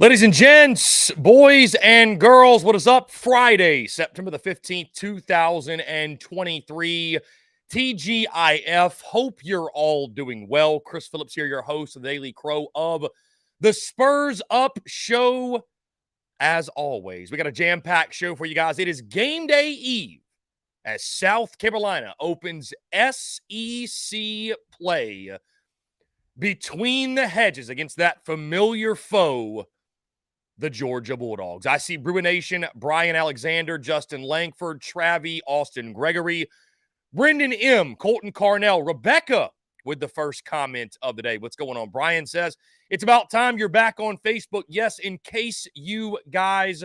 Ladies and gents, boys and girls, what is up? Friday, September the 15th, 2023. TGIF. Hope you're all doing well. Chris Phillips here, your host of the Daily Crow of the Spurs Up Show. As always, we got a jam-packed show for you guys. It is game day eve as South Carolina opens SEC play between the hedges against that familiar foe, the Georgia Bulldogs. I see Bruin Nation, Brian Alexander, Justin Langford, Travi, Austin Gregory, Brendan M., Colton Carnell, Rebecca with the first comment of the day. What's going on? Brian says, it's about time you're back on Facebook. Yes, in case you guys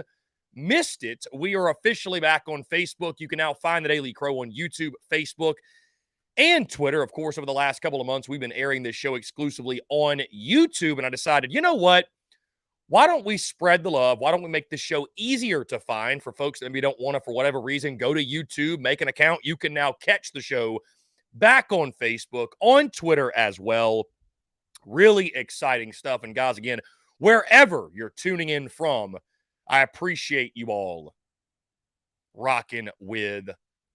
missed it, we are officially back on Facebook. You can now find the Daily Crow on YouTube, Facebook, and Twitter. Of course, over the last couple of months, we've been airing this show exclusively on YouTube, and I decided, you know what? Why don't we spread the love? Why don't we make this show easier to find for folks that maybe don't want to, for whatever reason, go to YouTube, make an account. You can now catch the show back on Facebook, on Twitter as well. Really exciting stuff. And guys, again, wherever you're tuning in from, I appreciate you all rocking with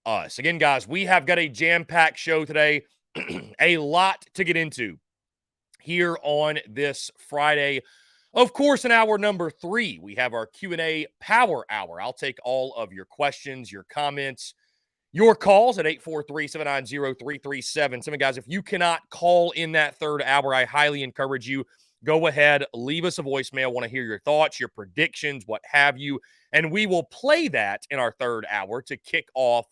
us. Again, guys, we have got a jam-packed show today. A lot to get into here on this Friday. Of course, in hour number 3, we have our Q&A Power Hour. I'll take all of your questions, your comments, your calls at 843-790-3377. Guys, if you cannot call in that third hour, I highly encourage you, go ahead, leave us a voicemail. I want to hear your thoughts, your predictions, what have you, and we will play that in our third hour to kick off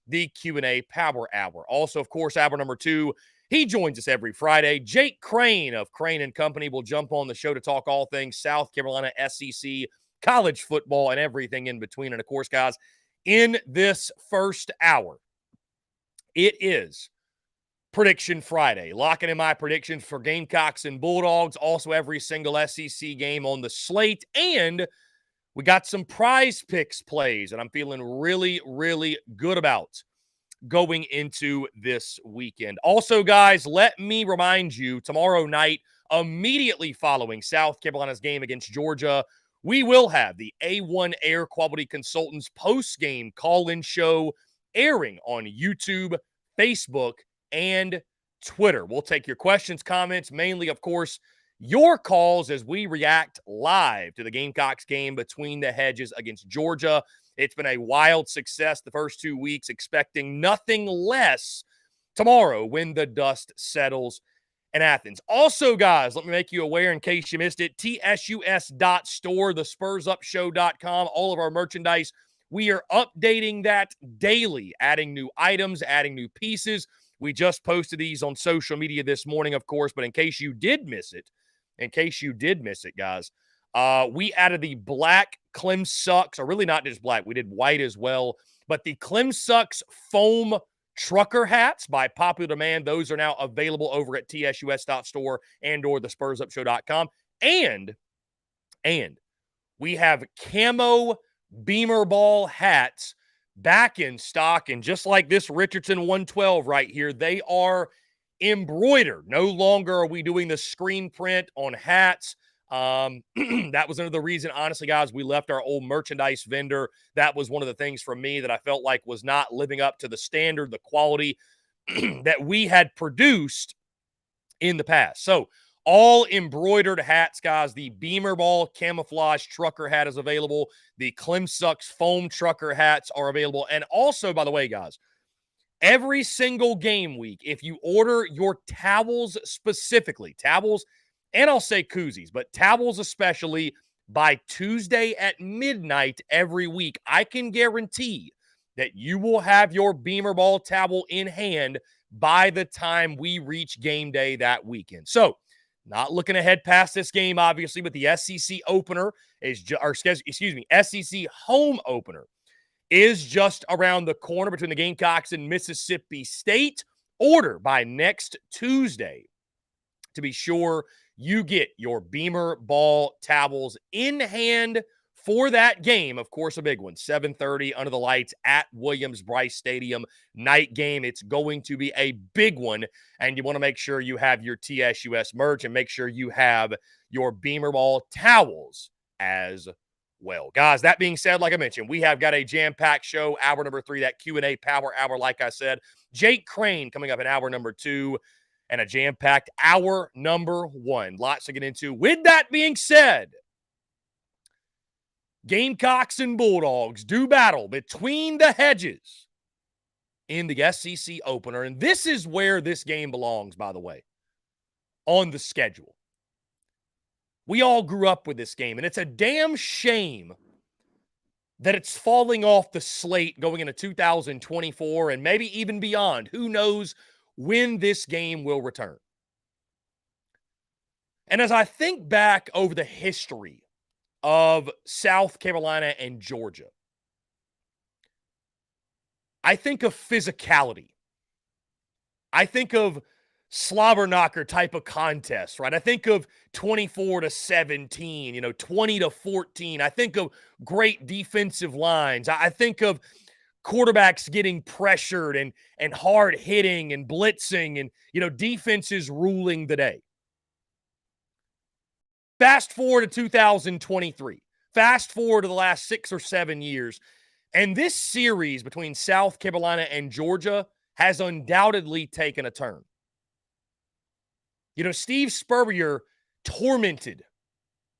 the Q&A Power Hour. Also, of course, hour number 2, he joins us every Friday. Jake Crain of Crain and Company will jump on the show to talk all things South Carolina, SEC, college football, and everything in between. And, of course, guys, in this first hour, it is Prediction Friday. Locking in my predictions for Gamecocks and Bulldogs. Also, every single SEC game on the slate. And we got some prize picks plays, and I'm feeling really, really good about going into this weekend. Also, guys, let me remind you, tomorrow night, immediately following South Carolina's game against Georgia, we will have the A1 Air Quality Consultants post-game call-in show airing on YouTube, Facebook, and Twitter. We'll take your questions, comments, mainly, of course, your calls as we react live to the Gamecocks game between the hedges against Georgia. It's been a wild success the first 2 weeks, expecting nothing less tomorrow when the dust settles in Athens. Also, guys, let me make you aware in case you missed it, tsus.store, thespursupshow.com, all of our merchandise. We are updating that daily, adding new items, adding new pieces. We just posted these on social media this morning, of course, but in case you did miss it, guys, we added the black Clem Sucks, or really not just black, we did white as well, but the Clem Sucks foam trucker hats by popular demand. Those are now available over at tsus.store and or thespursupshow.com. And we have camo Beamer Ball hats back in stock. And just like this Richardson 112 right here, they are embroidered. No longer are we doing the screen print on hats. That was another reason, honestly, guys, we left our old merchandise vendor. That was one of the things for me that I felt like was not living up to the standard, the quality that we had produced in the past. So all embroidered hats, guys. The Beamer Ball camouflage trucker hat is available. The Clem Sucks foam trucker hats are available. And also, by the way, guys, every single game week, if you order your towels specifically, towels, and I'll say koozies, but towels especially, by Tuesday at midnight every week, I can guarantee that you will have your Beamer Ball towel in hand by the time we reach game day that weekend. So, not looking ahead past this game, obviously, but the SEC opener is, SEC home opener is just around the corner between the Gamecocks and Mississippi State. Order by next Tuesday to be sure you get your Beamer Ball towels in hand for that game. Of course, a big one, 7:30 under the lights at Williams-Brice Stadium. Night game. It's going to be a big one, and you want to make sure you have your TSUS merch and make sure you have your Beamer Ball towels as well. Guys, that being said, like I mentioned, we have got a jam-packed show, hour number 3, that Q&A power hour, like I said. Jake Crain coming up in hour number 2, and a jam-packed hour number 1. Lots to get into. With that being said, Gamecocks and Bulldogs do battle between the hedges in the SEC opener, and this is where this game belongs, by the way, on the schedule. We all grew up with this game, and it's a damn shame that it's falling off the slate going into 2024 and maybe even beyond. Who knows when this game will return? And as I think back over the history of South Carolina and Georgia, I think of physicality. I think of slobber knocker type of contest, right? I think of 24-17, 20-14. I think of great defensive lines. I think of quarterbacks getting pressured and hard hitting and blitzing and, defenses ruling the day. Fast forward to 2023. Fast forward to the last 6 or 7 years. And this series between South Carolina and Georgia has undoubtedly taken a turn. Steve Spurrier tormented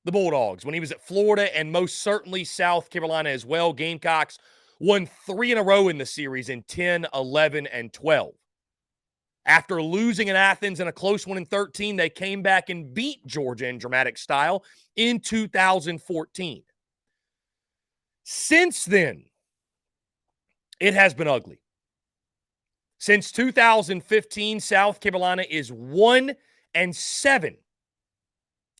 the Bulldogs when he was at Florida and most certainly South Carolina as well. Gamecocks won 3 in a row in the series in 10, 11, and 12. After losing in Athens and a close one in 13, they came back and beat Georgia in dramatic style in 2014. Since then, it has been ugly. Since 2015, South Carolina is 1-7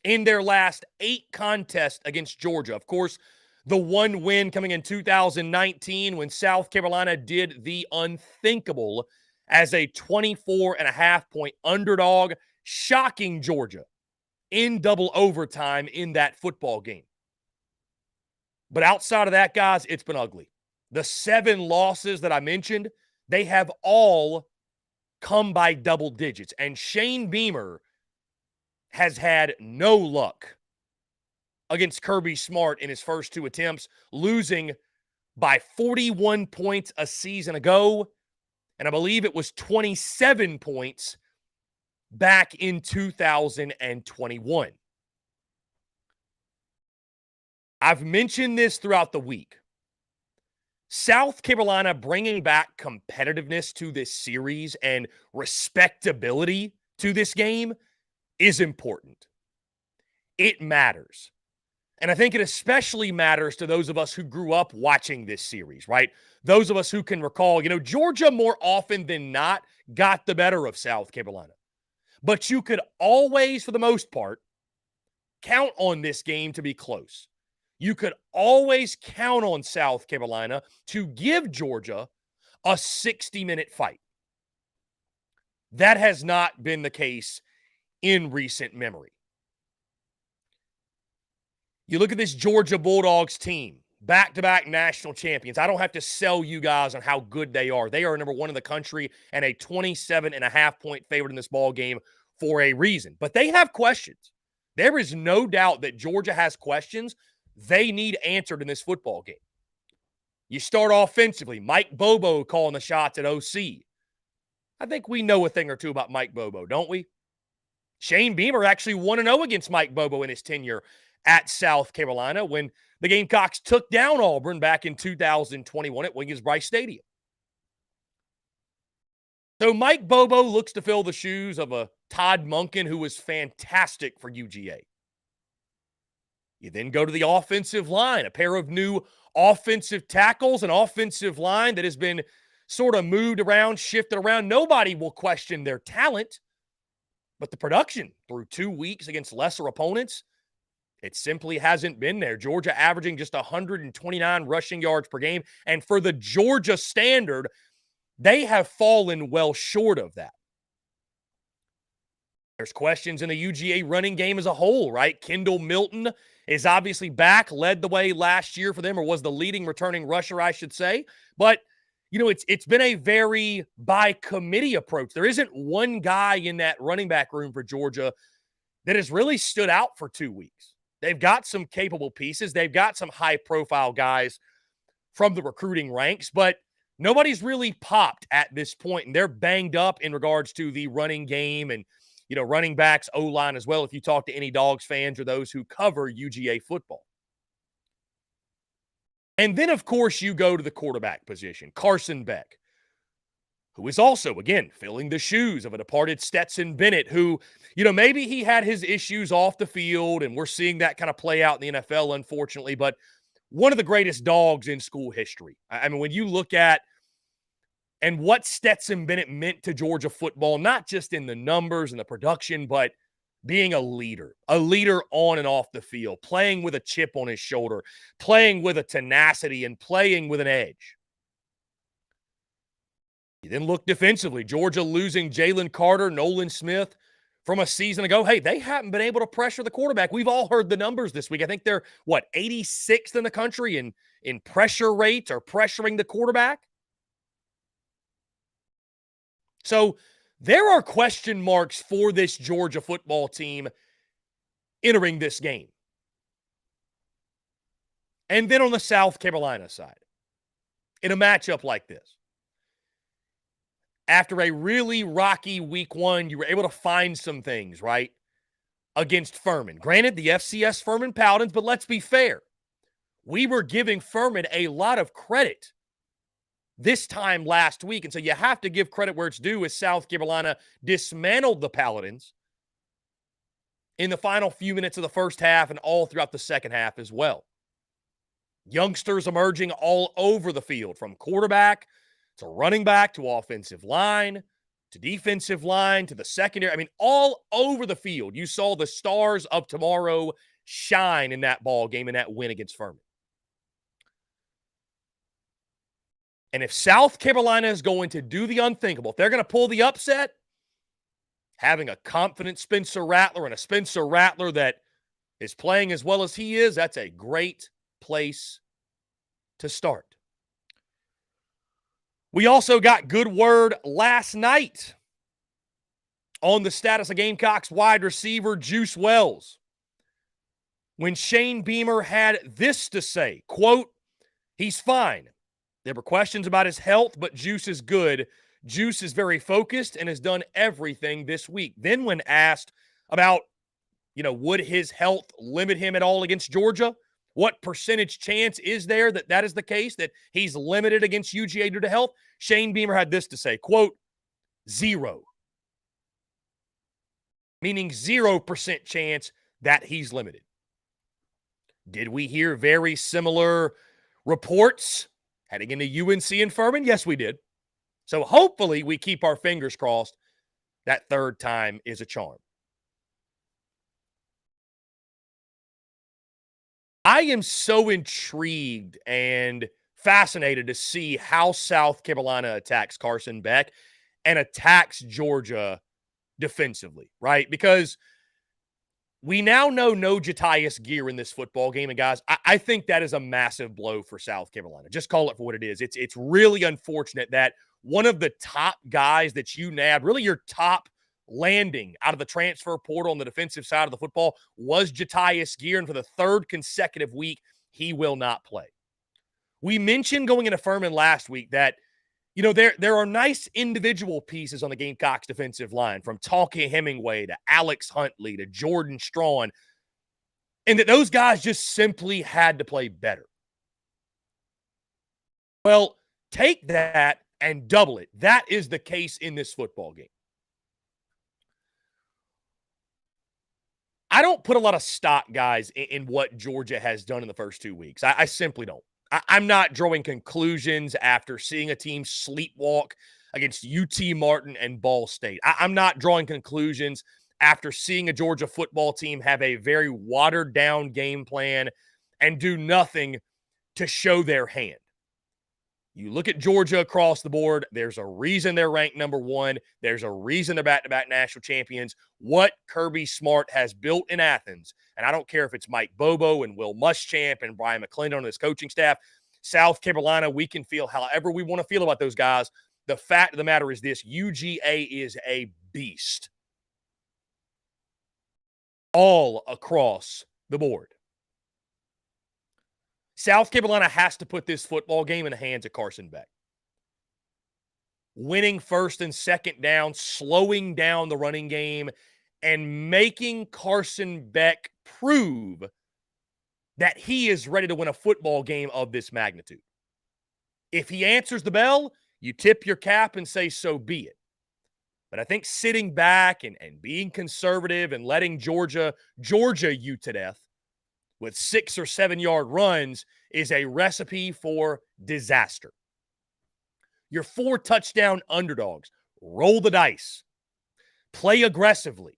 in their last 8 contests against Georgia. Of course, the one win coming in 2019 when South Carolina did the unthinkable as a 24.5-point underdog, shocking Georgia in double overtime in that football game. But outside of that, guys, it's been ugly. The 7 losses that I mentioned, they have all come by double digits. And Shane Beamer has had no luck against Kirby Smart in his first 2 attempts, losing by 41 points a season ago. And I believe it was 27 points back in 2021. I've mentioned this throughout the week. South Carolina bringing back competitiveness to this series and respectability to this game is important. It matters. And I think it especially matters to those of us who grew up watching this series, right? Those of us who can recall, Georgia more often than not got the better of South Carolina. But you could always, for the most part, count on this game to be close. You could always count on South Carolina to give Georgia a 60-minute fight. That has not been the case in recent memory. You look at this Georgia Bulldogs team, back-to-back national champions. I don't have to sell you guys on how good they are. They are number 1 in the country and a 27.5-point favorite in this ball game for a reason. But they have questions. There is no doubt that Georgia has questions they need answered in this football game. You start offensively. Mike Bobo calling the shots at OC. I think we know a thing or two about Mike Bobo, don't we? Shane Beamer actually 1-0 against Mike Bobo in his tenure at South Carolina when the Gamecocks took down Auburn back in 2021 at Williams-Brice Stadium. So Mike Bobo looks to fill the shoes of a Todd Monken who was fantastic for UGA. You then go to the offensive line, a pair of new offensive tackles, an offensive line that has been sort of moved around, shifted around. Nobody will question their talent, but the production through 2 weeks against lesser opponents, it simply hasn't been there. Georgia averaging just 129 rushing yards per game, and for the Georgia standard, they have fallen well short of that. There's questions in the UGA running game as a whole, right? Kendall Milton is obviously back, led the way last year for them, or was the leading returning rusher, I should say. But, it's been a very by committee approach. There isn't one guy in that running back room for Georgia that has really stood out for 2 weeks. They've got some capable pieces. They've got some high-profile guys from the recruiting ranks, but nobody's really popped at this point, and they're banged up in regards to the running game and, running backs, O-line as well, if you talk to any Dogs fans or those who cover UGA football. And then, of course, you go to the quarterback position, Carson Beck, who is also, again, filling the shoes of a departed Stetson Bennett, who, maybe he had his issues off the field, and we're seeing that kind of play out in the NFL, unfortunately, but one of the greatest dogs in school history. I mean, when you look at and what Stetson Bennett meant to Georgia football, not just in the numbers and the production, but being a leader on and off the field, playing with a chip on his shoulder, playing with a tenacity, and playing with an edge. You then look defensively. Georgia losing Jalen Carter, Nolan Smith from a season ago. Hey, they haven't been able to pressure the quarterback. We've all heard the numbers this week. I think they're, 86th in the country in pressure rates or pressuring the quarterback. So there are question marks for this Georgia football team entering this game. And then on the South Carolina side, in a matchup like this, after a really rocky week one, you were able to find some things, right, against Furman. Granted, the FCS Furman Paladins, but let's be fair. We were giving Furman a lot of credit this time last week, and so you have to give credit where it's due as South Carolina dismantled the Paladins in the final few minutes of the first half and all throughout the second half as well. Youngsters emerging all over the field, from quarterback to running back to offensive line to defensive line to the secondary. I mean, all over the field, you saw the stars of tomorrow shine in that ball game and that win against Furman. And if South Carolina is going to do the unthinkable, if they're going to pull the upset, having a confident Spencer Rattler and a Spencer Rattler that is playing as well as he is, that's a great place to start. We also got good word last night on the status of Gamecocks wide receiver Juice Wells, when Shane Beamer had this to say, quote, "He's fine. There were questions about his health, but Juice is good. Juice is very focused and has done everything this week." Then when asked about, would his health limit him at all against Georgia? What percentage chance is there that is the case, that he's limited against UGA due to health? Shane Beamer had this to say, quote, "0. Meaning 0% chance that he's limited. Did we hear very similar reports heading into UNC and Furman? Yes, we did. So hopefully we keep our fingers crossed that third time is a charm. I am so intrigued and fascinated to see how South Carolina attacks Carson Beck and attacks Georgia defensively, right? Because we now know no Jatius Gear in this football game. And guys, I think that is a massive blow for South Carolina. Just call it for what it is. It's really unfortunate that one of the top guys that you nabbed, really your top landing out of the transfer portal on the defensive side of the football, was Jatius Gear. And for the third consecutive week, he will not play. We mentioned going into Furman last week that, there are nice individual pieces on the Gamecocks defensive line, from Talkie Hemingway to Alex Huntley to Jordan Strawn, and that those guys just simply had to play better. Well, take that and double it. That is the case in this football game. I don't put a lot of stock, guys, in what Georgia has done in the first 2 weeks. I simply don't. I'm not drawing conclusions after seeing a team sleepwalk against UT Martin and Ball State. I'm not drawing conclusions after seeing a Georgia football team have a very watered-down game plan and do nothing to show their hand. You look at Georgia across the board, there's a reason they're ranked number one. There's a reason they're back-to-back national champions. What Kirby Smart has built in Athens, and I don't care if it's Mike Bobo and Will Muschamp and Brian McClendon on his coaching staff, South Carolina, we can feel however we want to feel about those guys. The fact of the matter is this: UGA is a beast all across the board. South Carolina has to put this football game in the hands of Carson Beck. Winning first and second down, slowing down the running game, and making Carson Beck prove that he is ready to win a football game of this magnitude. If he answers the bell, you tip your cap and say, so be it. But I think sitting back and being conservative and letting Georgia you to death with 6 or 7 yard runs is a recipe for disaster. Your 4 touchdown underdogs. Roll the dice. Play aggressively.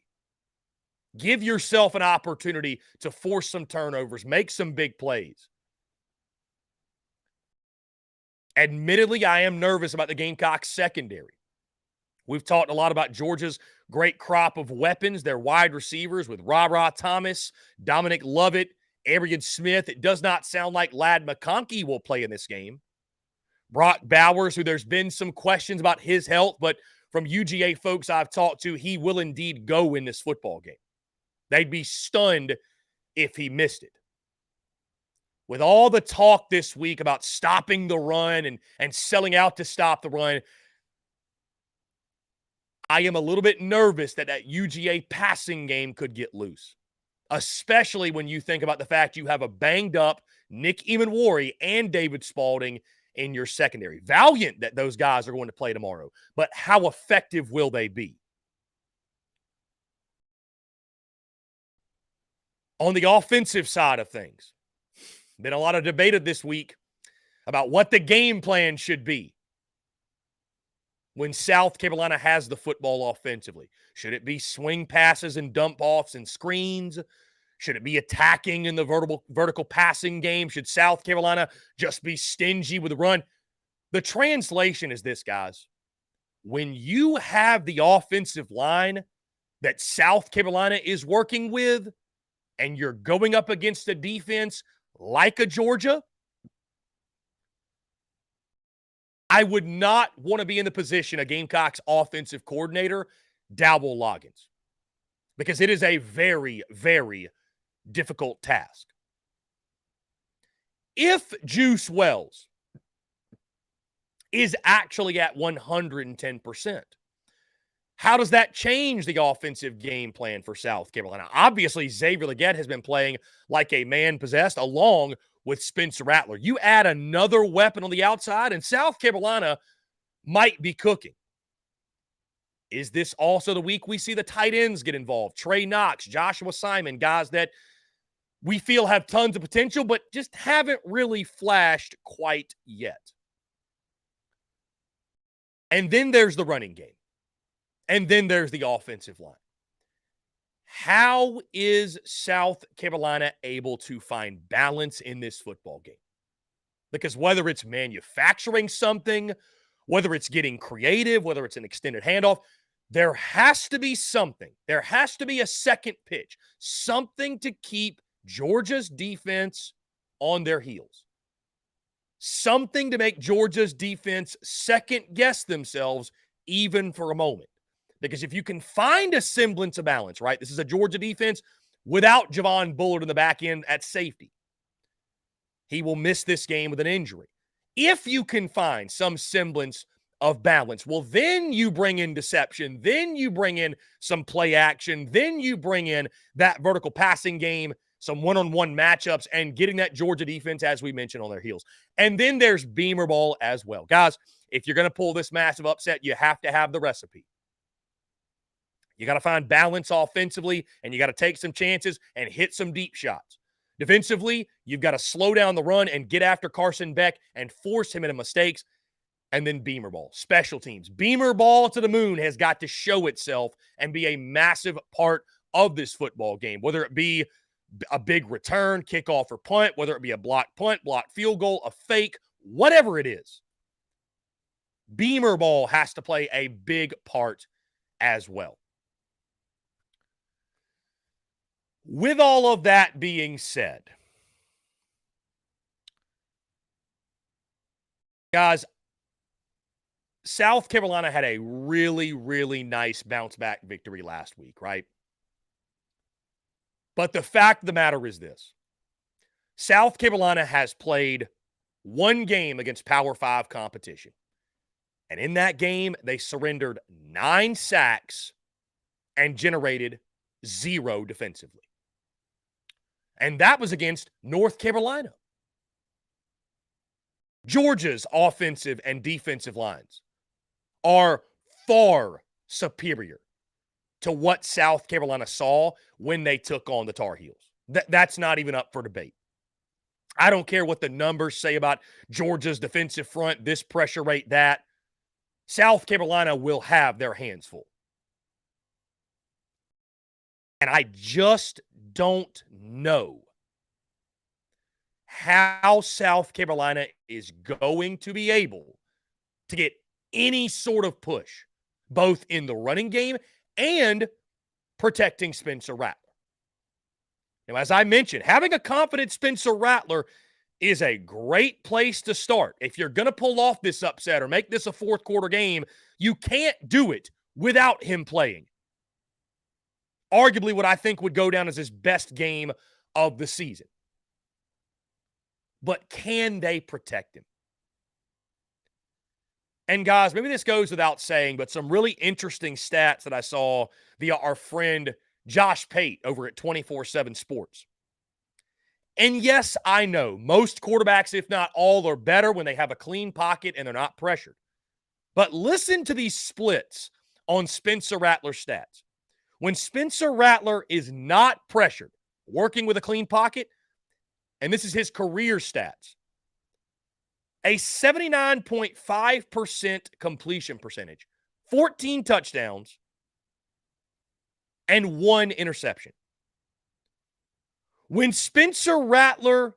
Give yourself an opportunity to force some turnovers, make some big plays. Admittedly, I am nervous about the Gamecocks secondary. We've talked a lot about Georgia's great crop of weapons, their wide receivers with Ra Thomas, Dominic Lovett, Arian Smith. It does not sound like Ladd McConkey will play in this game. Brock Bowers, who there's been some questions about his health, but from UGA folks I've talked to, he will indeed go in this football game. They'd be stunned if he missed it. With all the talk this week about stopping the run and selling out to stop the run, I am a little bit nervous that UGA passing game could get loose, especially when you think about the fact you have a banged-up Nick Emanwari and David Spalding in your secondary. Valiant that those guys are going to play tomorrow, but how effective will they be? On the offensive side of things, been a lot of debate this week about what the game plan should be when South Carolina has the football offensively. Should it be swing passes and dump offs and screens? Should it be attacking in the vertical passing game? Should South Carolina just be stingy with the run? The translation is this, guys. When you have the offensive line that South Carolina is working with, and you're going up against a defense like a Georgia, I would not want to be in the position of Gamecocks offensive coordinator, Dowell Loggins, because it is a very, very difficult task. If Juice Wells is actually at 110%, how does that change the offensive game plan for South Carolina? Obviously, Xavier Legette has been playing like a man possessed along with Spencer Rattler. You add another weapon on the outside, and South Carolina might be cooking. Is this also the week we see the tight ends get involved? Trey Knox, Joshua Simon, guys that we feel have tons of potential, but just haven't really flashed quite yet. And then there's the running game. And then there's the offensive line. How is South Carolina able to find balance in this football game? Because whether it's manufacturing something, whether it's getting creative, whether it's an extended handoff, there has to be something. There has to be a second pitch, something to keep Georgia's defense on their heels. Something to make Georgia's defense second guess themselves even for a moment. Because if you can find a semblance of balance, right? This is a Georgia defense without Javon Bullard in the back end at safety. He will miss this game with an injury. If you can find some semblance of balance, well, then you bring in deception. Then you bring in some play action. Then you bring in that vertical passing game, some one-on-one matchups, and getting that Georgia defense, as we mentioned, on their heels. And then there's Beamer ball as well. Guys, if you're going to pull this massive upset, you have to have the recipe. You got to find balance offensively, and you got to take some chances and hit some deep shots. Defensively, you've got to slow down the run and get after Carson Beck and force him into mistakes. And then Beamer ball, special teams. Beamer ball to the moon has got to show itself and be a massive part of this football game, whether it be a big return, kickoff, or punt, whether it be a block punt, block field goal, a fake, whatever it is. Beamer ball has to play a big part as well. With all of that being said, guys, South Carolina had a really, really nice bounce-back victory last week, right? But the fact of the matter is this. South Carolina has played one game against Power 5 competition. And in that game, they surrendered 9 sacks and generated 0 defensively. And that was against North Carolina. Georgia's offensive and defensive lines are far superior to what South Carolina saw when they took on the Tar Heels. That's not even up for debate. I don't care what the numbers say about Georgia's defensive front, this pressure rate, that. South Carolina will have their hands full. And I just don't know how South Carolina is going to be able to get any sort of push, both in the running game and protecting Spencer Rattler. Now, as I mentioned, having a confident Spencer Rattler is a great place to start. If you're going to pull off this upset or make this a fourth quarter game, you can't do it without him playing. Arguably what I think would go down as his best game of the season. But can they protect him? And guys, maybe this goes without saying, but some really interesting stats that I saw via our friend Josh Pate over at 24/7 Sports. And yes, I know most quarterbacks, if not all, are better when they have a clean pocket and they're not pressured. But listen to these splits on Spencer Rattler's stats. When Spencer Rattler is not pressured, working with a clean pocket, and this is his career stats, a 79.5% completion percentage, 14 touchdowns, and 1 interception. When Spencer Rattler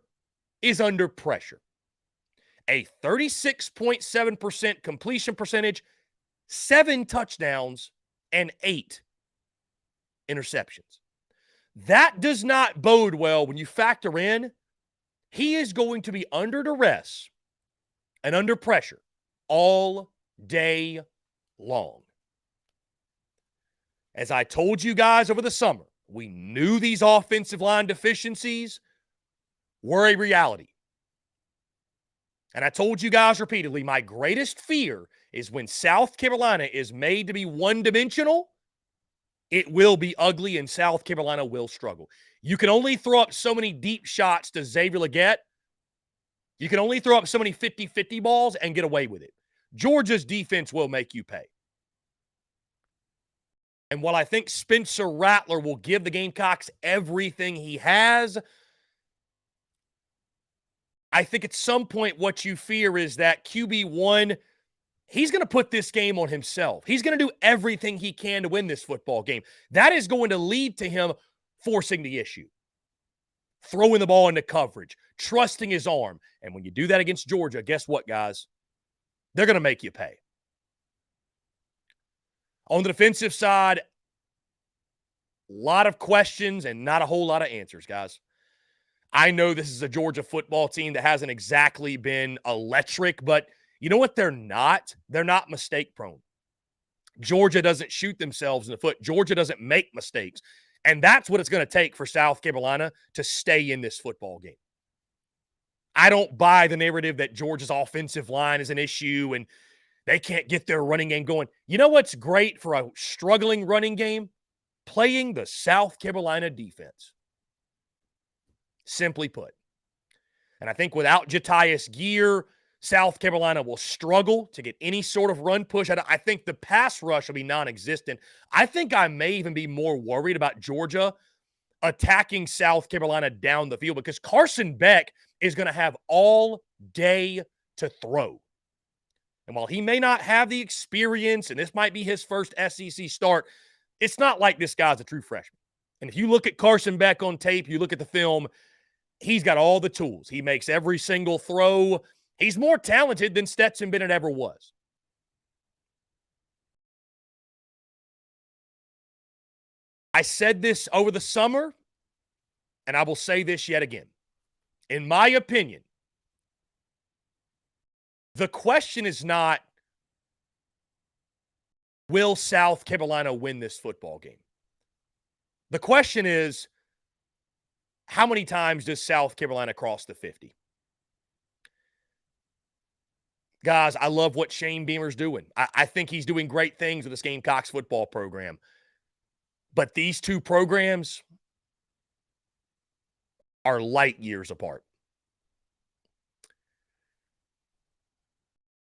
is under pressure, a 36.7% completion percentage, 7 touchdowns, and 8 interceptions. That does not bode well when you factor in he is going to be under duress and under pressure all day long. As I told you guys over the summer, we knew these offensive line deficiencies were a reality. And I told you guys repeatedly, my greatest fear is when South Carolina is made to be one-dimensional, it will be ugly and South Carolina will struggle. You can only throw up so many deep shots to Xavier Legette. You can only throw up so many 50-50 balls and get away with it. Georgia's defense will make you pay. And while I think Spencer Rattler will give the Gamecocks everything he has, I think at some point what you fear is that QB1, he's going to put this game on himself. He's going to do everything he can to win this football game. That is going to lead to him forcing the issue, throwing the ball into coverage, trusting his arm. And when you do that against Georgia, guess what, guys? They're going to make you pay. On the defensive side, a lot of questions and not a whole lot of answers, guys. I know this is a Georgia football team that hasn't exactly been electric, but you know what they're not? They're not mistake-prone. Georgia doesn't shoot themselves in the foot. Georgia doesn't make mistakes. And that's what it's going to take for South Carolina to stay in this football game. I don't buy the narrative that Georgia's offensive line is an issue and they can't get their running game going. You know what's great for a struggling running game? Playing the South Carolina defense. Simply put. And I think without Jatius Gear, South Carolina will struggle to get any sort of run push. I think the pass rush will be non-existent. I think I may even be more worried about Georgia attacking South Carolina down the field because Carson Beck is going to have all day to throw. And while he may not have the experience, and this might be his first SEC start, it's not like this guy's a true freshman. And if you look at Carson Beck on tape, you look at the film, he's got all the tools. He makes every single throw. He's more talented than Stetson Bennett ever was. I said this over the summer, and I will say this yet again. In my opinion, the question is not, will South Carolina win this football game? The question is, How many times does South Carolina cross the 50? Guys, I love what Shane Beamer's doing. I think he's doing great things with this Gamecocks football program. But these two programs are light years apart.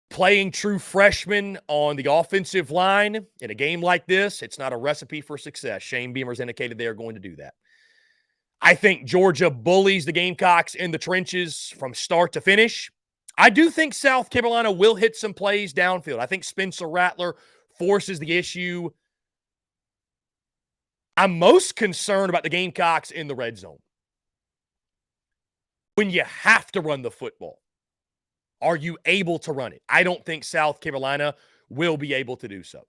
Playing true freshmen on the offensive line in a game like this, it's not a recipe for success. Shane Beamer's indicated they are going to do that. I think Georgia bullies the Gamecocks in the trenches from start to finish. I do think South Carolina will hit some plays downfield. I think Spencer Rattler forces the issue. I'm most concerned about the Gamecocks in the red zone. When you have to run the football, are you able to run it? I don't think South Carolina will be able to do so.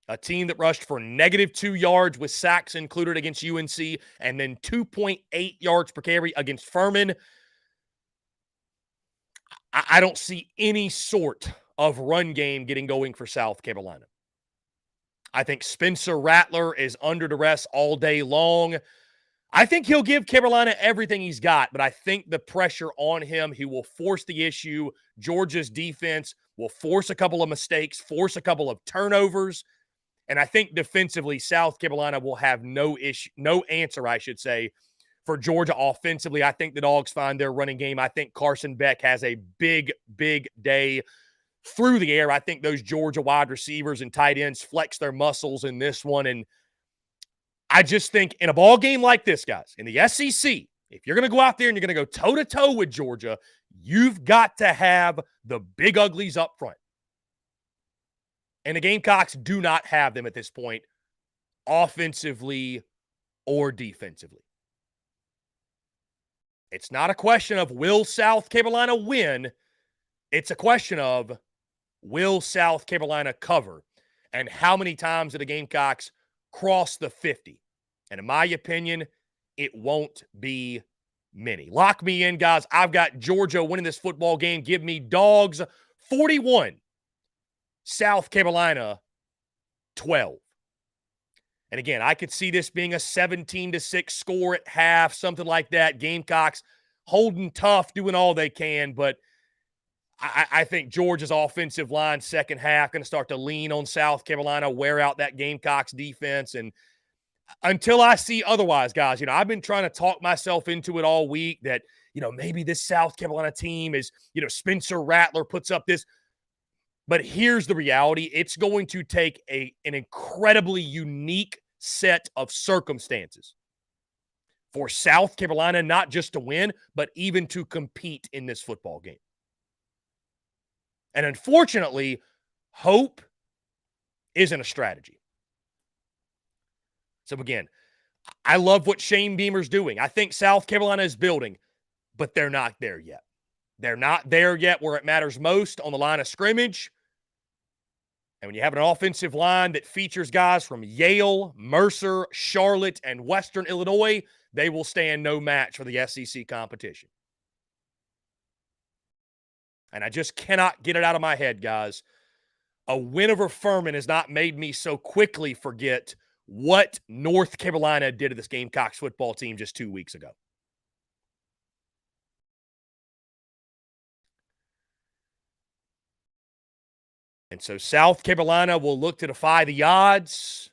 A team that rushed for -2 yards with sacks included against UNC and then 2.8 yards per carry against Furman. I don't see any sort of run game getting going for South Carolina. I think Spencer Rattler is under duress all day long. I think he'll give Carolina everything he's got, but I think the pressure on him, he will force the issue. Georgia's defense will force a couple of mistakes, force a couple of turnovers, and I think defensively, South Carolina will have no answer, I should say, for Georgia offensively. I think the Dogs find their running game. I think Carson Beck has a big, big day through the air. I think those Georgia wide receivers and tight ends flex their muscles in this one. And I just think in a ball game like this, guys, in the SEC, if you're going to go out there and you're going to go toe-to-toe with Georgia, you've got to have the big uglies up front. And the Gamecocks do not have them at this point, offensively or defensively. It's not a question of will South Carolina win. It's a question of will South Carolina cover, and how many times do the Gamecocks cross the 50? And in my opinion, it won't be many. Lock me in, guys. I've got Georgia winning this football game. Give me Dogs 41, South Carolina 12. And again, I could see this being a 17-6 score at half, something like that. Gamecocks holding tough, doing all they can, but I think Georgia's offensive line second half going to start to lean on South Carolina, wear out that Gamecocks defense. And until I see otherwise, guys, I've been trying to talk myself into it all week that, maybe this South Carolina team is, Spencer Rattler puts up this. But here's the reality. It's going to take an incredibly unique set of circumstances for South Carolina, not just to win, but even to compete in this football game. And unfortunately, hope isn't a strategy. So again, I love what Shane Beamer's doing. I think South Carolina is building, but they're not there yet. They're not there yet where it matters most on the line of scrimmage. And when you have an offensive line that features guys from Yale, Mercer, Charlotte, and Western Illinois, they will stand no match for the SEC competition. And I just cannot get it out of my head, guys. A win over Furman has not made me so quickly forget what North Carolina did to this Gamecocks football team just 2 weeks ago. And so South Carolina will look to defy the odds,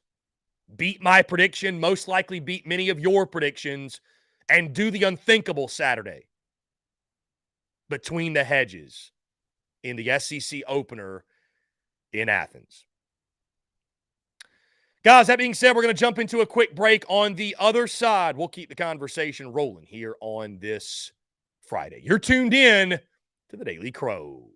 beat my prediction, most likely beat many of your predictions, and do the unthinkable Saturday between the hedges in the SEC opener in Athens. Guys, that being said, we're going to jump into a quick break. On the other side, we'll keep the conversation rolling here on this Friday. You're tuned in to the Daily Crow.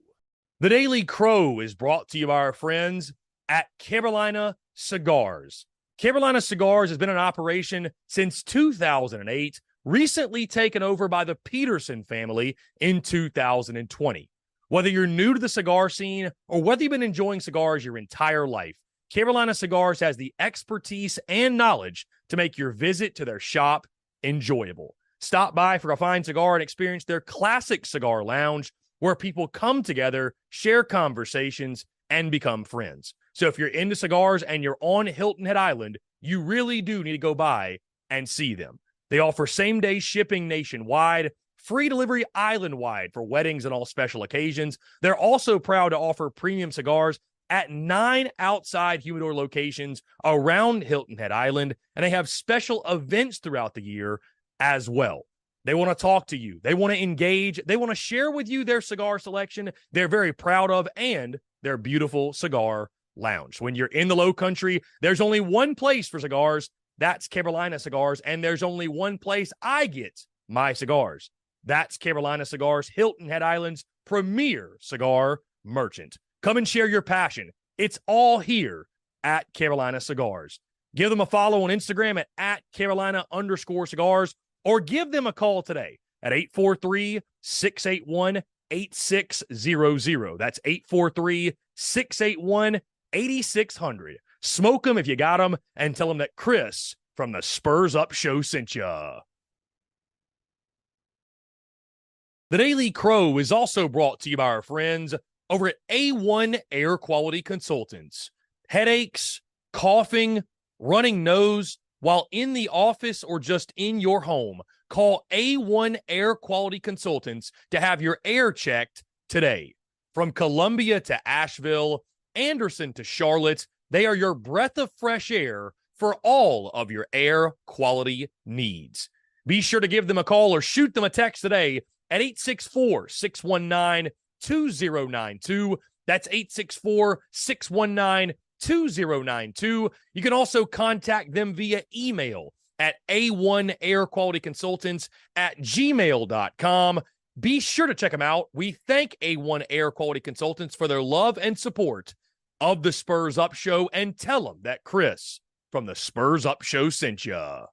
The Daily Crow is brought to you by our friends at Carolina Cigars. Carolina Cigars has been in operation since 2008, recently taken over by the Peterson family in 2020. Whether you're new to the cigar scene or whether you've been enjoying cigars your entire life, Carolina Cigars has the expertise and knowledge to make your visit to their shop enjoyable. Stop by for a fine cigar and experience their classic cigar lounge where people come together, share conversations, and become friends. So if you're into cigars and you're on Hilton Head Island, you really do need to go by and see them. They offer same-day shipping nationwide, free delivery island-wide for weddings and all special occasions. They're also proud to offer premium cigars at 9 outside humidor locations around Hilton Head Island, and they have special events throughout the year as well. They want to talk to you. They want to engage. They want to share with you their cigar selection they're very proud of and their beautiful cigar lounge. When you're in the Low Country, there's only one place for cigars. That's Carolina Cigars, and there's only one place I get my cigars. That's Carolina Cigars, Hilton Head Island's premier cigar merchant. Come and share your passion. It's all here at Carolina Cigars. Give them a follow on Instagram at Carolina_cigars, or give them a call today at 843-681-8600. That's 843-681-8600. Smoke them if you got them, and tell them that Chris from the Spurs Up Show sent ya. The Daily Crow is also brought to you by our friends over at A1 Air Quality Consultants. Headaches, coughing, running nose while in the office or just in your home, call A1 Air Quality Consultants to have your air checked today. From Columbia to Asheville, Anderson to Charlotte, they are your breath of fresh air for all of your air quality needs. Be sure to give them a call or shoot them a text today at 864-619-2092. That's 864-619-2092. You can also contact them via email at a1airqualityconsultants@gmail.com. Be sure to check them out. We thank A1 Air Quality Consultants for their love and support of the Spurs Up Show, and tell them that Chris from the Spurs Up Show sent ya.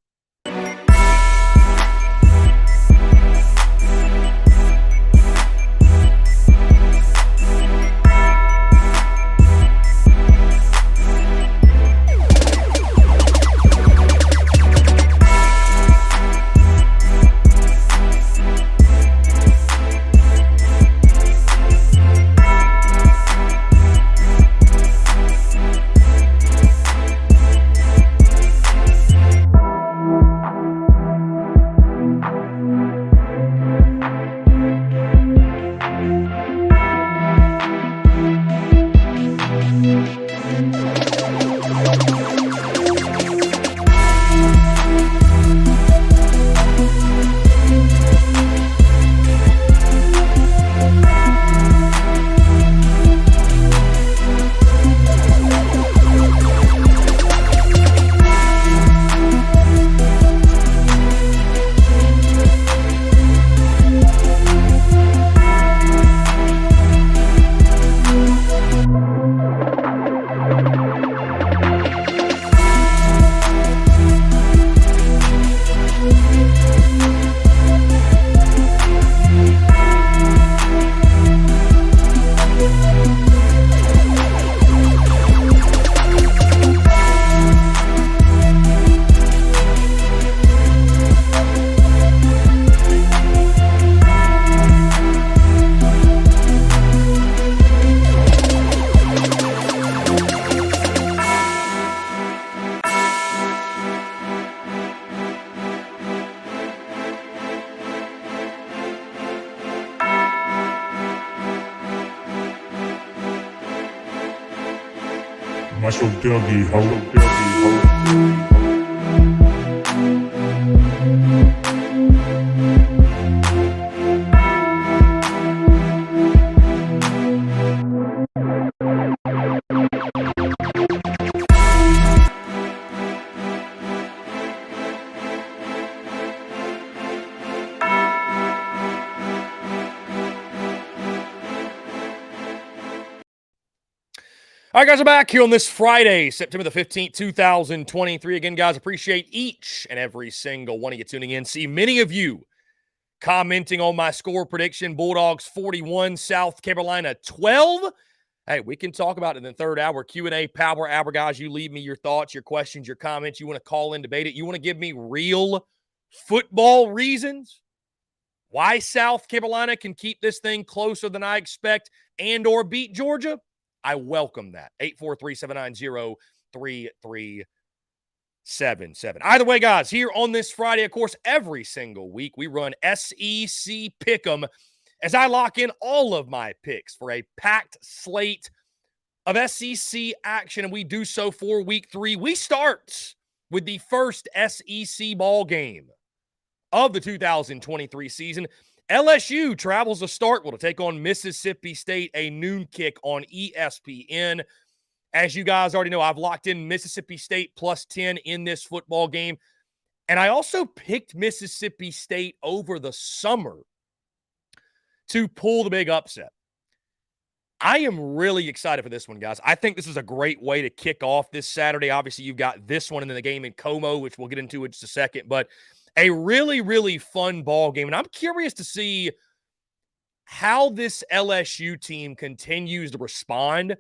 Muscle Dougie, ho. All right, guys, we're back here on this Friday, September the 15th, 2023. Again, guys, appreciate each and every single one of you tuning in. See many of you commenting on my score prediction, Bulldogs 41, South Carolina 12. Hey, we can talk about it in the third hour. Q&A, power hour, guys. You leave me your thoughts, your questions, your comments. You want to call in, debate it. You want to give me real football reasons why South Carolina can keep this thing closer than I expect and or beat Georgia? I welcome that. 843-790-33 7-7. Either way, guys, here on this Friday, of course, every single week, we run SEC Pick'em as I lock in all of my picks for a packed slate of SEC action, and we do so for week 3. We start with the first SEC ball game of the 2023 season. LSU travels to Starkville to take on Mississippi State, a noon kick on ESPN. As you guys already know, I've locked in Mississippi State plus 10 in this football game. And I also picked Mississippi State over the summer to pull the big upset. I am really excited for this one, guys. I think this is a great way to kick off this Saturday. Obviously, you've got this one and then the game in Como, which we'll get into in just a second. But a really, really fun ball game. And I'm curious to see how this LSU team continues to respond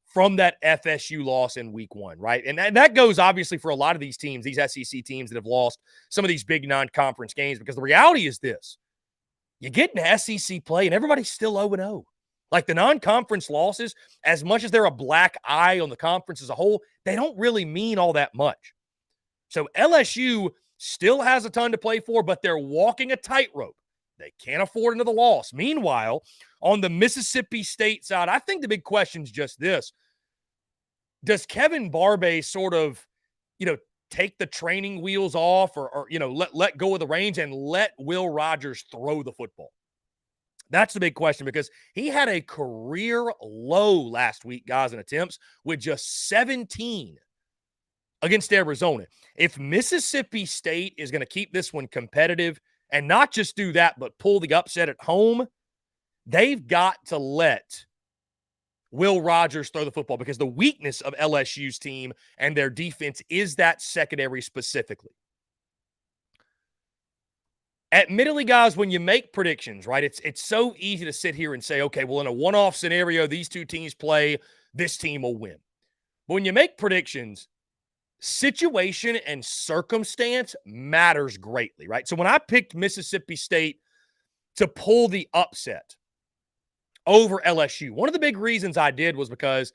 from that FSU loss in week 1, right? And that goes obviously for a lot of these teams, these SEC teams that have lost some of these big non-conference games, because the reality is this. You get into SEC play and everybody's still 0-0. Like the non-conference losses, as much as they're a black eye on the conference as a whole, they don't really mean all that much. So LSU still has a ton to play for, but they're walking a tightrope. They can't afford another loss. Meanwhile, on the Mississippi State side, I think the big question is just this. Does Kevin Barbay sort of, take the training wheels off or let go of the reins and let Will Rogers throw the football? That's the big question, because he had a career low last week, guys, in attempts with just 17 against Arizona. If Mississippi State is going to keep this one competitive and not just do that, but pull the upset at home, they've got to let Will Rogers throw the football, because the weakness of LSU's team and their defense is that secondary specifically. Admittedly, guys, when you make predictions, right, it's so easy to sit here and say, okay, well, in a one-off scenario, these two teams play, this team will win. But when you make predictions, situation and circumstance matters greatly, right? So when I picked Mississippi State to pull the upset over LSU, one of the big reasons I did was because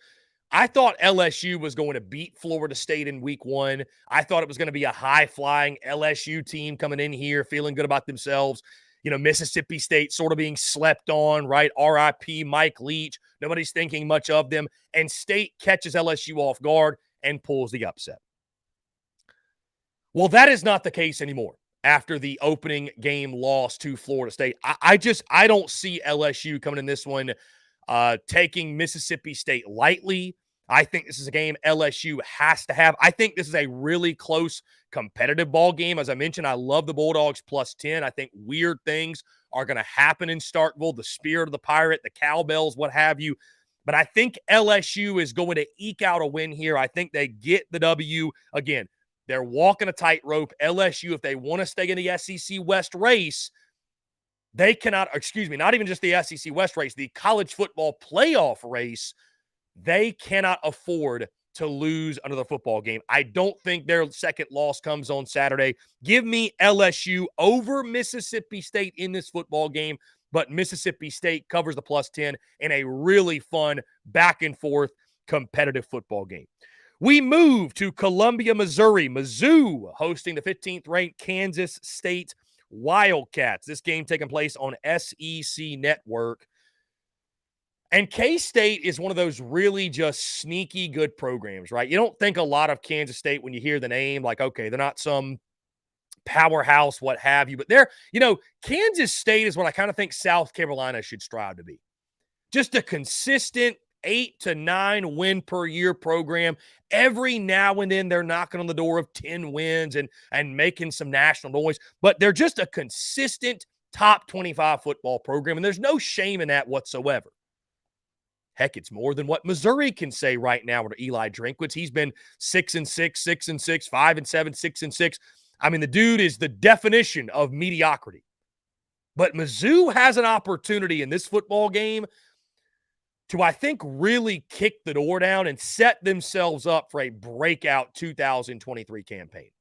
I thought LSU was going to beat Florida State in week 1. I thought it was going to be a high-flying LSU team coming in here, feeling good about themselves. Mississippi State sort of being slept on, right? RIP Mike Leach. Nobody's thinking much of them. And State catches LSU off guard and pulls the upset. Well, that is not the case anymore after the opening game loss to Florida State. I don't see LSU coming in this one taking Mississippi State lightly. I think this is a game LSU has to have. I think this is a really close, competitive ball game. As I mentioned, I love the Bulldogs plus 10. I think weird things are going to happen in Starkville. The spirit of the pirate, the cowbells, what have you. But I think LSU is going to eke out a win here. I think they get the W. Again, they're walking a tightrope. LSU, if they want to stay in the SEC West race, they cannot, not even just the SEC West race, the college football playoff race, they cannot afford to lose another football game. I don't think their second loss comes on Saturday. Give me LSU over Mississippi State in this football game, but Mississippi State covers the plus 10 in a really fun back and forth competitive football game. We move to Columbia, Missouri. Mizzou hosting the 15th ranked Kansas State Wildcats. This game taking place on SEC Network. And K-State is one of those really just sneaky good programs, right? You don't think a lot of Kansas State when you hear the name, like, okay, they're not some powerhouse, what have you. But they're, Kansas State is what I kind of think South Carolina should strive to be. Just a consistent 8 to 9 win per year program. Every now and then they're knocking on the door of 10 wins and making some national noise, but they're just a consistent top 25 football program, and there's no shame in that whatsoever. Heck, it's more than what Missouri can say right now under Eli Drinkwitz. He's been 6-6, 6-6, 5-7, 6-6. I mean, the dude is the definition of mediocrity. But Mizzou has an opportunity in this football game to, I think, really kick the door down and set themselves up for a breakout 2023 campaign.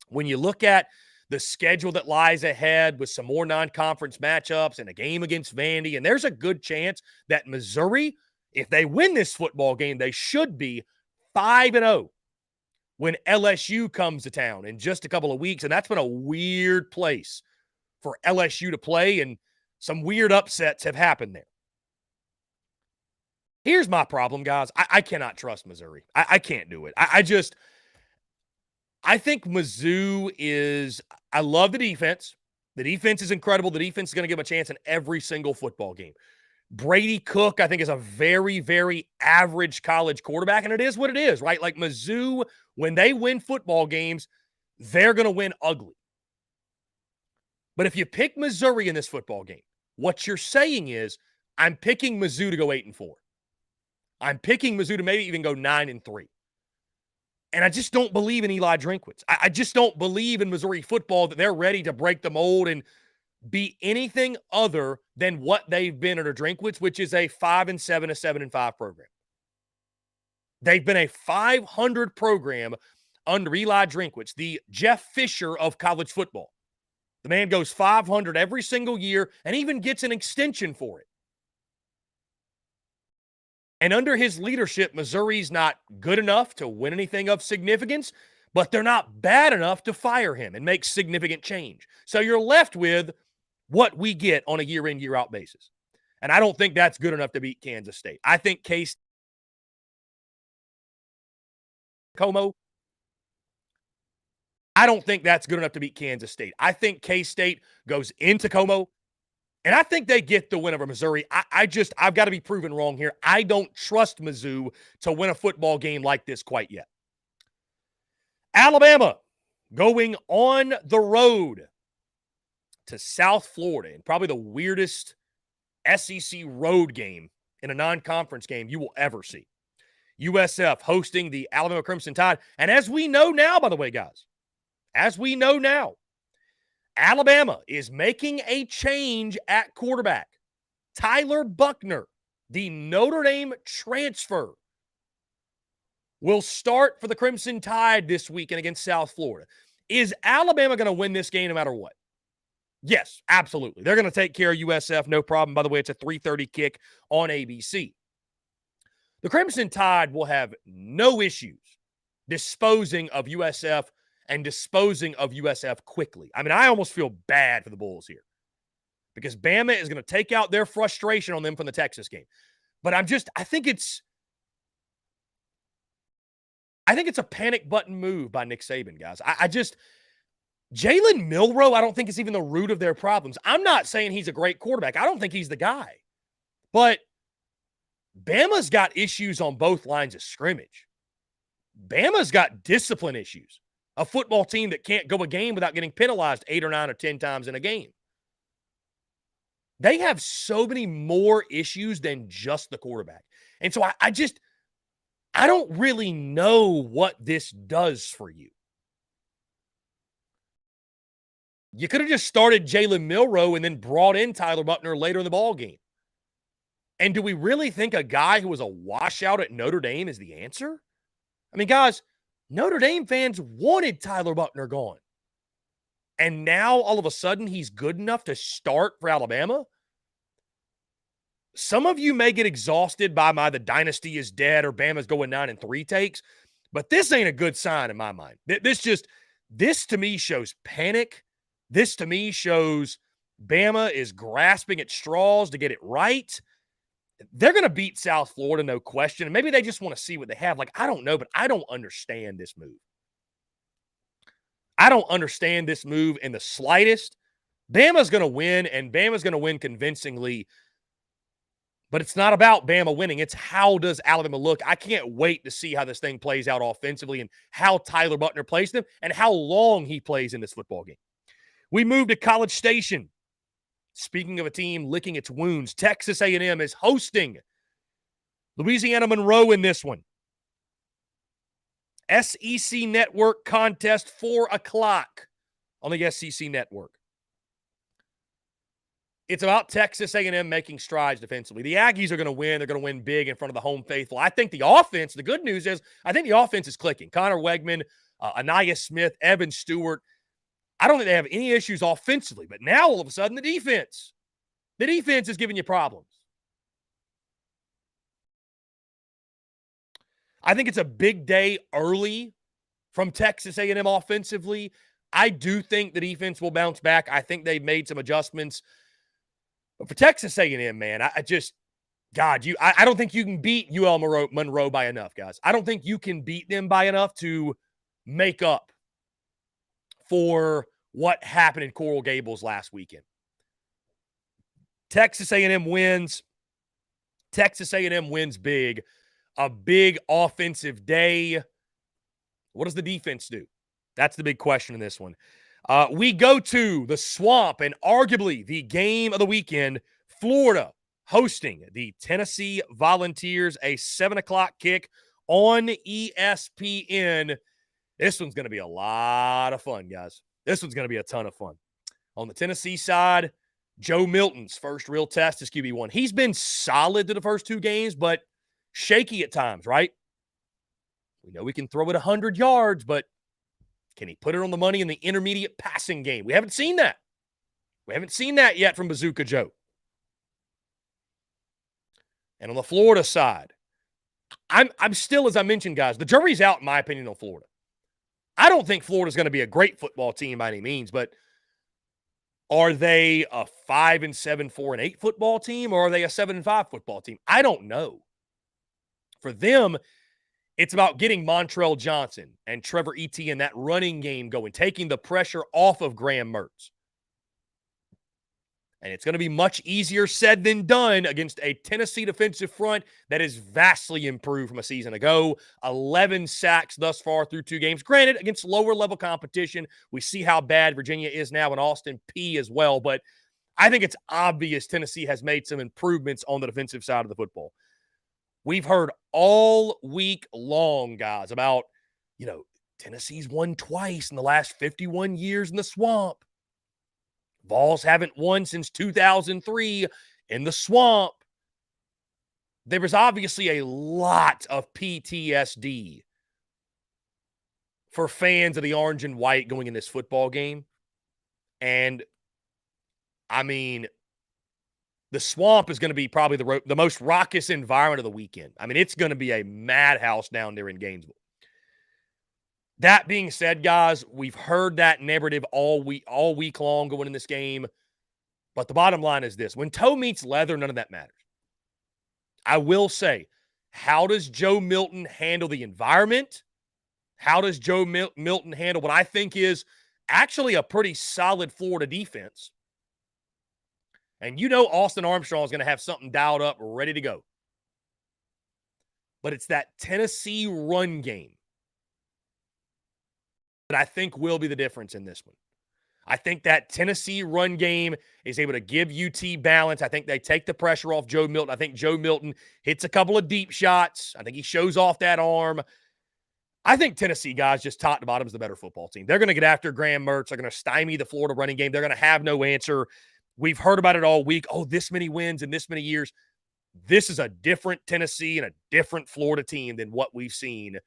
When you look at the schedule that lies ahead with some more non-conference matchups and a game against Vandy, and there's a good chance that Missouri, if they win this football game, they should be 5-0. when LSU comes to town in just a couple of weeks. And that's been a weird place for LSU to play, and some weird upsets have happened there. Here's my problem, guys. I cannot trust Missouri. I can't do it. I think Mizzou is – I love the defense. The defense is incredible. The defense is going to give them a chance in every single football game. Brady Cook, I think, is a very, very average college quarterback, and it is what it is, right? Like Mizzou, when they win football games, they're going to win ugly. But if you pick Missouri in this football game, what you're saying is, I'm picking Mizzou to go 8-4. I'm picking Mizzou to maybe even go 9-3. And I just don't believe in Eli Drinkwitz. I just don't believe in Missouri football that they're ready to break the mold and be anything other than what they've been under Drinkwitz, which is a 5-7, a 7-5 program. They've been a 500 program under Eli Drinkwitz, the Jeff Fisher of college football. The man goes 500 every single year and even gets an extension for it. And under his leadership, Missouri's not good enough to win anything of significance, but they're not bad enough to fire him and make significant change. So you're left with what we get on a year-in, year-out basis. And I don't think that's good enough to beat Kansas State. I think K-State, Como, I don't think that's good enough to beat Kansas State. I think K-State goes into Como, and I think they get the win over Missouri. I've got to be proven wrong here. I don't trust Mizzou to win a football game like this quite yet. Alabama going on the road to South Florida, and probably the weirdest SEC road game in a non-conference game you will ever see. USF hosting the Alabama Crimson Tide. And as we know now, by the way, guys, as we know now, Alabama is making a change at quarterback. Tyler Buckner, the Notre Dame transfer, will start for the Crimson Tide this weekend against South Florida. Is Alabama going to win this game no matter what? Yes, absolutely. They're going to take care of USF, no problem. By the way, it's a 3:30 kick on ABC. The Crimson Tide will have no issues disposing of USF and disposing of USF quickly. I mean, I almost feel bad for the Bulls here because Bama is going to take out their frustration on them from the Texas game. But I think it's a panic button move by Nick Saban, guys. Jalen Milroe, I don't think is even the root of their problems. I'm not saying he's a great quarterback. I don't think he's the guy. But Bama's got issues on both lines of scrimmage. Bama's got discipline issues. A football team that can't go a game without getting penalized 8 or 9 or 10 times in a game. They have so many more issues than just the quarterback. And so I don't really know what this does for you. You could have just started Jalen Milroe and then brought in Tyler Buckner later in the ball game. And do we really think a guy who was a washout at Notre Dame is the answer? I mean, guys, Notre Dame fans wanted Tyler Buckner gone. And now, all of a sudden, he's good enough to start for Alabama? Some of you may get exhausted by my "the dynasty is dead" or Bama's going 9-3 takes, but this ain't a good sign in my mind. This to me shows panic. This to me shows Bama is grasping at straws to get it right. They're going to beat South Florida, no question. And maybe they just want to see what they have. Like, I don't know, but I don't understand this move. I don't understand this move in the slightest. Bama's going to win, and Bama's going to win convincingly. But it's not about Bama winning. It's how does Alabama look. I can't wait to see how this thing plays out offensively and how Tyler Buckner plays them and how long he plays in this football game. We move to College Station. Speaking of a team licking its wounds, Texas A&M is hosting Louisiana Monroe in this one. SEC Network contest, 4 o'clock on the SEC Network. It's about Texas A&M making strides defensively. The Aggies are going to win. They're going to win big in front of the home faithful. I think the offense, the good news is, I think the offense is clicking. Connor Wegman, Anaya Smith, Evan Stewart. I don't think they have any issues offensively, but now all of a sudden the defense is giving you problems. I think it's a big day early from Texas A&M offensively. I do think the defense will bounce back. I think they've made some adjustments. But for Texas A&M, man, I don't think you can beat UL Monroe by enough, guys. I don't think you can beat them by enough to make up for what happened in Coral Gables last weekend. Texas A&M wins. Texas A&M wins big. A big offensive day. What does the defense do? That's the big question in this one. We go to the Swamp and arguably the game of the weekend, Florida hosting the Tennessee Volunteers, a 7 o'clock kick on ESPN. This one's going to be a lot of fun, guys. This one's going to be a ton of fun. On the Tennessee side, Joe Milton's first real test as QB1. He's been solid to the first 2 games, but shaky at times, right? We know we can throw it 100 yards, but can he put it on the money in the intermediate passing game? We haven't seen that. We haven't seen that yet from Bazooka Joe. And on the Florida side, I'm still, as I mentioned, guys, the jury's out, in my opinion, on Florida. I don't think Florida's going to be a great football team by any means, but are they a 5-7, 4-8 football team, or are they a 7-5 football team? I don't know. For them, it's about getting Montrell Johnson and Trevor Etienne, that running game going, taking the pressure off of Graham Mertz. And it's going to be much easier said than done against a Tennessee defensive front that is vastly improved from a season ago. 11 sacks thus far through 2 games. Granted, against lower-level competition, we see how bad Virginia is now and Austin Peay as well. But I think it's obvious Tennessee has made some improvements on the defensive side of the football. We've heard all week long, guys, about, Tennessee's won twice in the last 51 years in the Swamp. Vols haven't won since 2003 in the Swamp. There was obviously a lot of PTSD for fans of the orange and white going in this football game. And, the Swamp is going to be probably the most raucous environment of the weekend. It's going to be a madhouse down there in Gainesville. That being said, guys, we've heard that narrative all week long going in this game. But the bottom line is this. When toe meets leather, none of that matters. I will say, how does Joe Milton handle the environment? How does Joe Milton handle what I think is actually a pretty solid Florida defense? And Austin Armstrong is going to have something dialed up, ready to go. But it's that Tennessee run game that I think will be the difference in this one. I think that Tennessee run game is able to give UT balance. I think they take the pressure off Joe Milton. I think Joe Milton hits a couple of deep shots. I think he shows off that arm. I think Tennessee, guys, just top to bottom is the better football team. They're going to get after Graham Mertz. They're going to stymie the Florida running game. They're going to have no answer. We've heard about it all week. Oh, this many wins in this many years. This is a different Tennessee and a different Florida team than what we've seen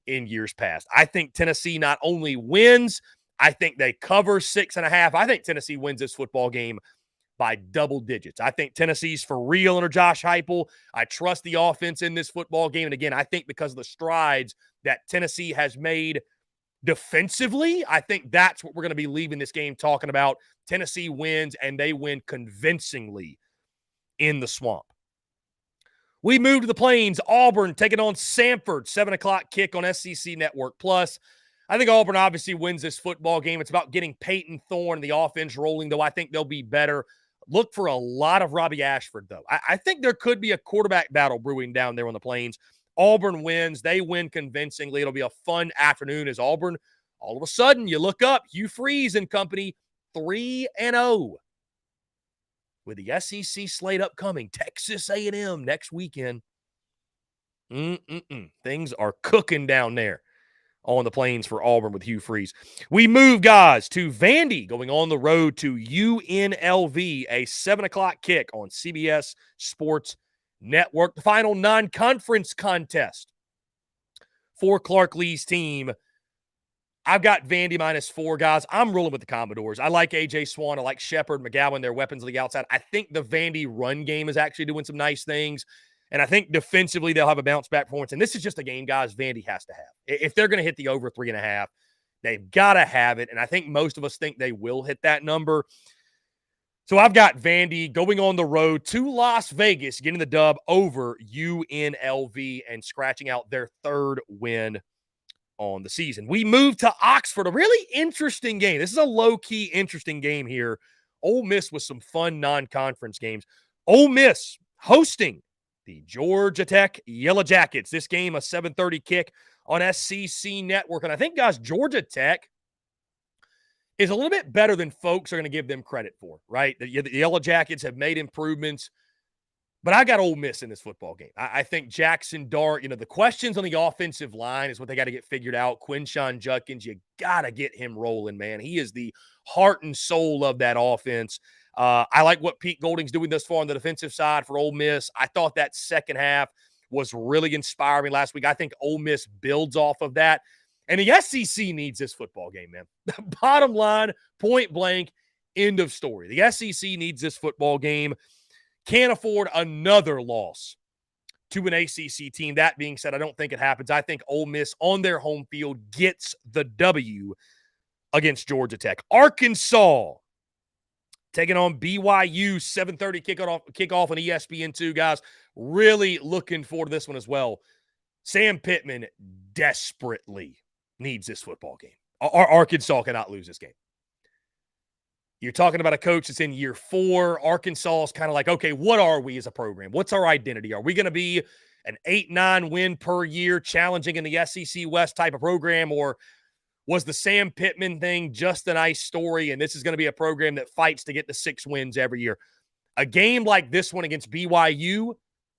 in years past. I think Tennessee not only wins, I think they cover 6.5. I think Tennessee wins this football game by double digits. I think Tennessee's for real under Josh Heupel. I trust the offense in this football game. And again, I think because of the strides that Tennessee has made defensively, I think that's what we're going to be leaving this game talking about. Tennessee wins, and they win convincingly in the Swamp. We move to the Plains. Auburn taking on Samford. 7 o'clock kick on SEC Network Plus. I think Auburn obviously wins this football game. It's about getting Peyton Thorne and the offense rolling, though I think they'll be better. Look for a lot of Robbie Ashford, though. I think there could be a quarterback battle brewing down there on the Plains. Auburn wins. They win convincingly. It'll be a fun afternoon as Auburn, all of a sudden, you look up, Hugh Freeze and company, 3-0. With the SEC slate upcoming, Texas A&M next weekend. Things are cooking down there on the Plains for Auburn with Hugh Freeze. We move, guys, to Vandy going on the road to UNLV, a 7 o'clock kick on CBS Sports Network. The final non-conference contest for Clark Lee's team. I've got Vandy -4, guys. I'm rolling with the Commodores. I like A.J. Swan. I like Shepard, McGowan, their weapons on the outside. I think the Vandy run game is actually doing some nice things. And I think defensively they'll have a bounce back performance. And this is just a game, guys, Vandy has to have. If they're going to hit the over 3.5, they've got to have it. And I think most of us think they will hit that number. So I've got Vandy going on the road to Las Vegas, getting the dub over UNLV and scratching out their third win on the season. We move to Oxford, a really interesting game. This is a low-key interesting game here. Ole Miss with some fun non-conference games. Ole Miss hosting the Georgia Tech Yellow Jackets. This game, a 7:30 kick on SEC Network. And I think, guys, Georgia Tech is a little bit better than folks are going to give them credit for, right? The Yellow Jackets have made improvements, but I got Ole Miss in this football game. I think Jackson Dart, the questions on the offensive line is what they got to get figured out. Quinshon Judkins, you got to get him rolling, man. He is the heart and soul of that offense. I like what Pete Golding's doing thus far on the defensive side for Ole Miss. I thought that second half was really inspiring last week. I think Ole Miss builds off of that. And the SEC needs this football game, man. Bottom line, point blank, end of story. The SEC needs this football game. Can't afford another loss to an ACC team. That being said, I don't think it happens. I think Ole Miss on their home field gets the W against Georgia Tech. Arkansas taking on BYU, 7:30 kickoff on ESPN2, guys. Really looking forward to this one as well. Sam Pittman desperately needs this football game. Arkansas cannot lose this game. You're talking about a coach that's in year 4. Arkansas is kind of like, okay, what are we as a program? What's our identity? Are we going to be an 8-9 win per year challenging in the SEC West type of program, or was the Sam Pittman thing just a nice story and this is going to be a program that fights to get the 6 wins every year? A game like this one against BYU,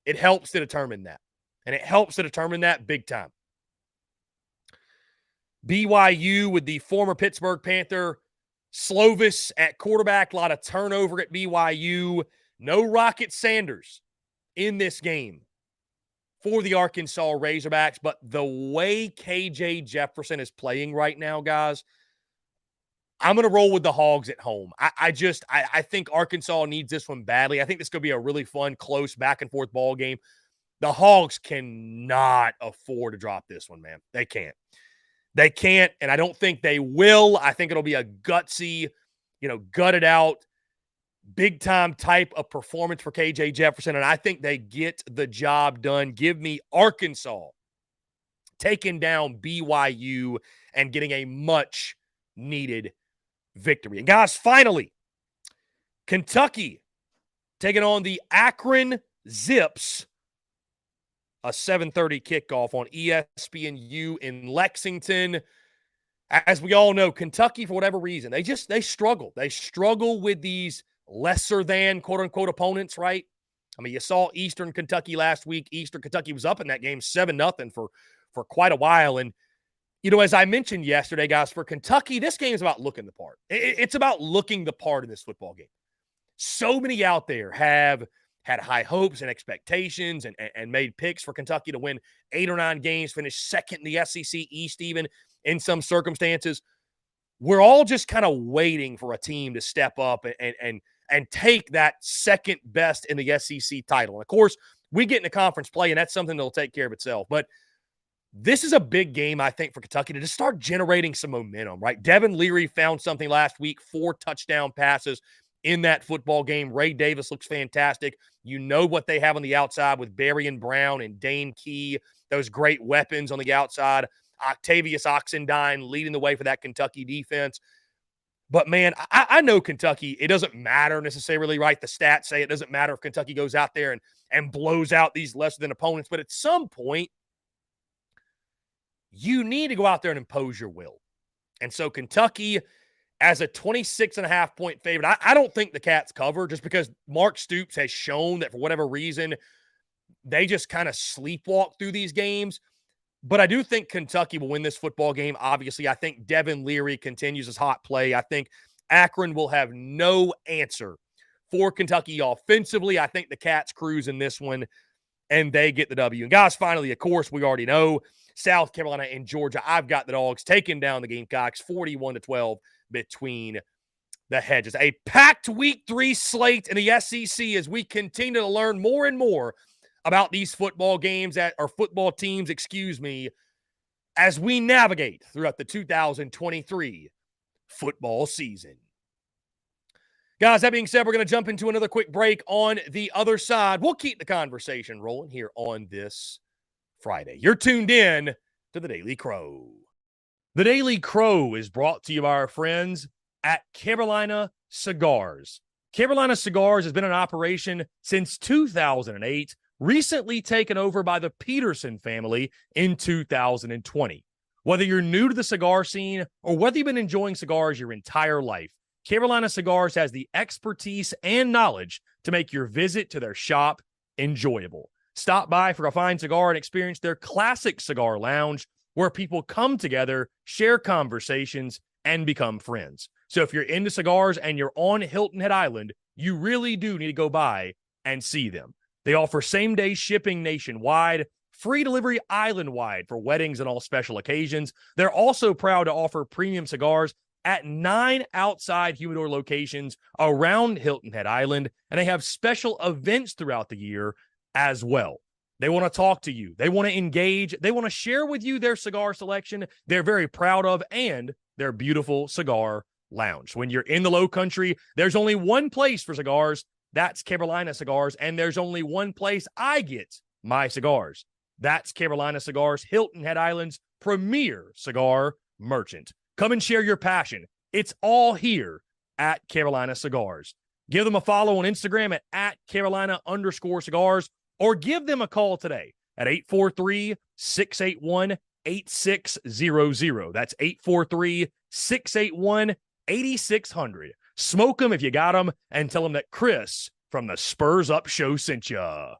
it helps to determine that. And it helps to determine that big time. BYU with the former Pittsburgh Panther Slovis at quarterback, a lot of turnover at BYU. No Rocket Sanders in this game for the Arkansas Razorbacks. But the way KJ Jefferson is playing right now, guys, I'm going to roll with the Hogs at home. I think Arkansas needs this one badly. I think this could be a really fun, close, back-and-forth ball game. The Hogs cannot afford to drop this one, man. They can't. They can't, and I don't think they will. I think it'll be a gutsy, gutted out, big-time type of performance for KJ Jefferson, and I think they get the job done. Give me Arkansas taking down BYU and getting a much-needed victory. And, guys, finally, Kentucky taking on the Akron Zips. A 7:30 kickoff on ESPNU in Lexington. As we all know, Kentucky, for whatever reason, they struggle. They struggle with these lesser than, quote-unquote, opponents, right? I mean, you saw Eastern Kentucky last week. Eastern Kentucky was up in that game 7-0 for quite a while. And, as I mentioned yesterday, guys, for Kentucky, this game is about looking the part. It's about looking the part in this football game. So many out there have had high hopes and expectations and made picks for Kentucky to win 8 or 9 games, finish second in the SEC East even in some circumstances. We're all just kind of waiting for a team to step up and take that second best in the SEC title. And, of course, we get into conference play, and that's something that'll take care of itself. But this is a big game, I think, for Kentucky to just start generating some momentum, right? Devin Leary found something last week, 4 touchdown passes in that football game. Ray Davis looks fantastic. You know what they have on the outside with Berrien Brown and Dane Key, those great weapons on the outside. Octavius Oxendine leading the way for that Kentucky defense. But, man, I know Kentucky, it doesn't matter necessarily, right? The stats say it doesn't matter if Kentucky goes out there and blows out these lesser than opponents. But at some point, you need to go out there and impose your will. And so Kentucky, as a 26.5-point favorite, I don't think the Cats cover just because Mark Stoops has shown that for whatever reason, they just kind of sleepwalk through these games. But I do think Kentucky will win this football game. Obviously, I think Devin Leary continues his hot play. I think Akron will have no answer for Kentucky offensively. I think the Cats cruise in this one, and they get the W. And, guys, finally, of course, we already know South Carolina and Georgia. I've got the Dogs taking down the Gamecocks 41-12 between the hedges. A packed week 3 slate in the SEC as we continue to learn more and more about these football games or football teams, as we navigate throughout the 2023 football season. Guys, that being said, we're going to jump into another quick break. On the other side, we'll keep the conversation rolling here on this Friday. You're tuned in to the Daily Crow. The Daily Crow is brought to you by our friends at Carolina Cigars. Carolina Cigars has been in operation since 2008, recently taken over by the Peterson family in 2020. Whether you're new to the cigar scene or whether you've been enjoying cigars your entire life, Carolina Cigars has the expertise and knowledge to make your visit to their shop enjoyable. Stop by for a fine cigar and experience their classic cigar lounge where people come together, share conversations, and become friends. So if you're into cigars and you're on Hilton Head Island, you really do need to go by and see them. They offer same-day shipping nationwide, free delivery island-wide for weddings and all special occasions. They're also proud to offer premium cigars at 9 outside humidor locations around Hilton Head Island, and they have special events throughout the year as well. They want to talk to you. They want to engage. They want to share with you their cigar selection they're very proud of and their beautiful cigar lounge. When you're in the Low Country, there's only one place for cigars. That's Carolina Cigars, and there's only one place I get my cigars. That's Carolina Cigars, Hilton Head Island's premier cigar merchant. Come and share your passion. It's all here at Carolina Cigars. Give them a follow on Instagram at Carolina_cigars, or give them a call today at 843-681-8600. That's 843-681-8600. Smoke them if you got them, and tell them that Chris from the Spurs Up Show sent ya.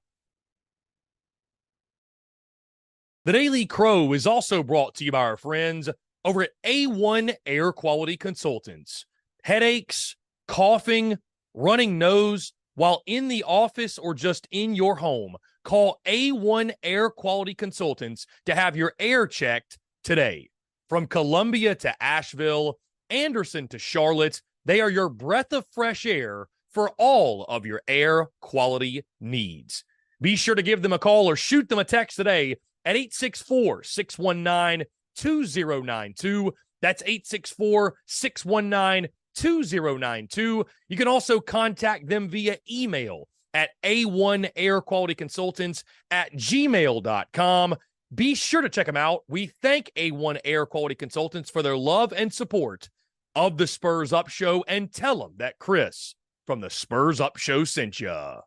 The Daily Crow is also brought to you by our friends over at A1 Air Quality Consultants. Headaches, coughing, running nose while in the office or just in your home, call A1 Air Quality Consultants to have your air checked today. From Columbia to Asheville, Anderson to Charlotte, they are your breath of fresh air for all of your air quality needs. Be sure to give them a call or shoot them a text today at 864-619-2092. That's 864-619-2092. You can also contact them via email at a1airqualityconsultants@gmail.com. Be sure to check them out. We thank A1 Air Quality Consultants for their love and support of the Spurs Up Show, and tell them that Chris from the Spurs Up Show sent ya.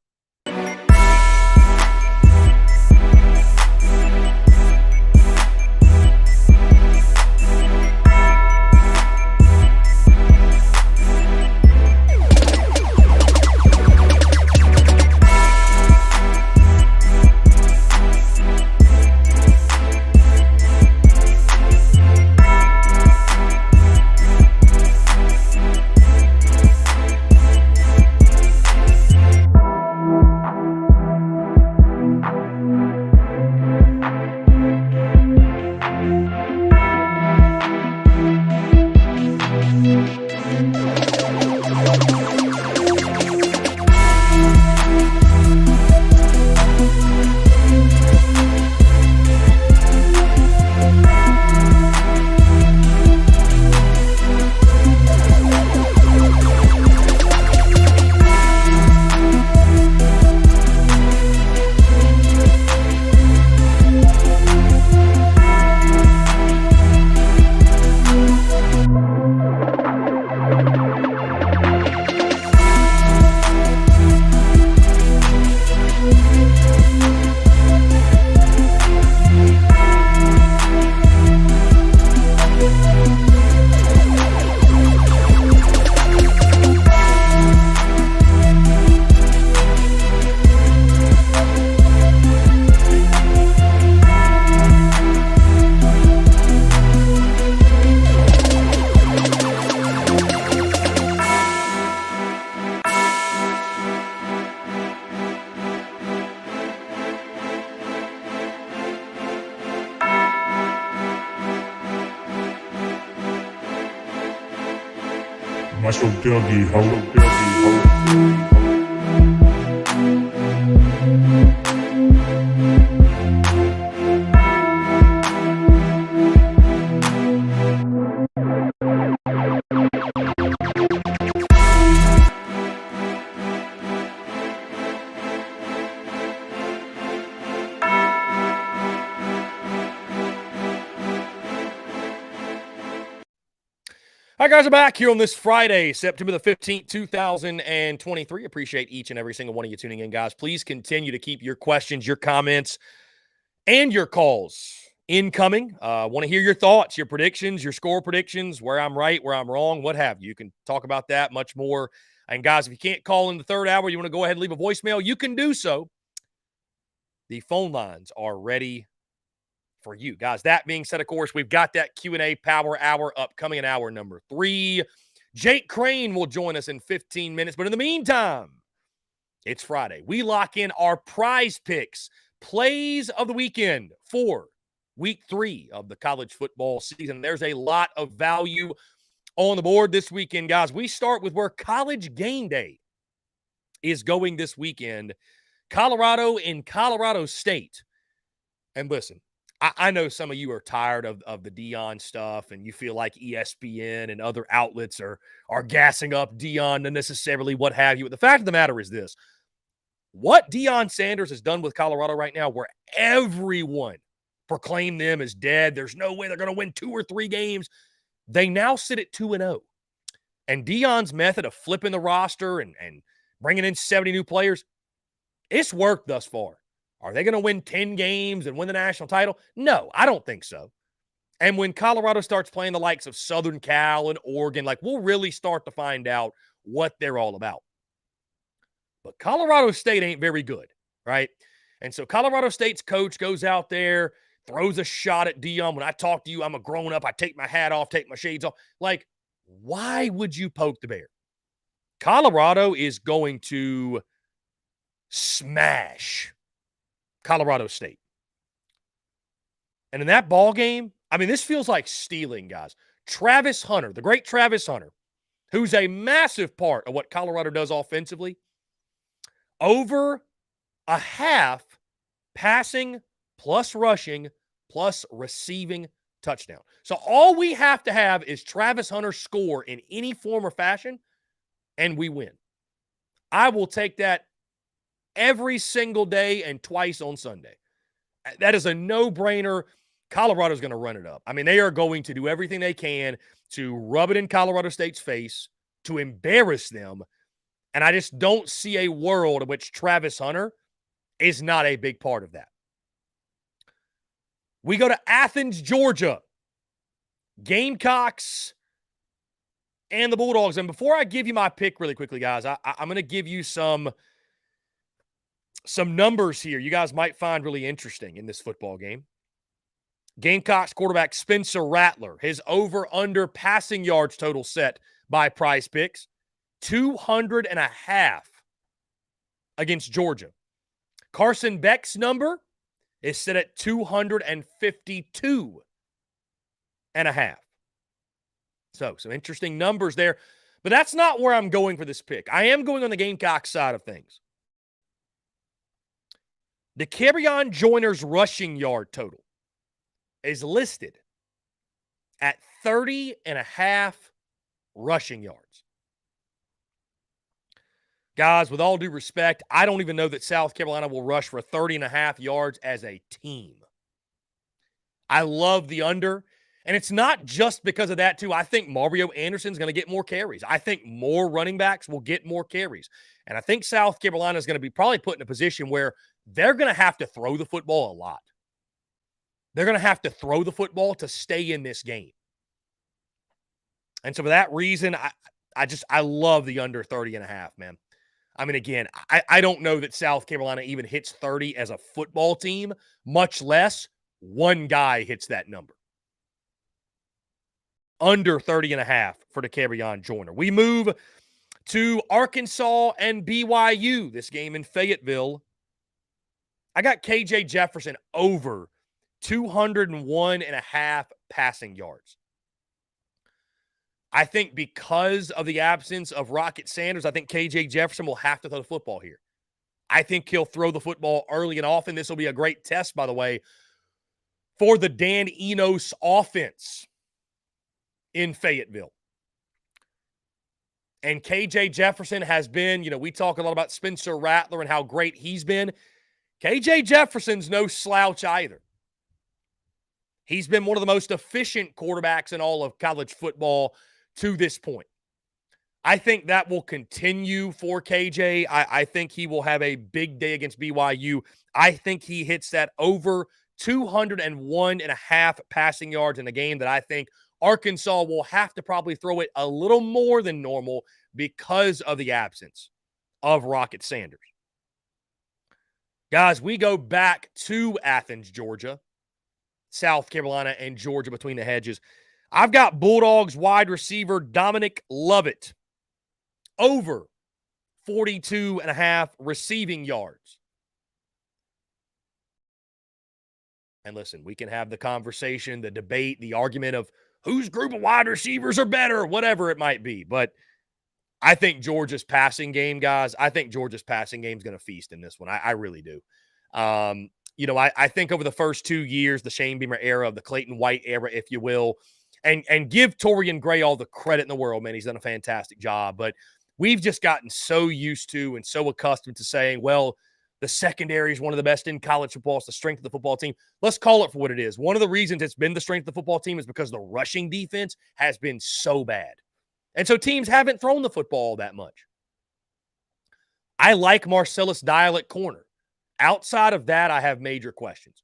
Muscle Dougie, ho. All right, guys, I'm back here on this Friday, September the 15th, 2023. Appreciate each and every single one of you tuning in, guys. Please continue to keep your questions, your comments, and your calls incoming. Want to hear your thoughts, your predictions, your score predictions, where I'm right, where I'm wrong, what have you. You can talk about that much more. And, guys, if you can't call in the third hour, you want to go ahead and leave a voicemail, you can do so. The phone lines are ready for you, guys. That being said, of course, we've got that Q&A Power Hour upcoming in hour number 3. Jake Crain will join us in 15 minutes. But in the meantime, it's Friday. We lock in our prize picks, plays of the weekend for week 3 of the college football season. There's a lot of value on the board this weekend, guys. We start with where College Game Day is going this weekend. Colorado in Colorado State. And listen, I know some of you are tired of the Deion stuff, and you feel like ESPN and other outlets are gassing up Deion unnecessarily, what have you. But the fact of the matter is this. What Deion Sanders has done with Colorado right now, where everyone proclaimed them as dead, there's no way they're going to win 2 or 3 games, they now sit at 2-0. And Deion's method of flipping the roster and bringing in 70 new players, it's worked thus far. Are they going to win 10 games and win the national title? No, I don't think so. And when Colorado starts playing the likes of Southern Cal and Oregon, like, we'll really start to find out what they're all about. But Colorado State ain't very good, right? And so Colorado State's coach goes out there, throws a shot at Deion. When I talk to you, I'm a grown-up. I take my hat off, take my shades off. Like, why would you poke the bear? Colorado is going to smash Colorado State. And in that ball game, I mean, this feels like stealing, guys. Travis Hunter, the great Travis Hunter, who's a massive part of what Colorado does offensively, over a half passing plus rushing plus receiving touchdown. So all we have to have is Travis Hunter score in any form or fashion, and we win. I will take that every single day and twice on Sunday. That is a no-brainer. Colorado's going to run it up. I mean, they are going to do everything they can to rub it in Colorado State's face, to embarrass them. And I just don't see a world in which Travis Hunter is not a big part of that. We go to Athens, Georgia. Gamecocks and the Bulldogs. And before I give you my pick really quickly, guys, I'm going to give you some numbers here you guys might find really interesting in this football game. Gamecocks quarterback Spencer Rattler, his over-under passing yards total set by Prize Picks, 200.5 against Georgia. Carson Beck's number is set at 252.5. So, some interesting numbers there. But that's not where I'm going for this pick. I am going on the Gamecocks side of things. The Kerryon Joyner's rushing yard total is listed at 30.5 rushing yards. Guys, with all due respect, I don't even know that South Carolina will rush for 30.5 yards as a team. I love the under, and it's not just because of that, too. I think Mario Anderson's going to get more carries. I think more running backs will get more carries. And I think South Carolina is going to be probably put in a position where they're going to have to throw the football a lot. They're going to have to throw the football to stay in this game. And so for that reason, I love the under 30.5, man. I mean, again, I don't know that South Carolina even hits 30 as a football team, much less one guy hits that number. Under 30.5 for the Kerryon Joyner. We move to Arkansas and BYU, this game in Fayetteville. I got KJ Jefferson over 201.5 passing yards. I think because of the absence of Rocket Sanders, I think KJ Jefferson will have to throw the football here. I think he'll throw the football early and often. This will be a great test, by the way, for the Dan Enos offense in Fayetteville. And KJ Jefferson has been, we talk a lot about Spencer Rattler and how great he's been. KJ Jefferson's no slouch either. He's been one of the most efficient quarterbacks in all of college football to this point. I think that will continue for KJ. I think he will have a big day against BYU. I think he hits that over 201.5 passing yards in a game that I think Arkansas will have to probably throw it a little more than normal because of the absence of Rocket Sanders. Guys, we go back to Athens, Georgia, South Carolina, and Georgia between the hedges. I've got Bulldogs wide receiver Dominic Lovett over 42.5 receiving yards. And listen, we can have the conversation, the debate, the argument of whose group of wide receivers are better, whatever it might be. But I think Georgia's passing game, guys, I think Georgia's passing game is going to feast in this one. I really do. I think over the first 2 years, the Shane Beamer era, of the Clayton White era, if you will, and give Torian Gray all the credit in the world, man. He's done a fantastic job. But we've just gotten so used to and so accustomed to saying, well, the secondary is one of the best in college football. It's the strength of the football team. Let's call it for what it is. One of the reasons it's been the strength of the football team is because the rushing defense has been so bad. And so teams haven't thrown the football that much. I like Marcellus Dial at corner. Outside of that, I have major questions.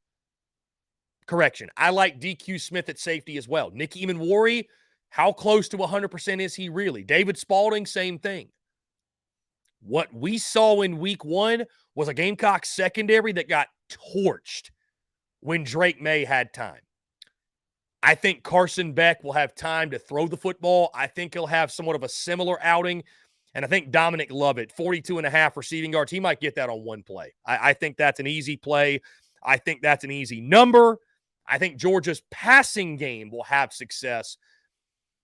Correction. I like DQ Smith at safety as well. Nick Eamon-Warry, how close to 100% is he really? David Spalding, same thing. What we saw in week 1 was a Gamecocks secondary that got torched when Drake May had time. I think Carson Beck will have time to throw the football. I think he'll have somewhat of a similar outing. And I think Dominic Lovett, 42.5 receiving yards, he might get that on one play. I think that's an easy play. I think that's an easy number. I think Georgia's passing game will have success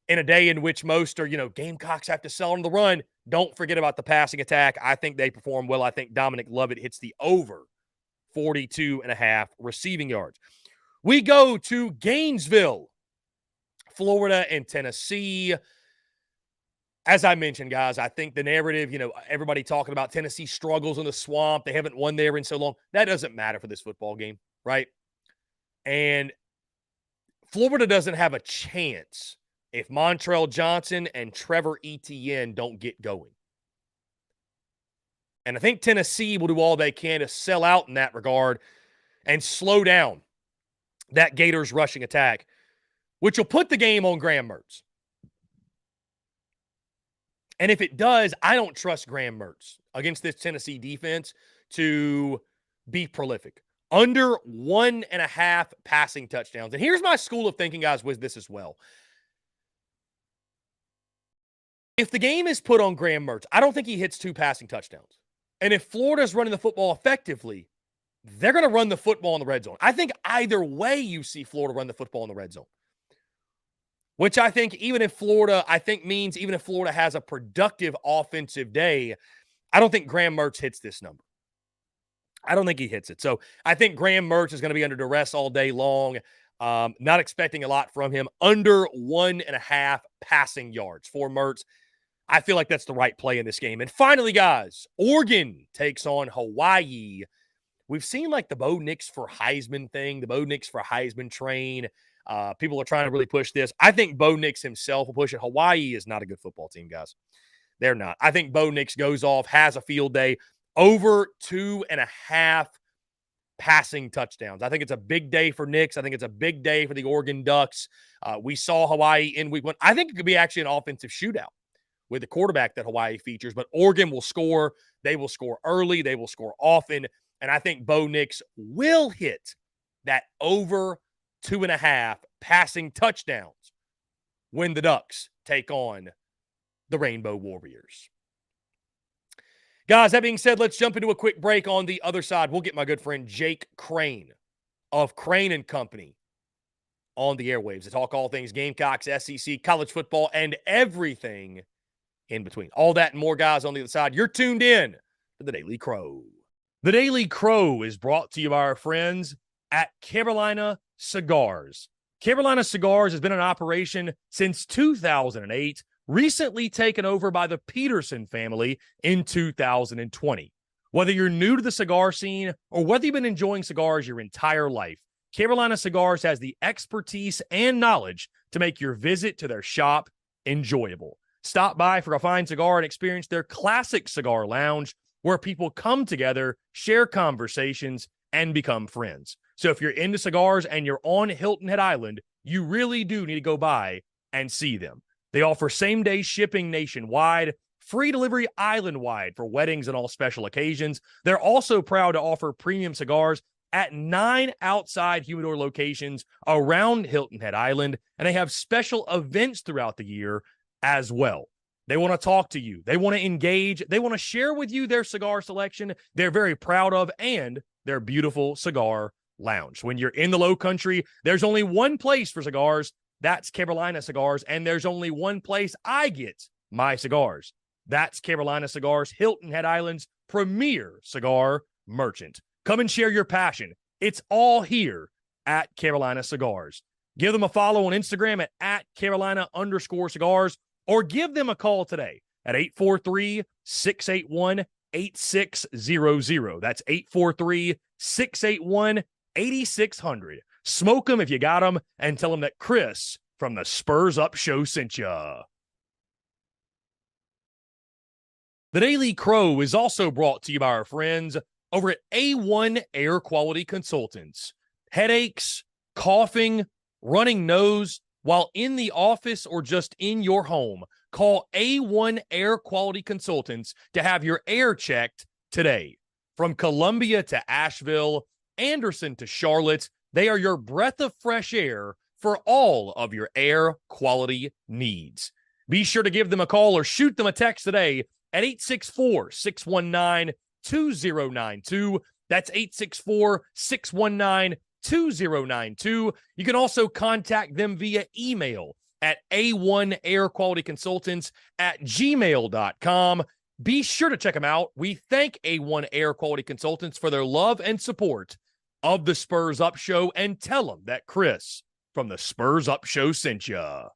in a day in which most are, Gamecocks have to sell on the run. Don't forget about the passing attack. I think they perform well. I think Dominic Lovett hits the over 42.5 receiving yards. We go to Gainesville, Florida, and Tennessee. As I mentioned, guys, I think the narrative, everybody talking about Tennessee struggles in the swamp. They haven't won there in so long. That doesn't matter for this football game, right? And Florida doesn't have a chance if Montrell Johnson and Trevor Etienne don't get going. And I think Tennessee will do all they can to sell out in that regard and slow down that Gators rushing attack, which will put the game on Graham Mertz. And if it does, I don't trust Graham Mertz against this Tennessee defense to be prolific. Under 1.5 passing touchdowns. And here's my school of thinking, guys, with this as well. If the game is put on Graham Mertz, I don't think he hits 2 passing touchdowns. And if Florida's running the football effectively, they're going to run the football in the red zone. I think either way you see Florida run the football in the red zone. Which I think even if Florida has a productive offensive day, I don't think Graham Mertz hits this number. I don't think he hits it. So I think Graham Mertz is going to be under duress all day long. Not expecting a lot from him. Under 1.5 passing yards for Mertz. I feel like that's the right play in this game. And finally, guys, Oregon takes on Hawaii. We've seen like the Bo Nix for Heisman thing, the Bo Nix for Heisman train. People are trying to really push this. I think Bo Nix himself will push it. Hawaii is not a good football team, guys. They're not. I think Bo Nix goes off, has a field day, over 2.5 passing touchdowns. I think it's a big day for Nix. I think it's a big day for the Oregon Ducks. We saw Hawaii in week 1. I think it could be actually an offensive shootout with the quarterback that Hawaii features, but Oregon will score. They will score early. They will score often. And I think Bo Nix will hit that over 2.5 passing touchdowns when the Ducks take on the Rainbow Warriors. Guys, that being said, let's jump into a quick break. On the other side, we'll get my good friend Jake Crain of Crain and Company on the airwaves to talk all things Gamecocks, SEC, college football, and everything in between. All that and more, guys, on the other side. You're tuned in to the Daily Crow. The Daily Crow is brought to you by our friends at Carolina Cigars. Carolina Cigars has been in operation since 2008, recently taken over by the Peterson family in 2020. Whether you're new to the cigar scene or whether you've been enjoying cigars your entire life, Carolina Cigars has the expertise and knowledge to make your visit to their shop enjoyable. Stop by for a fine cigar and experience their classic cigar lounge where people come together, share conversations, and become friends. So if you're into cigars and you're on Hilton Head Island, you really do need to go by and see them. They offer same-day shipping nationwide, free delivery island-wide for weddings and all special occasions. They're also proud to offer premium cigars at 9 outside humidor locations around Hilton Head Island, and they have special events throughout the year as well. They want to talk to you. They want to engage. They want to share with you their cigar selection they're very proud of and their beautiful cigar lounge. When you're in the Low Country, there's only one place for cigars. That's Carolina Cigars, and there's only one place I get my cigars. That's Carolina Cigars, Hilton Head Island's premier cigar merchant. Come and share your passion. It's all here at Carolina Cigars. Give them a follow on Instagram at Carolina_cigars, or give them a call today at 843-681-8600. That's 843-681-8600. Smoke them if you got them, and tell them that Chris from the Spurs Up Show sent ya. The Daily Crow is also brought to you by our friends over at A1 Air Quality Consultants. Headaches, coughing, running nose while in the office or just in your home, call A1 Air Quality Consultants to have your air checked today. From Columbia to Asheville, Anderson to Charlotte, they are your breath of fresh air for all of your air quality needs. Be sure to give them a call or shoot them a text today at 864-619-2092. That's 864-619-2092. You can also contact them via email at a1airqualityconsultants@gmail.com. Be sure to check them out. We thank A1 Air Quality Consultants for their love and support of the Spurs Up Show, and tell them that Chris from the Spurs Up Show sent ya.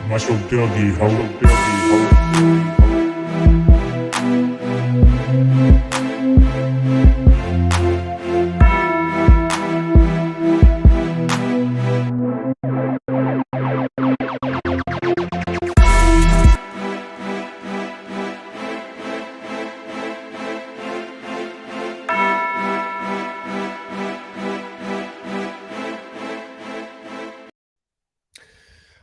Muscle Dougie, ho.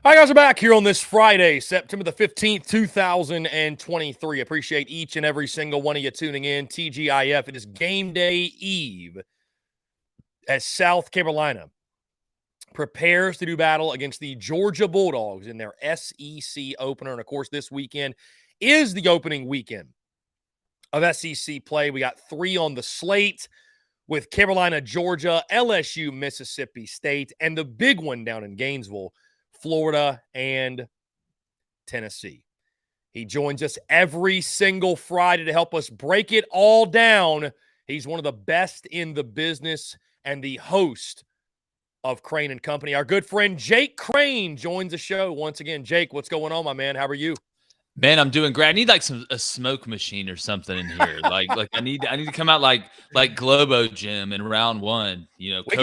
Hi, guys, we're back here on this Friday, September the 15th, 2023. Appreciate each and every single one of you tuning in. TGIF, it is game day eve as South Carolina prepares to do battle against the Georgia Bulldogs in their SEC opener. And, of course, this weekend is the opening weekend of SEC play. We got 3 on the slate with Carolina, Georgia, LSU, Mississippi State, and the big one down in Gainesville, Florida and Tennessee. He joins us every single Friday to help us break it all down. He's one of the best in the business and the host of Crain and Company. Our good friend Jake Crain joins the show once again. Jake, what's going on, my man? How are you? Man, I'm doing great. I need like a smoke machine or something in here. like I need to come out like Globo Gym in round 1. You know, we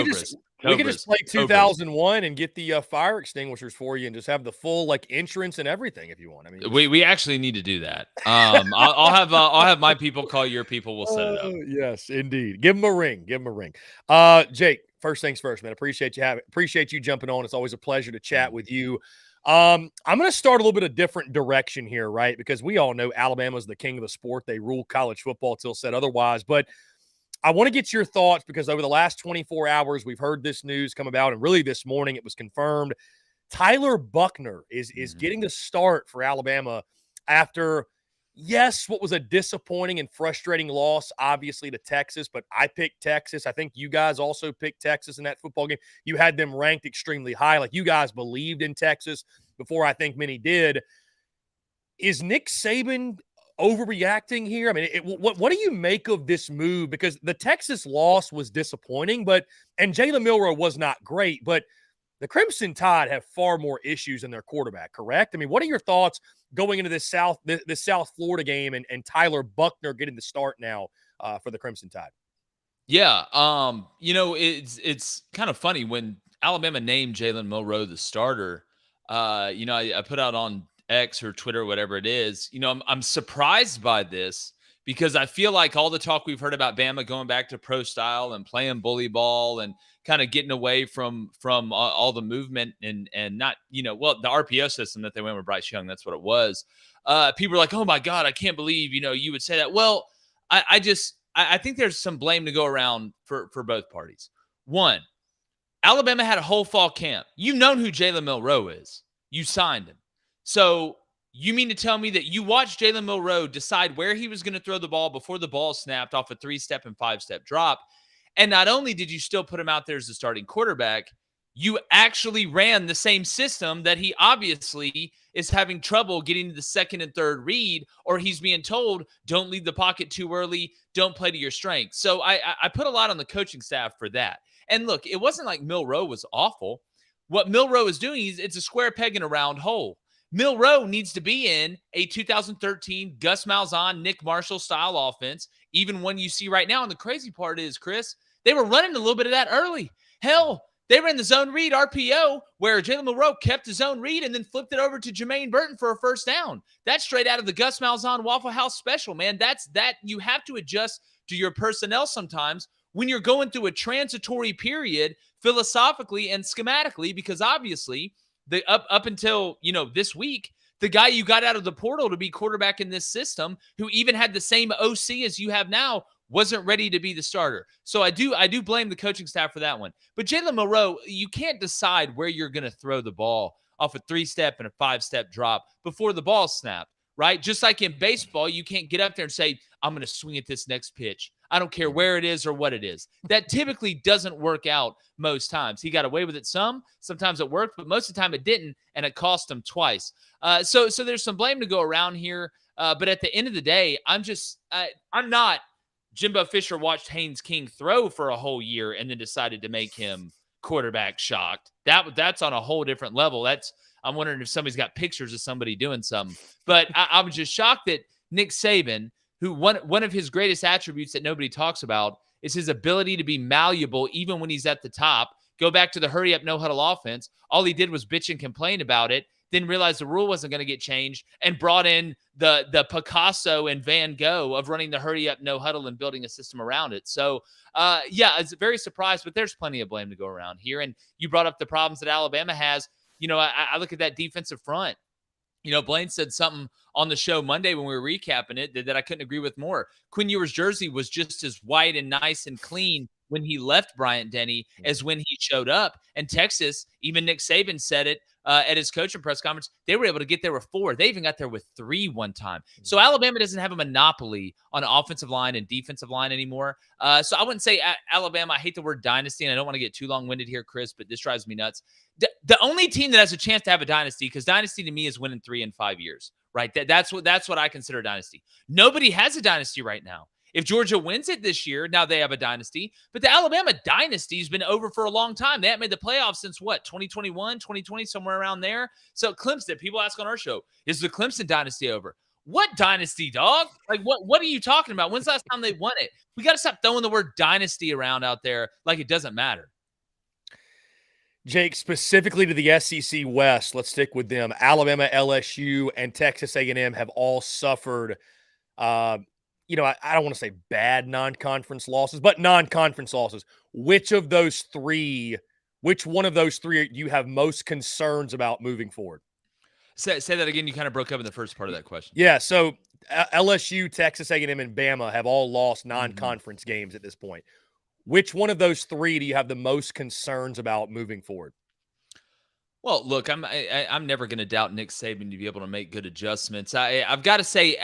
could just play 2001 and get the fire extinguishers for you and just have the full like entrance and everything if you want. I mean, we actually need to do that. I'll have my people call your people. We'll set it up. Yes, indeed. Give them a ring. Give them a ring. Jake, first things first, man. Appreciate you jumping on. It's always a pleasure to chat with you. I'm going to start a little bit of different direction here, right? Because we all know Alabama's the king of the sport. They rule college football till said otherwise. But I want to get your thoughts because over the last 24 hours, we've heard this news come about. And really this morning, it was confirmed. Tyler Buchner is getting the start for Alabama after, yes, what was a disappointing and frustrating loss, obviously, to Texas. But I picked Texas. I think you guys also picked Texas in that football game. You had them ranked extremely high. Like you guys believed in Texas before I think many did. Is Nick Saban overreacting here? I mean, what do you make of this move? Because the Texas loss was disappointing, and Jalen Milroe was not great, but the Crimson Tide have far more issues in their quarterback, correct? I mean, what are your thoughts going into this South Florida game and Tyler Buchner getting the start now for the Crimson Tide? Yeah, it's kind of funny when Alabama named Jalen Milroe the starter. I put out on X or Twitter, or whatever it is. I'm surprised by this because I feel like all the talk we've heard about Bama going back to pro style and playing bully ball and kind of getting away from all the movement and not, the RPO system that they went with Bryce Young. That's what it was. People are like, oh my God, I can't believe, you would say that. Well, I think there's some blame to go around for both parties. One, Alabama had a whole fall camp. You've known who Jalen Milroe is. You signed him. So you mean to tell me that you watched Jalen Milroe decide where he was going to throw the ball before the ball snapped off a 3-step and 5-step drop? And not only did you still put him out there as the starting quarterback, you actually ran the same system that he obviously is having trouble getting to the second and third read, or he's being told, don't leave the pocket too early, don't play to your strengths. So I put a lot on the coaching staff for that. And look, it wasn't like Milroe was awful. What Milroe is doing is it's a square peg in a round hole. Milroe needs to be in a 2013 Gus Malzahn, Nick Marshall style offense, even one you see right now. And the crazy part is, Chris, they were running a little bit of that early. Hell, they ran the zone read RPO where Jalen Milroe kept the zone read and then flipped it over to Jermaine Burton for a first down. That's straight out of the Gus Malzahn Waffle House special, man. That you have to adjust to your personnel sometimes when you're going through a transitory period philosophically and schematically, because obviously the up until this week, the guy you got out of the portal to be quarterback in this system, who even had the same OC as you have now, wasn't ready to be the starter. So I do blame the coaching staff for that one. But Jalen Milroe, you can't decide where you're going to throw the ball off a 3-step and a 5-step drop before the ball snapped, right? Just like in baseball, you can't get up there and say, I'm going to swing at this next pitch. I don't care where it is or what it is. That typically doesn't work out most times. He got away with it sometimes it worked, but most of the time it didn't, and it cost him twice. So there's some blame to go around here. But at the end of the day, I'm not Jimbo Fisher watched Haynes King throw for a whole year and then decided to make him quarterback shocked. That's on a whole different level. I'm wondering if somebody's got pictures of somebody doing something. But I was just shocked that Nick Saban, who one of his greatest attributes that nobody talks about is his ability to be malleable even when he's at the top. Go back to the hurry-up, no-huddle offense. All he did was bitch and complain about it, then realized the rule wasn't going to get changed and brought in the Picasso and Van Gogh of running the hurry-up, no-huddle and building a system around it. So, it's very surprised, but there's plenty of blame to go around here. And you brought up the problems that Alabama has. I look at that defensive front. Blaine said something on the show Monday when we were recapping it that I couldn't agree with more. Quinn Ewers' jersey was just as white and nice and clean when he left Bryant-Denny as when he showed up. And Texas, even Nick Saban said it at his coaching press conference, they were able to get there with 4. They even got there with 3 one time. So Alabama doesn't have a monopoly on offensive line and defensive line anymore. So I wouldn't say Alabama. I hate the word dynasty, and I don't want to get too long-winded here, Chris, but this drives me nuts. The only team that has a chance to have a dynasty, because dynasty to me is winning 3 in 5 years, right? That's what I consider a dynasty. Nobody has a dynasty right now. If Georgia wins it this year, now they have a dynasty. But the Alabama dynasty has been over for a long time. They haven't made the playoffs since what, 2021, 2020, somewhere around there. So Clemson, people ask on our show, is the Clemson dynasty over? What dynasty, dog? Like, what are you talking about? When's the last time they won it? We got to stop throwing the word dynasty around out there like it doesn't matter. Jake, specifically to the SEC West, let's stick with them. Alabama, LSU, and Texas A&M have all suffered I don't want to say bad non-conference losses, but non-conference losses. Which one of those three do you have most concerns about moving forward? Say that again. You kind of broke up in the first part of that question. Yeah, so LSU, Texas A&M, and Bama have all lost non-conference games at this point. Which one of those 3 do you have the most concerns about moving forward? Well, look, I'm never going to doubt Nick Saban to be able to make good adjustments. I've got to say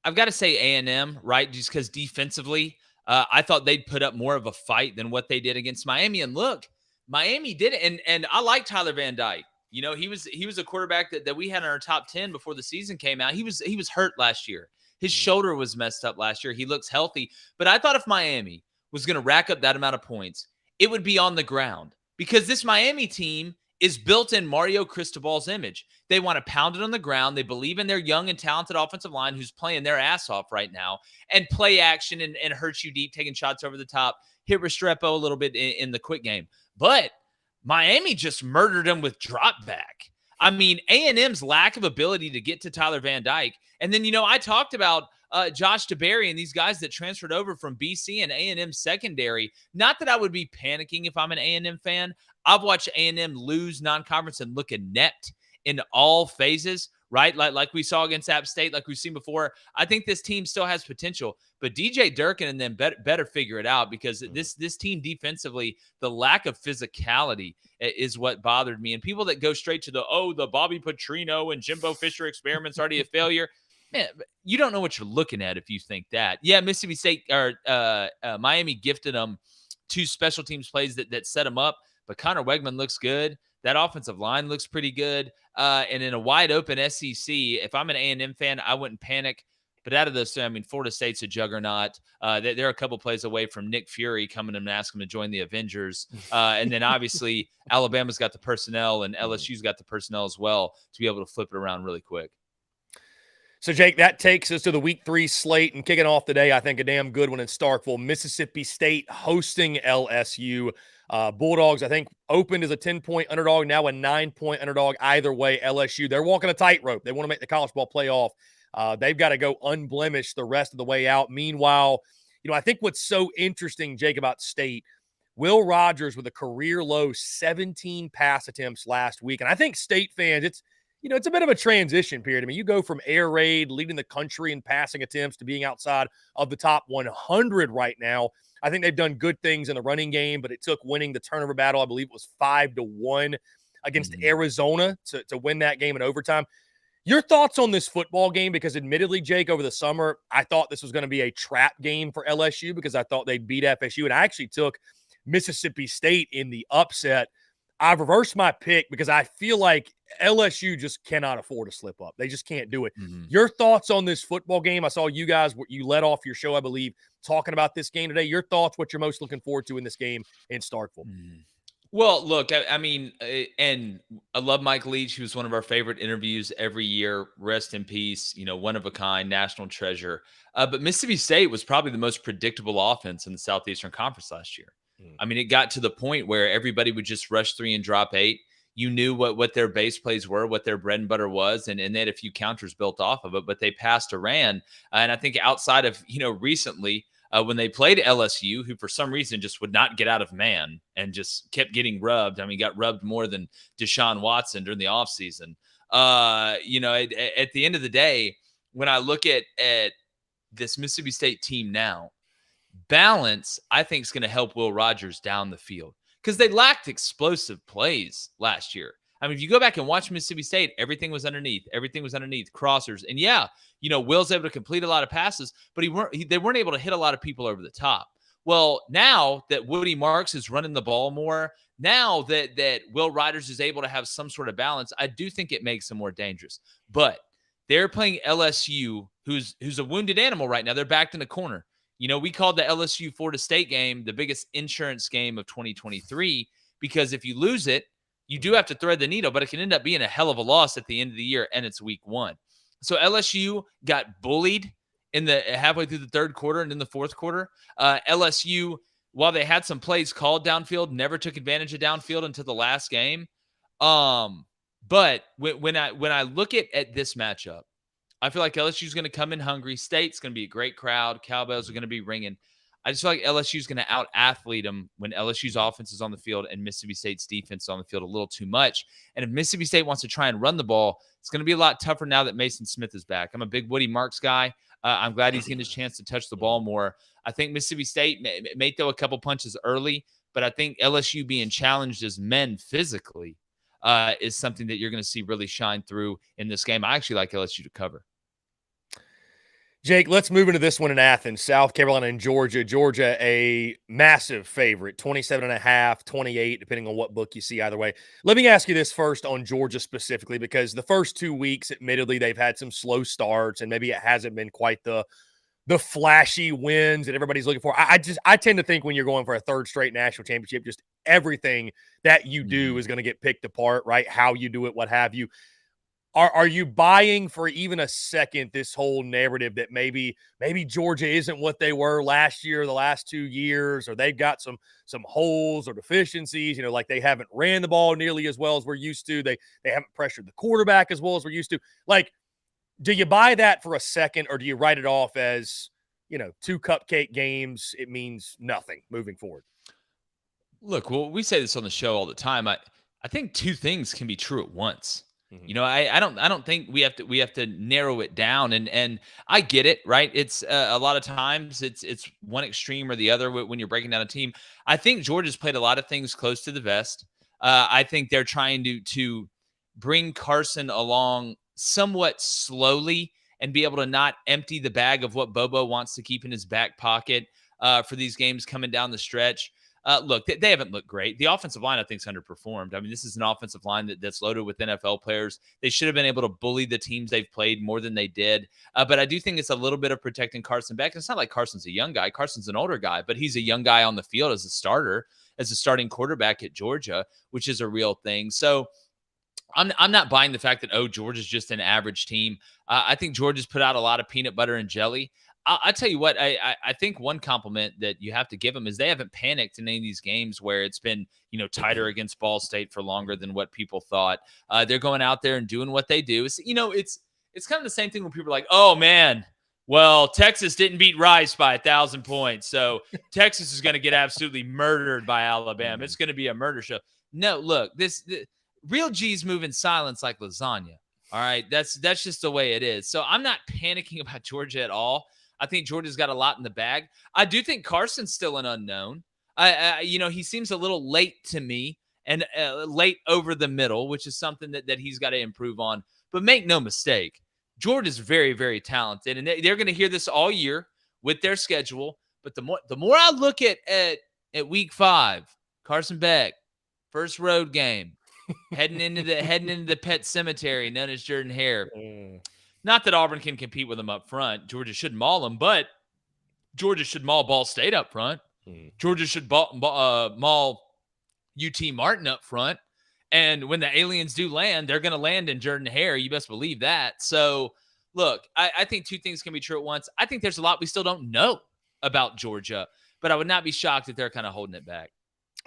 A&M, right? Just because defensively, I thought they'd put up more of a fight than what they did against Miami. And look, Miami did it. And I like Tyler Van Dyke. You know, he was a quarterback that we had in our top 10 before the season came out. He was hurt last year. His shoulder was messed up last year. He looks healthy. But I thought if Miami was going to rack up that amount of points, it would be on the ground, because this Miami team is built in Mario Cristobal's image. They want to pound it on the ground. They believe in their young and talented offensive line who's playing their ass off right now, and play action and hurt you deep, taking shots over the top, hit Restrepo a little bit in the quick game. But Miami just murdered them with drop back. I mean, A&M's lack of ability to get to Tyler Van Dyke. And then, I talked about Josh DeBerry and these guys that transferred over from BC and A&M secondary. Not that I would be panicking if I'm an A&M fan. I've watched A&M lose non-conference and look inept in all phases, right? Like we saw against App State, like we've seen before. I think this team still has potential, but DJ Durkin and them better figure it out, because this team defensively, the lack of physicality is what bothered me. And people that go straight to the Bobby Petrino and Jimbo Fisher experiment's already a failure. Man, you don't know what you're looking at if you think that. Yeah, Mississippi State or Miami gifted them 2 special teams plays that set them up, but Connor Wegman looks good. That offensive line looks pretty good. And in a wide open SEC, if I'm an A&M fan, I wouldn't panic. But out of this, Florida State's a juggernaut. They're a couple plays away from Nick Fury coming and asking him to join the Avengers. And then obviously Alabama's got the personnel, and LSU's got the personnel as well to be able to flip it around really quick. So, Jake, that takes us to the Week 3 slate, and kicking off today, I think a damn good one in Starkville. Mississippi State hosting LSU. Bulldogs, I think, opened as a 10-point underdog, now a 9-point underdog. Either way, LSU, they're walking a tightrope. They want to make the college ball playoff. They've got to go unblemished the rest of the way out. Meanwhile, I think what's so interesting, Jake, about State, Will Rogers with a career-low 17 pass attempts last week. And I think State fans, it's a bit of a transition period. I mean, you go from air raid, leading the country in passing attempts, to being outside of the top 100 right now. I think they've done good things in the running game, but it took winning the turnover battle. I believe it was 5-1 against Arizona to win that game in overtime. Your thoughts on this football game? Because admittedly, Jake, over the summer, I thought this was going to be a trap game for LSU because I thought they'd beat FSU, and I actually took Mississippi State in the upset. I've reversed my pick because I feel like LSU just cannot afford to slip up. They just can't do it. Your thoughts on this football game? I saw you guys, you led off your show, I believe, talking about this game today. Your thoughts, what you're most looking forward to in this game in Starkville? Well, look, I mean, and I love Mike Leach. He was one of our favorite interviews every year. Rest in peace. One of a kind, national treasure. But Mississippi State was probably the most predictable offense in the Southeastern Conference last year. I mean, it got to the point where everybody would just rush 3 and drop 8. You knew what their base plays were, what their bread and butter was, and they had a few counters built off of it, but they passed or ran. And I think outside of, recently, when they played LSU, who for some reason just would not get out of man and just kept getting rubbed. I mean, got rubbed more than Deshaun Watson during the offseason. At the end of the day, when I look at this Mississippi State team now, balance, I think, is going to help Will Rogers down the field because they lacked explosive plays last year. I mean, if you go back and watch Mississippi State, everything was underneath. Everything was underneath, crossers. And yeah, Will's able to complete a lot of passes, but they weren't able to hit a lot of people over the top. Well, now that Woody Marks is running the ball more, now that Will Riders is able to have some sort of balance, I do think it makes them more dangerous. But they're playing LSU, who's a wounded animal right now. They're backed in the corner. We called the LSU Florida State game the biggest insurance game of 2023 because if you lose it, you do have to thread the needle, but it can end up being a hell of a loss at the end of the year, and it's week 1. So LSU got bullied in the halfway through the third quarter and in the fourth quarter. LSU, while they had some plays called downfield, never took advantage of downfield until the last game. But when I look at this matchup, I feel like LSU is going to come in hungry. State's going to be a great crowd. Cowbells are going to be ringing. I just feel like LSU is going to out-athlete them when LSU's offense is on the field and Mississippi State's defense is on the field a little too much. And if Mississippi State wants to try and run the ball, it's going to be a lot tougher now that Mason Smith is back. I'm a big Woody Marks guy. I'm glad he's getting his chance to touch the ball more. I think Mississippi State may throw a couple punches early, but I think LSU being challenged as men physically is something that you're going to see really shine through in this game. I actually like LSU to cover. Jake, let's move into this one in Athens, South Carolina and Georgia. Georgia, a massive favorite, 27.5, 28, depending on what book you see either way. Let me ask you this first on Georgia specifically, because the first 2 weeks, admittedly, they've had some slow starts, and maybe it hasn't been quite the flashy wins that everybody's looking for. I tend to think when you're going for a third straight national championship, just everything that you do is going to get picked apart, right? How you do it, what have you. Are you buying for even a second this whole narrative that maybe Georgia isn't what they were last year, the last 2 years, or they've got some holes or deficiencies, like they haven't ran the ball nearly as well as we're used to. They haven't pressured the quarterback as well as we're used to. Like, do you buy that for a second, or do you write it off as, 2 cupcake games? It means nothing moving forward. Look, well, we say this on the show all the time. I think 2 things can be true at once. I don't think we have to narrow it down, and I get it, right? It's a lot of times it's one extreme or the other when you're breaking down a team. I think Georgia's played a lot of things close to the vest. I think they're trying to bring Carson along somewhat slowly and be able to not empty the bag of what Bobo wants to keep in his back pocket for these games coming down the stretch. Look, they haven't looked great. The offensive line, I think, is underperformed. I mean, this is an offensive line that's loaded with NFL players. They should have been able to bully the teams they've played more than they did. But I do think it's a little bit of protecting Carson back. It's not like Carson's a young guy. Carson's an older guy, but he's a young guy on the field as a starter, as a starting quarterback at Georgia, which is a real thing. So I'm not buying the fact that, Georgia's just an average team. I think Georgia's put out a lot of peanut butter and jelly. I tell you what, I think one compliment that you have to give them is they haven't panicked in any of these games where it's been, tighter against Ball State for longer than what people thought. They're going out there and doing what they do. It's kind of the same thing when people are like, oh man, well, Texas didn't beat Rice by 1,000 points. So Texas is going to get absolutely murdered by Alabama. It's going to be a murder show. No, look, the real G's move in silence like lasagna. All right. That's just the way it is. So I'm not panicking about Georgia at all. I think Georgia's got a lot in the bag. I do think Carson's still an unknown. He seems a little late to me and late over the middle, which is something that he's got to improve on. But make no mistake, Georgia's very, very talented, and they're going to hear this all year with their schedule. But the more I look at week 5, Carson Beck, first road game, heading into the pet cemetery known as Jordan Hare. Not that Auburn can compete with them up front. Georgia should maul them, but Georgia should maul Ball State up front. Georgia should maul UT Martin up front. And when the aliens do land, they're going to land in Jordan Hare. You best believe that. So, look, I think 2 things can be true at once. I think there's a lot we still don't know about Georgia, but I would not be shocked if they're kind of holding it back.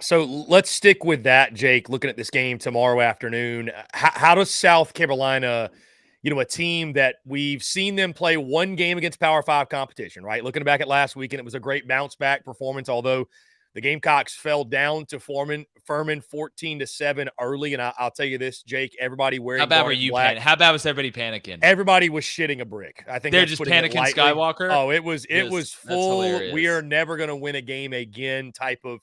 So let's stick with that, Jake, looking at this game tomorrow afternoon. How does South Carolina – a team that we've seen them play one game against Power 5 competition, right? Looking back at last weekend, it was a great bounce-back performance, although the Gamecocks fell down to Furman 14-7 early. And I'll tell you this, Jake, everybody wearing How bad were you panicking? How bad was everybody panicking? Everybody was shitting a brick. I think they're just panicking Skywalker? Oh, it was full, we are never going to win a game again type of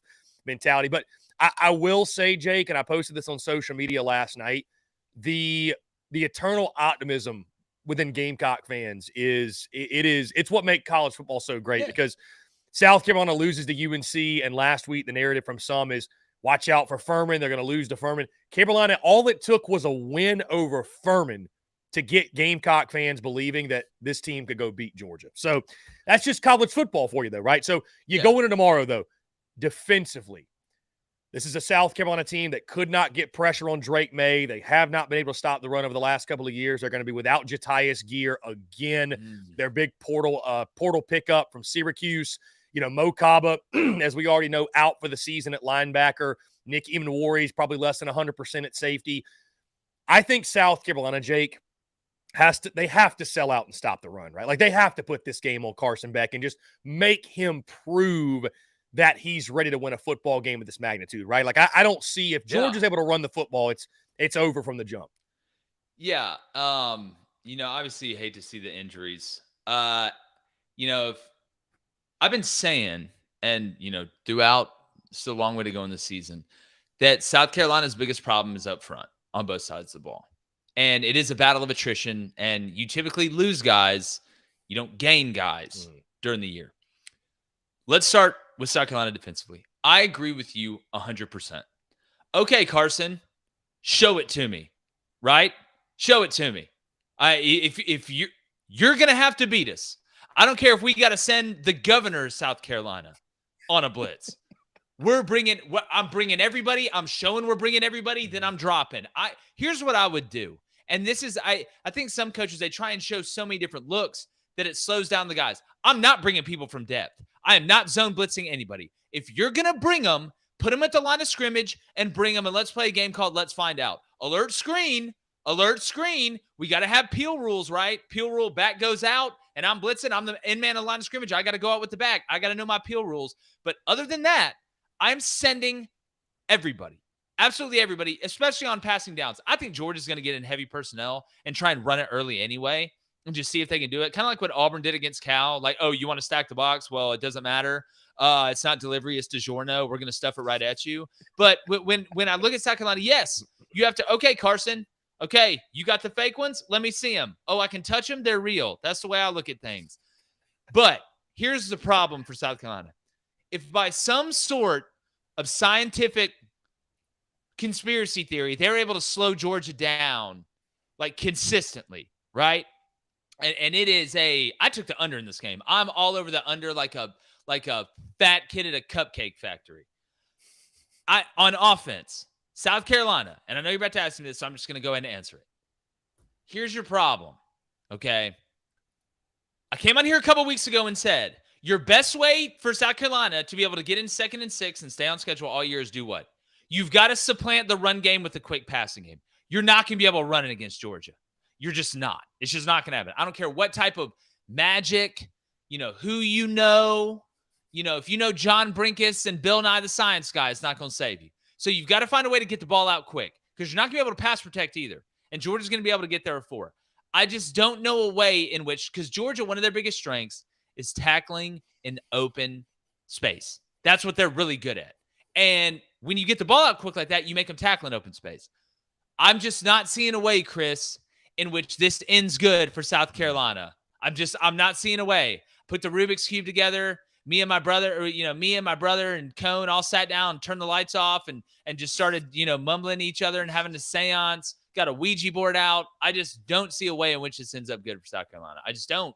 mentality. But I will say, Jake, and I posted this on social media last night, the eternal optimism within Gamecock fans it's what makes college football so great because South Carolina loses to UNC, and last week the narrative from some is watch out for Furman. They're going to lose to Furman. Carolina, all it took was a win over Furman to get Gamecock fans believing that this team could go beat Georgia. So that's just college football for you, though, right? So you go into tomorrow, though, defensively. This is a South Carolina team that could not get pressure on Drake May. They have not been able to stop the run over the last couple of years. They're going to be without Jatius Gear again. Their big portal pickup from Syracuse. Mo Kaba, as we already know, out for the season at linebacker. Nick Emanwari is probably less than 100% at safety. I think South Carolina, Jake, they have to sell out and stop the run, right? Like they have to put this game on Carson Beck and just make him prove that he's ready to win a football game of this magnitude, right? Like I don't see if Georgia's able to run the football, it's over from the jump. Yeah. Obviously you hate to see the injuries. If I've been saying, and throughout, still a long way to go in the season, that South Carolina's biggest problem is up front on both sides of the ball. And it is a battle of attrition, and you typically lose guys. You don't gain guys during the year. Let's start with South Carolina defensively. I agree with you 100%. Okay, Carson, show it to me, right? Show it to me. If you're going to have to beat us. I don't care if we got to send the governor of South Carolina on a blitz. I'm bringing everybody. I'm showing we're bringing everybody. Then I'm dropping. Here's what I would do. And this is, I think some coaches, they try and show so many different looks that it slows down the guys. I'm not bringing people from depth. I am not zone blitzing anybody. If you're going to bring them, put them at the line of scrimmage and bring them, and let's play a game called Let's Find Out. Alert screen. We got to have peel rules, right? Peel rule, back goes out, and I'm blitzing. I'm the end man of the line of scrimmage. I got to go out with the back. I got to know my peel rules. But other than that, I'm sending everybody. Absolutely everybody, especially on passing downs. I think Georgia's going to get in heavy personnel and try and run it early anyway and just see if they can do it. Kind of like what Auburn did against Cal. Like, oh, you want to stack the box? Well, it doesn't matter. It's not delivery. It's DiGiorno. We're going to stuff it right at you. But when I look at South Carolina, yes, you have to, okay, Carson, okay, you got the fake ones? Let me see them. Oh, I can touch them? They're real. That's the way I look at things. But here's the problem for South Carolina. If by some sort of scientific conspiracy theory, they're able to slow Georgia down like consistently, right? And it is I took the under in this game. I'm all over the under like a fat kid at a cupcake factory. On offense, South Carolina, and I know you're about to ask me this, so I'm just going to go ahead and answer it. Here's your problem, okay? I came on here a couple weeks ago and said, your best way for South Carolina to be able to get in 2nd and 6 and stay on schedule all year is do what? You've got to supplant the run game with a quick passing game. You're not going to be able to run it against Georgia. You're just not. It's just not going to happen. I don't care what type of magic, who if you know John Brinkus and Bill Nye the Science Guy, it's not going to save you. So you've got to find a way to get the ball out quick because you're not going to be able to pass protect either. And Georgia's going to be able to get there at 4. I just don't know a way in which, because Georgia, one of their biggest strengths is tackling in open space. That's what they're really good at. And when you get the ball out quick like that, you make them tackle in open space. I'm just not seeing a way, Chris, in which this ends good for South Carolina. I'm not seeing a way. Put the Rubik's Cube together. Me and my brother and Cone all sat down and turned the lights off and just started, mumbling to each other and having a seance. Got a Ouija board out. I just don't see a way in which this ends up good for South Carolina. I just don't.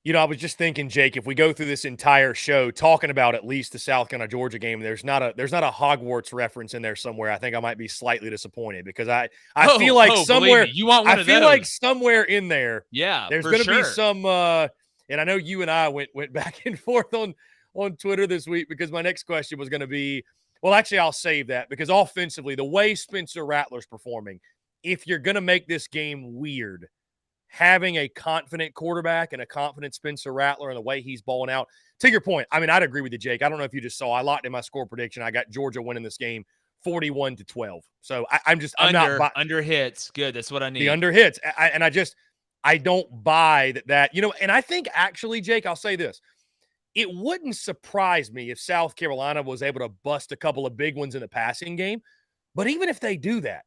I was just thinking, Jake, if we go through this entire show talking about at least the South Carolina Georgia game, there's not a Hogwarts reference in there somewhere. I think I might be slightly disappointed because I feel like somewhere you want one I of feel those. Like somewhere in there, there's going to be some. And I know you and I went back and forth on Twitter this week because my next question was going to be, well, actually, I'll save that because offensively, the way Spencer Rattler's performing, if you're going to make this game weird, having a confident quarterback and a confident Spencer Rattler and the way he's balling out. To your point, I mean, I'd agree with you, Jake. I don't know if you just saw, I locked in my score prediction. I got Georgia winning this game 41-12. So I'm not under hits. Good. That's what I need. The under hits. I don't buy that, and I think actually, Jake, I'll say this. it wouldn't surprise me if South Carolina was able to bust a couple of big ones in the passing game. But even if they do that,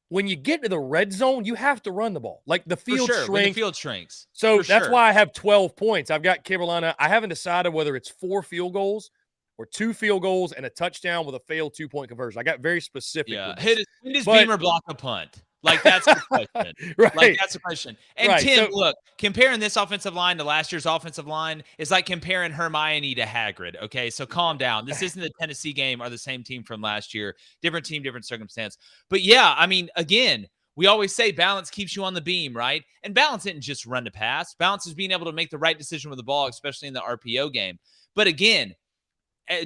when you get to the red zone, you have to run the ball. Like the For field sure. When the shrinks. field shrinks. So For that's sure. why I have 12 points. I've got Carolina. I haven't decided whether it's 4 field goals or 2 field goals and a touchdown with a failed 2-point conversion. I got very specific with this. Hit his beamer block a punt. Like, that's the question. Right. Like, that's the question. And right. Tim, look, comparing this offensive line to last year's offensive line is like comparing Hermione to Hagrid, okay? So calm down. This isn't the Tennessee game or the same team from last year. Different team, different circumstance. But, yeah, I mean, again, we always say balance keeps you on the beam, right? And balance isn't just run to pass. Balance is being able to make the right decision with the ball, especially in the RPO game. But, again,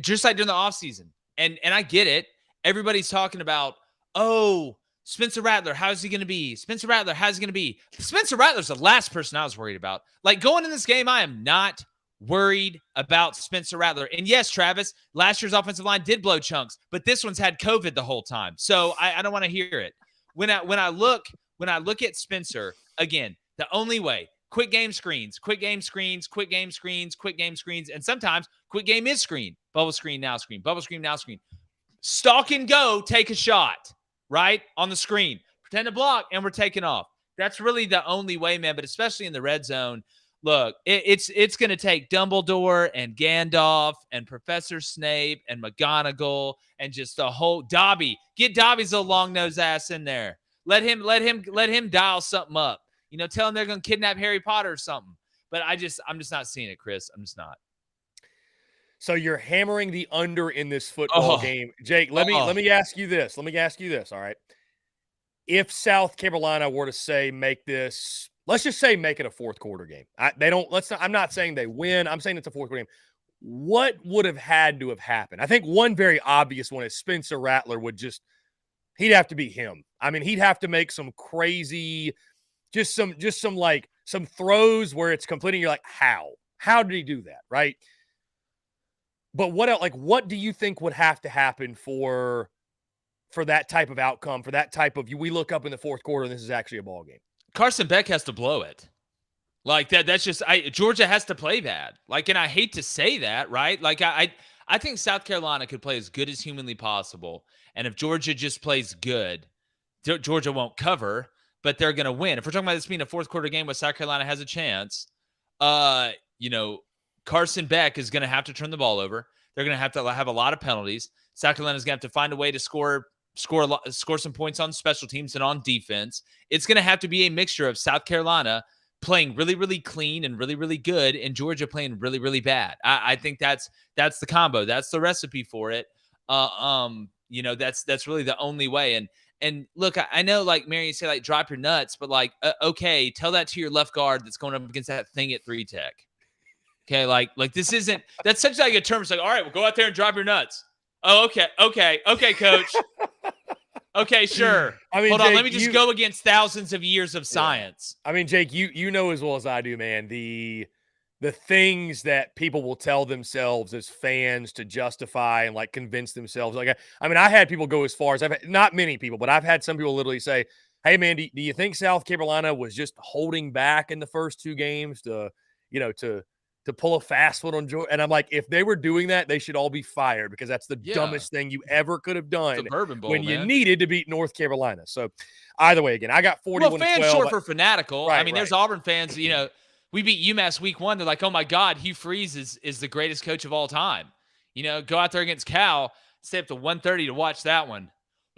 just like during the offseason, and I get it, everybody's talking about, oh, Spencer Rattler, how's he going to be? Spencer Rattler, how's he going to be? Spencer Rattler's the last person I was worried about. Like, going in this game, I am not worried about Spencer Rattler. And yes, Travis, last year's offensive line did blow chunks, but this one's had COVID the whole time. So I don't want to hear it. When I look at Spencer, again, the only way, quick game screens, and sometimes quick game is screen. Bubble screen, now screen. Bubble screen, now screen. Stalk and go, take a shot, right? On the screen. Pretend to block, and we're taking off. That's really the only way, man, but especially in the red zone. Look, it's going to take Dumbledore and Gandalf and Professor Snape and McGonagall and just the whole Dobby. Get Dobby's little long-nosed ass in there. Let him dial something up. You know, tell him they're going to kidnap Harry Potter or something. But I'm just not seeing it, Chris. I'm just not. So you're hammering the under in this football game. Jake, let me ask you this. All right. If South Carolina were to say let's just say make it a fourth quarter game. I'm not saying they win. I'm saying it's a fourth quarter game. What would have had to have happened? I think one very obvious one is Spencer Rattler he'd have to be him. I mean, he'd have to make some crazy, some throws where it's completing. You're like, how did he do that? Right. But what else, what do you think would have to happen for that type of outcome, for that type of, we look up in the fourth quarter and this is actually a ball game? Carson Beck has to blow it. Like that's just, Georgia has to play bad. Like, and I hate to say that, right? Like I think South Carolina could play as good as humanly possible. And if Georgia just plays good, Georgia won't cover, but they're going to win. If we're talking about this being a fourth quarter game where South Carolina has a chance, Carson Beck is going to have to turn the ball over. They're going to have a lot of penalties. South Carolina is going to have to find a way to score some points on special teams and on defense. It's going to have to be a mixture of South Carolina playing really, really clean and really, really good, and Georgia playing really, really bad. I think that's the combo. That's the recipe for it. That's really the only way. And look, I know, like Mary, you say, like, drop your nuts, but okay, tell that to your left guard that's going up against that thing at 3 Tech. Okay, like this isn't, that's such like a term. It's like, all right, well, go out there and drop your nuts. Oh, okay, coach. Okay, sure. I mean, hold on, Jake, let me just go against thousands of years of science. Yeah. I mean, Jake, you know as well as I do, man, the things that people will tell themselves as fans to justify and convince themselves. I had people go as far as not many people, but I've had some people literally say, hey, man, do you think South Carolina was just holding back in the first 2 games to pull a fast one on Georgia? And I'm like, if they were doing that, they should all be fired, because that's the dumbest thing you ever could have done when you needed to beat North Carolina. So either way, again, I got 41-12. Well, fans short for fanatical. Right, there's Auburn fans, we beat UMass week 1. They're like, oh my God, Hugh Freeze is the greatest coach of all time. Go out there against Cal, stay up to 1:30 to watch that one.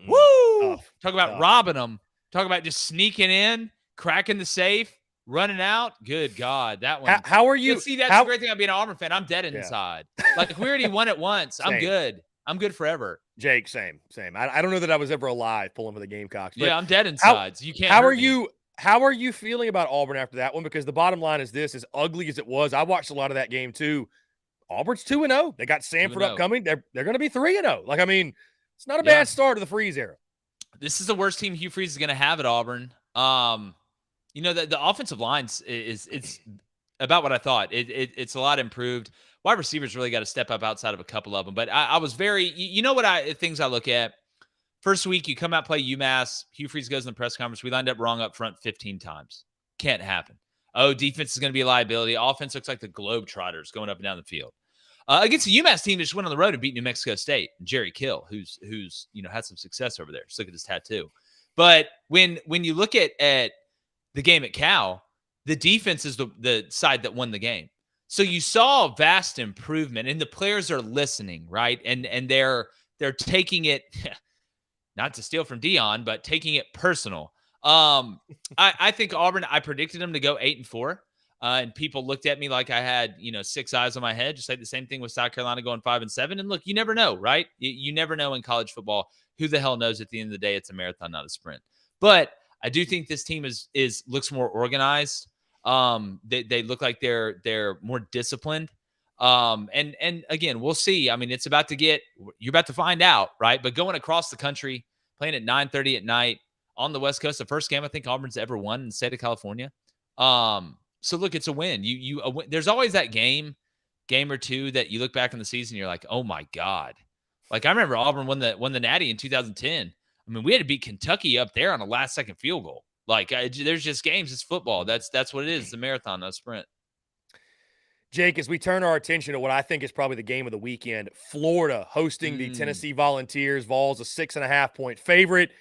Woo! Talk about robbing them. Talk about just sneaking in, cracking the safe, running out. Good God, that one. How are you? See, that's the great thing about being an Auburn fan. I'm dead inside. Like, we already won it once. I'm good. I'm good forever. Jake, same. I don't know that I was ever alive pulling for the Gamecocks. But I'm dead inside. So you can't. How are you feeling about Auburn after that one? Because the bottom line is this: as ugly as it was, I watched a lot of that game too. Auburn's 2-0. They got Sanford upcoming. They're going to be 3-0. It's not a bad start to the Freeze era. This is the worst team Hugh Freeze is going to have at Auburn. The offensive line it's about what I thought. It's a lot improved. Wide receivers really got to step up outside of a couple of them. But I was very, things I look at. First week, you come out, play UMass. Hugh Freeze goes in the press conference. We lined up wrong up front 15 times. Can't happen. Oh, defense is going to be a liability. Offense looks like the Globetrotters going up and down the field. against the UMass team that just went on the road and beat New Mexico State. Jerry Kill, who's had some success over there. Just look at his tattoo. But when you look at the game at Cal, the defense is the side that won the game. So you saw vast improvement, and the players are listening, right? And they're taking it, not to steal from Dion, but taking it personal. I think Auburn, I predicted them to go 8-4. And people looked at me like I had, 6 eyes on my head, just like the same thing with South Carolina going 5-7. And look, you never know, right? You never know in college football. Who the hell knows? At the end of the day, it's a marathon, not a sprint. But I do think this team looks more organized. They look like they're more disciplined. And again, we'll see. I mean, you're about to find out, right? But going across the country, playing at 9:30 at night on the West Coast, the first game I think Auburn's ever won in the state of California. So look, it's a win. There's always that game or two that you look back in the season, you're like, oh my God. Like I remember Auburn won the Natty in 2010. I mean, we had to beat Kentucky up there on a last second field goal. Like there's just games. It's football. That's what it is. It's a marathon, not a sprint. Jake, as we turn our attention to what I think is probably the game of the weekend, Florida hosting the Tennessee Volunteers. Vols a 6.5-point favorite.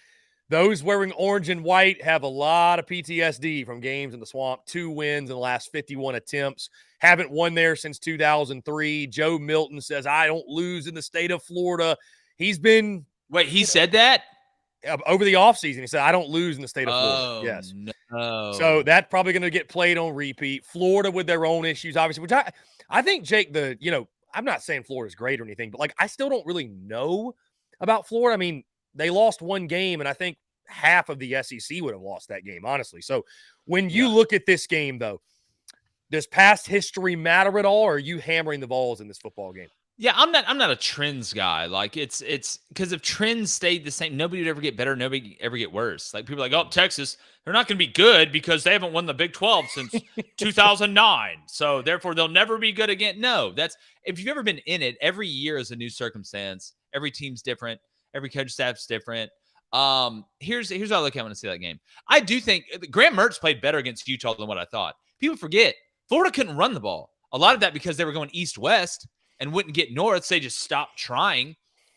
Those wearing orange and white have a lot of PTSD from games in the Swamp. 2 wins in the last 51 attempts. Haven't won there since 2003. Joe Milton says, I don't lose in the state of Florida. He's been – Wait, he said that? Over the offseason, he said, I don't lose in the state of Florida. Yes. No. So that's probably going to get played on repeat. Florida with their own issues, obviously, which I think, Jake, I'm not saying Florida's great or anything, but, I still don't really know about Florida. I mean, they lost 1 game, and I think half of the SEC would have lost that game, honestly. So when you look at this game, though, does past history matter at all, or are you hammering the Vols in this football game? Yeah, I'm not a trends guy. Like it's because if trends stayed the same, nobody would ever get better, nobody ever get worse. Like people are like, oh, Texas, they're not going to be good because they haven't won the Big 12 since 2009. So therefore, they'll never be good again. No, if you've ever been in it, every year is a new circumstance. Every team's different. Every coach staff's different. Here's how I look at when I see that game. I do think Graham Mertz played better against Utah than what I thought. People forget Florida couldn't run the ball. A lot of that because they were going east-west and wouldn't get north. So they just stopped trying,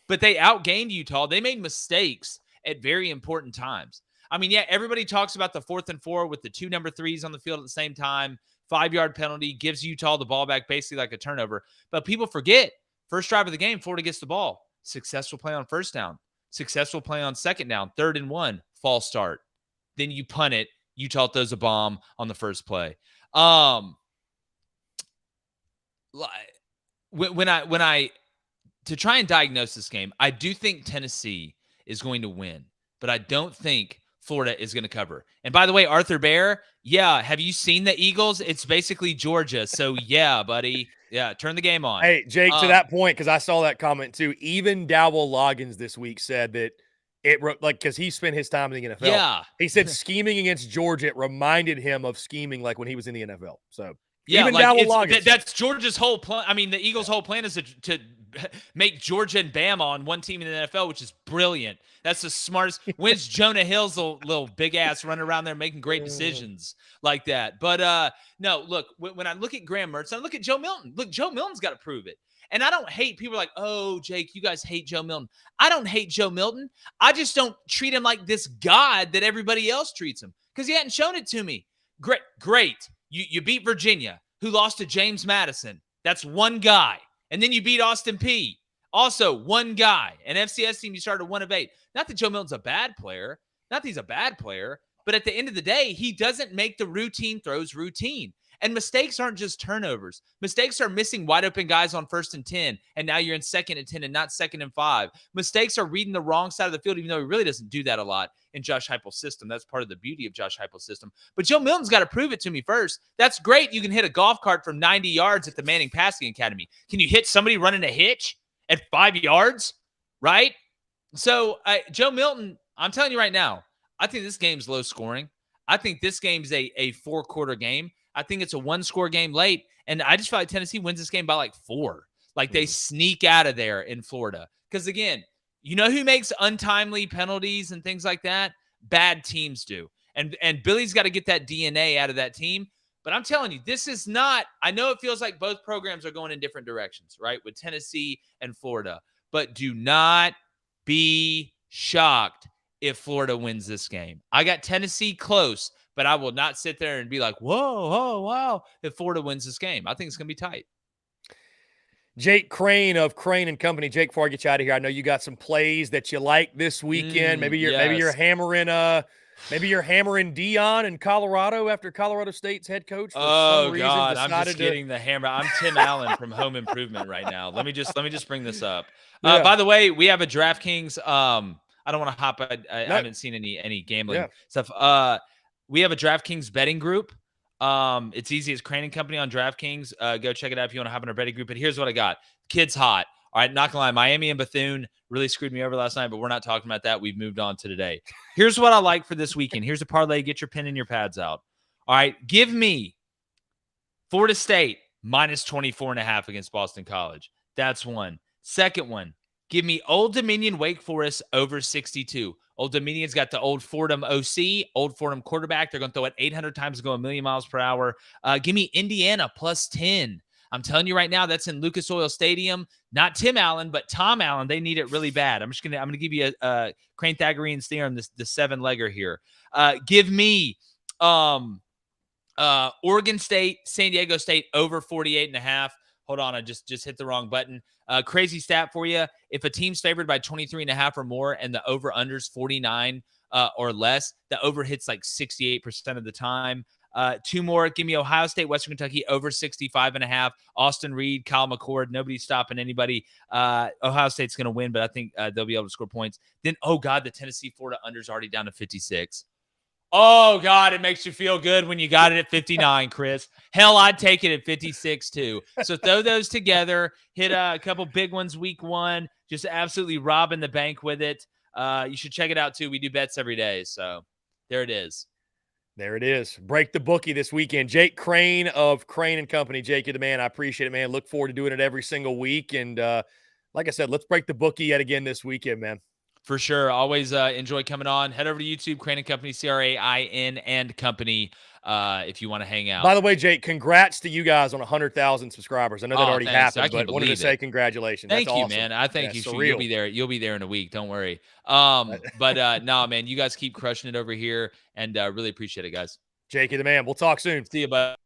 but they outgained Utah. They made mistakes at very important times. I mean, yeah, everybody talks about the 4th and 4 with the 2 number 3s on the field at the same time. 5-yard penalty gives Utah the ball back, basically like a turnover. But people forget, first drive of the game, Florida gets the ball. Successful play on first down. Successful play on second down. 3rd and 1, false start. Then you punt it. Utah throws a bomb on the first play. When I to try and diagnose this game, I do think Tennessee is going to win, but I don't think Florida is going to cover. And by the way, Arthur Bear, yeah, have you seen the Eagles? It's basically Georgia. So yeah, buddy. Yeah, turn the game on. Hey, Jake, to that point, because I saw that comment too, even Dowell Loggins this week said that because he spent his time in the NFL. Yeah. He said scheming against Georgia, it reminded him of scheming like when he was in the NFL. So yeah, even Dowell Loggins. That's Georgia's whole plan. I mean, the Eagles' whole plan is to make Georgia and Bama on one team in the NFL, which is brilliant. That's the smartest. When's Jonah Hill's little big ass running around there making great decisions like that? But no, look, when I look at Graham Mertz, I look at Joe Milton. Look, Joe Milton's got to prove it. And I don't hate people like, oh, Jake, you guys hate Joe Milton. I don't hate Joe Milton. I just don't treat him like this god that everybody else treats him because he hadn't shown it to me. Great. You beat Virginia, who lost to James Madison. That's one guy. And then you beat Austin Peay. Also, one guy. An FCS team, you started 1 of 8. Not that Joe Milton's a bad player. Not that he's a bad player. But at the end of the day, he doesn't make the routine throws routine. And mistakes aren't just turnovers. Mistakes are missing wide open guys on 1st and 10, and now you're in 2nd and 10 and not 2nd and 5. Mistakes are reading the wrong side of the field, even though he really doesn't do that a lot in Josh Heupel's system. That's part of the beauty of Josh Heupel's system. But Joe Milton's got to prove it to me first. That's great. You can hit a golf cart from 90 yards at the Manning Passing Academy. Can you hit somebody running a hitch at 5 yards? Right? So Joe Milton, I'm telling you right now, I think this game's low scoring. I think this game's a 4-quarter game. I think it's a 1-score game late, and I just feel like Tennessee wins this game by like 4. Like they sneak out of there in Florida. Because again, you know who makes untimely penalties and things like that? Bad teams do. And Billy's got to get that DNA out of that team. But I'm telling you, this is not, I know it feels like both programs are going in different directions, right? With Tennessee and Florida. But do not be shocked if Florida wins this game. I got Tennessee close, but I will not sit there and be like, whoa, oh, wow, if Florida wins this game. I think it's going to be tight. Jake Crain of Crain and Company. Jake, before I get you out of here, I know you got some plays that you like this weekend. Maybe you're hammering Dion in Colorado after Colorado State's head coach for some reason God, decided I'm just getting the hammer. I'm Tim Allen from Home Improvement right now. Let me just bring this up. Yeah. By the way, we have a DraftKings. I don't want to hop. I haven't seen any gambling stuff. We have a DraftKings betting group. It's easy as Crain and Company on DraftKings. Go check it out if you want to hop in our betting group. But here's what I got. Kids hot. All right, not gonna lie, Miami and Bethune really screwed me over last night, but we're not talking about that. We've moved on to today. Here's what I like for this weekend. Here's a parlay. Get your pen and your pads out. All right, give me Florida State minus 24.5 against Boston College. That's one. Second one, give me Old Dominion Wake Forest over 62. Old Dominion's got the Old Fordham OC, Old Fordham quarterback. They're going to throw it 800 times and go 1,000,000 miles per hour. Give me Indiana plus 10. I'm telling you right now, that's in Lucas Oil Stadium. Not Tim Allen, but Tom Allen. They need it really bad. I'm gonna give you a Crane-Thagorean's theorem, the 7-legger here. Give me Oregon State, San Diego State over 48.5. Hold on, I just hit the wrong button. Crazy stat for you. If a team's favored by 23.5 or more and the over-under's 49 or less, the over hits like 68% of the time. Two more. Give me Ohio State, Western Kentucky over 65.5. Austin Reed, Kyle McCord. Nobody's stopping anybody. Ohio State's going to win, but I think they'll be able to score points. Then, oh, God, the Tennessee-Florida under's already down to 56. Oh, God, it makes you feel good when you got it at 59, Chris. Hell, I'd take it at 56, too. So throw those together. Hit a couple big ones week one. Just absolutely robbing the bank with it. You should check it out, too. We do bets every day. So there it is. There it is. Break the bookie this weekend. Jake Crain of Crain and Company. Jake, you're the man. I appreciate it, man. Look forward to doing it every single week. And like I said, let's break the bookie yet again this weekend, man. For sure. Always enjoy coming on. Head over to YouTube, Crain and Company, CRAIN and Company, if you want to hang out. By the way, Jake, congrats to you guys on 100,000 subscribers. I know that already happened, but wanted to say congratulations. Thank That's you, awesome. Man. I thank you. You'll be there. You'll be there in a week. Don't worry. But no, man, you guys keep crushing it over here, and really appreciate it, guys. Jake, you're the man. We'll talk soon. See you, bud.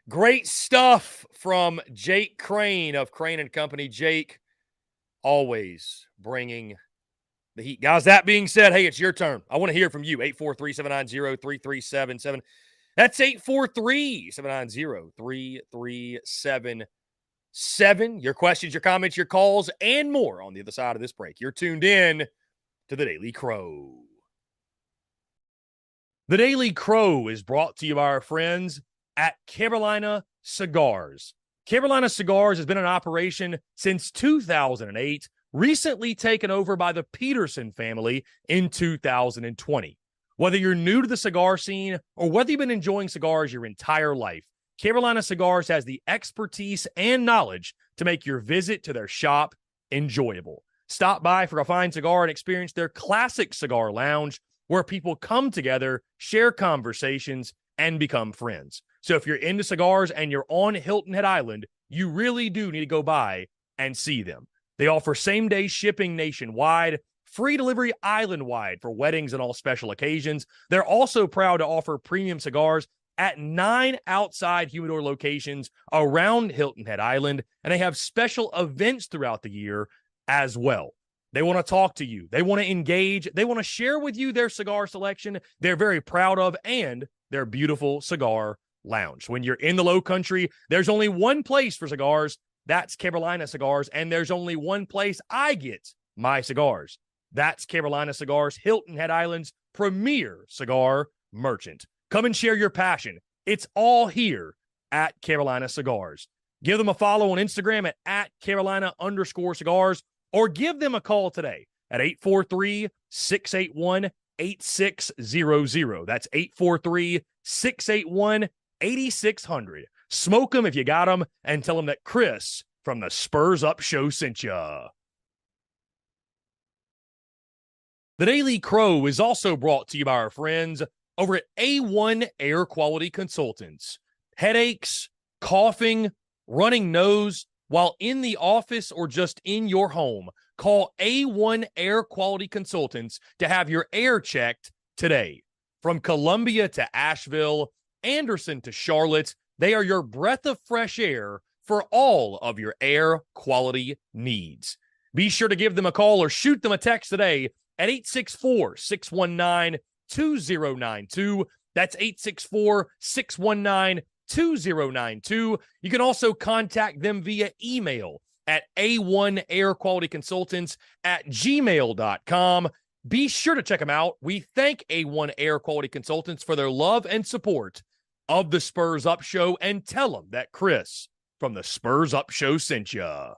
Great stuff from Jake Crain of Crain and Company. Jake, always bringing the heat. Guys, that being said, hey, it's your turn. I want to hear from you. 843-790-3377. That's 843-790-3377. Your questions, your comments, your calls, and more on the other side of this break. You're tuned in to the Daily Crow. The Daily Crow is brought to you by our friends at Carolina Cigars. Carolina Cigars has been in operation since 2008, recently taken over by the Peterson family in 2020. Whether you're new to the cigar scene or whether you've been enjoying cigars your entire life, Carolina Cigars has the expertise and knowledge to make your visit to their shop enjoyable. Stop by for a fine cigar and experience their classic cigar lounge, where people come together, share conversations, and become friends. So if you're into cigars and you're on Hilton Head Island, you really do need to go by and see them. They offer same-day shipping nationwide, free delivery island-wide for weddings and all special occasions. They're also proud to offer premium cigars at 9 outside humidor locations around Hilton Head Island, and they have special events throughout the year as well. They want to talk to you. They want to engage. They want to share with you their cigar selection they're very proud of and their beautiful cigar lounge. When you're in the Low Country, there's only one place for cigars. That's Carolina Cigars. And there's only one place I get my cigars. That's Carolina Cigars, Hilton Head Island's premier cigar merchant. Come and share your passion. It's all here at Carolina Cigars. Give them a follow on Instagram at Carolina_cigars. Or give them a call today at 843-681-8600. That's 843-681-8600. Smoke them if you got them, and tell them that Chris from the Spurs Up Show sent ya. The Daily Crow is also brought to you by our friends over at A1 Air Quality Consultants. headaches, coughing, running nose while in the office or just in your home, call A1 Air Quality Consultants to have your air checked today. From Columbia to Asheville, Anderson to Charlotte, they are your breath of fresh air for all of your air quality needs. Be sure to give them a call or shoot them a text today at 864-619-2092. That's 864-619-2092. You can also contact them via email at a1airqualityconsultants@gmail.com. Be sure to check them out. We thank A1 Air Quality Consultants for their love and support of the Spurs Up Show, and tell them that Chris from the Spurs Up Show sent ya.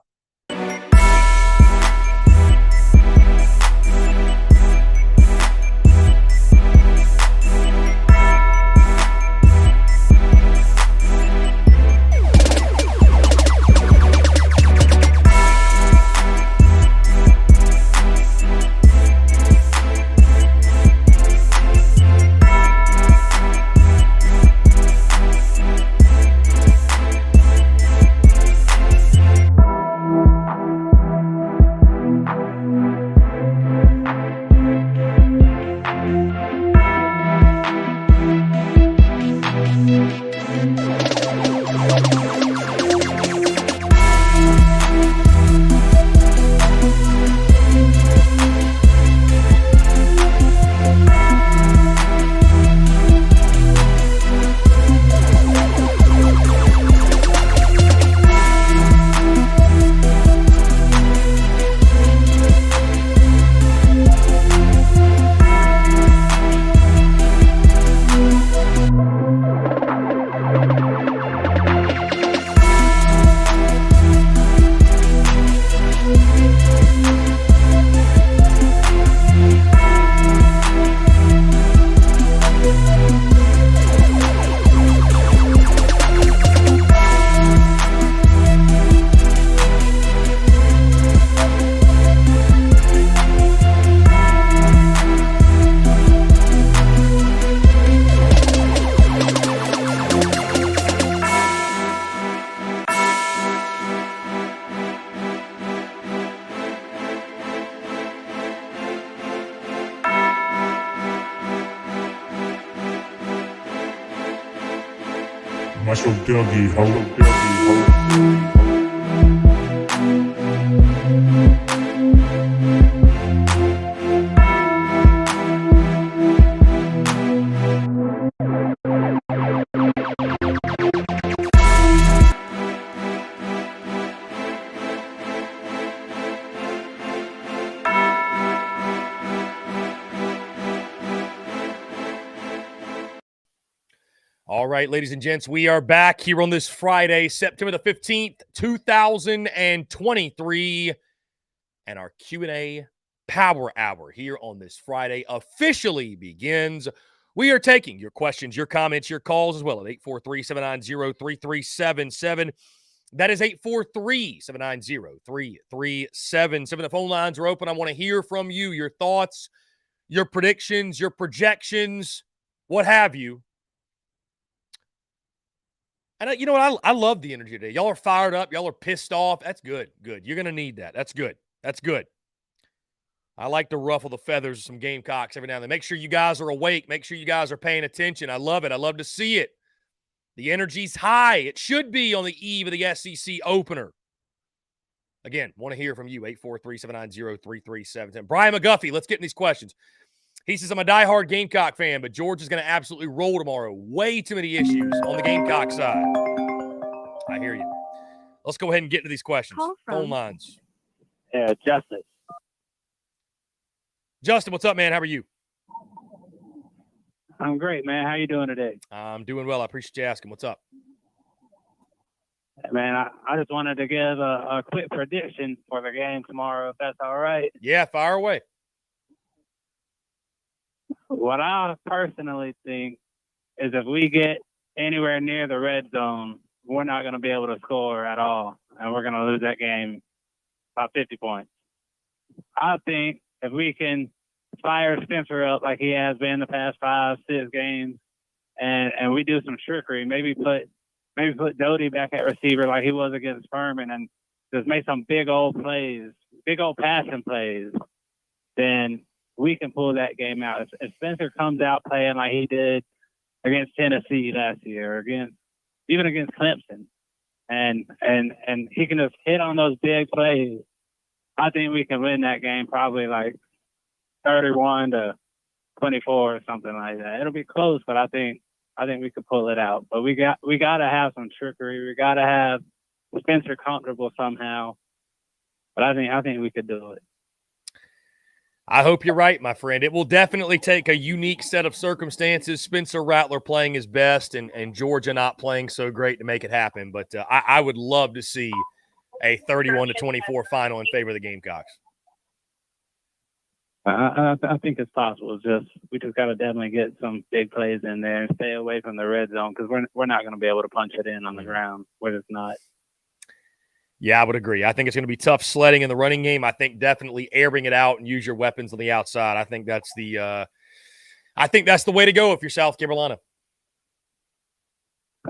Marshall Dougie, ho. All right, ladies and gents, we are back here on this Friday, September the 15th, 2023, and our Q&A Power Hour here on this Friday officially begins. We are taking your questions, your comments, your calls as well at 843-790-3377. That is 843-790-3377. The phone lines are open. I want to hear from you, your thoughts, your predictions, your projections, what have you. And you know what? I love the energy today. Y'all are fired up. Y'all are pissed off. That's good. Good. You're going to need that. That's good. That's good. I like to ruffle the feathers of some Gamecocks every now and then. Make sure you guys are awake. Make sure you guys are paying attention. I love it. I love to see it. The energy's high. It should be on the eve of the SEC opener. Again, want to hear from you. 843-790-3377. Brian McGuffey, let's get in these questions. He says, I'm a diehard Gamecock fan, but George is going to absolutely roll tomorrow. Way too many issues on the Gamecock side. I hear you. Let's go ahead and get into these questions. Phone lines. Yeah, Justin. Justin, what's up, man? How are you? I'm great, man. How you doing today? I'm doing well. I appreciate you asking. What's up? Man, I just wanted to give a quick prediction for the game tomorrow, if that's all right. Yeah, fire away. What I personally think is if we get anywhere near the red zone, we're not going to be able to score at all, and we're going to lose that game by 50 points. I think if we can fire Spencer up like he has been the past 5-6 games, and we do some trickery, maybe put maybe put Doty back at receiver like he was against Furman and just make some big old plays, big old passing plays, then we can pull that game out. If Spencer comes out playing like he did against Tennessee last year, or even against Clemson, and he can just hit on those big plays, I think we can win that game probably like 31-24 or something like that. It'll be close, but I think we could pull it out. But we got to have some trickery. We got to have Spencer comfortable somehow. But I think we could do it. I hope you're right, my friend. It will definitely take a unique set of circumstances. Spencer Rattler playing his best and Georgia not playing so great to make it happen. But I would love to see a 31-24 final in favor of the Gamecocks. I think it's possible. We just got to definitely get some big plays in there and stay away from the red zone because we're not going to be able to punch it in on the ground where it's not. Yeah, I would agree. I think it's going to be tough sledding in the running game. I think definitely airing it out and use your weapons on the outside. I think that's the way to go if you're South Carolina.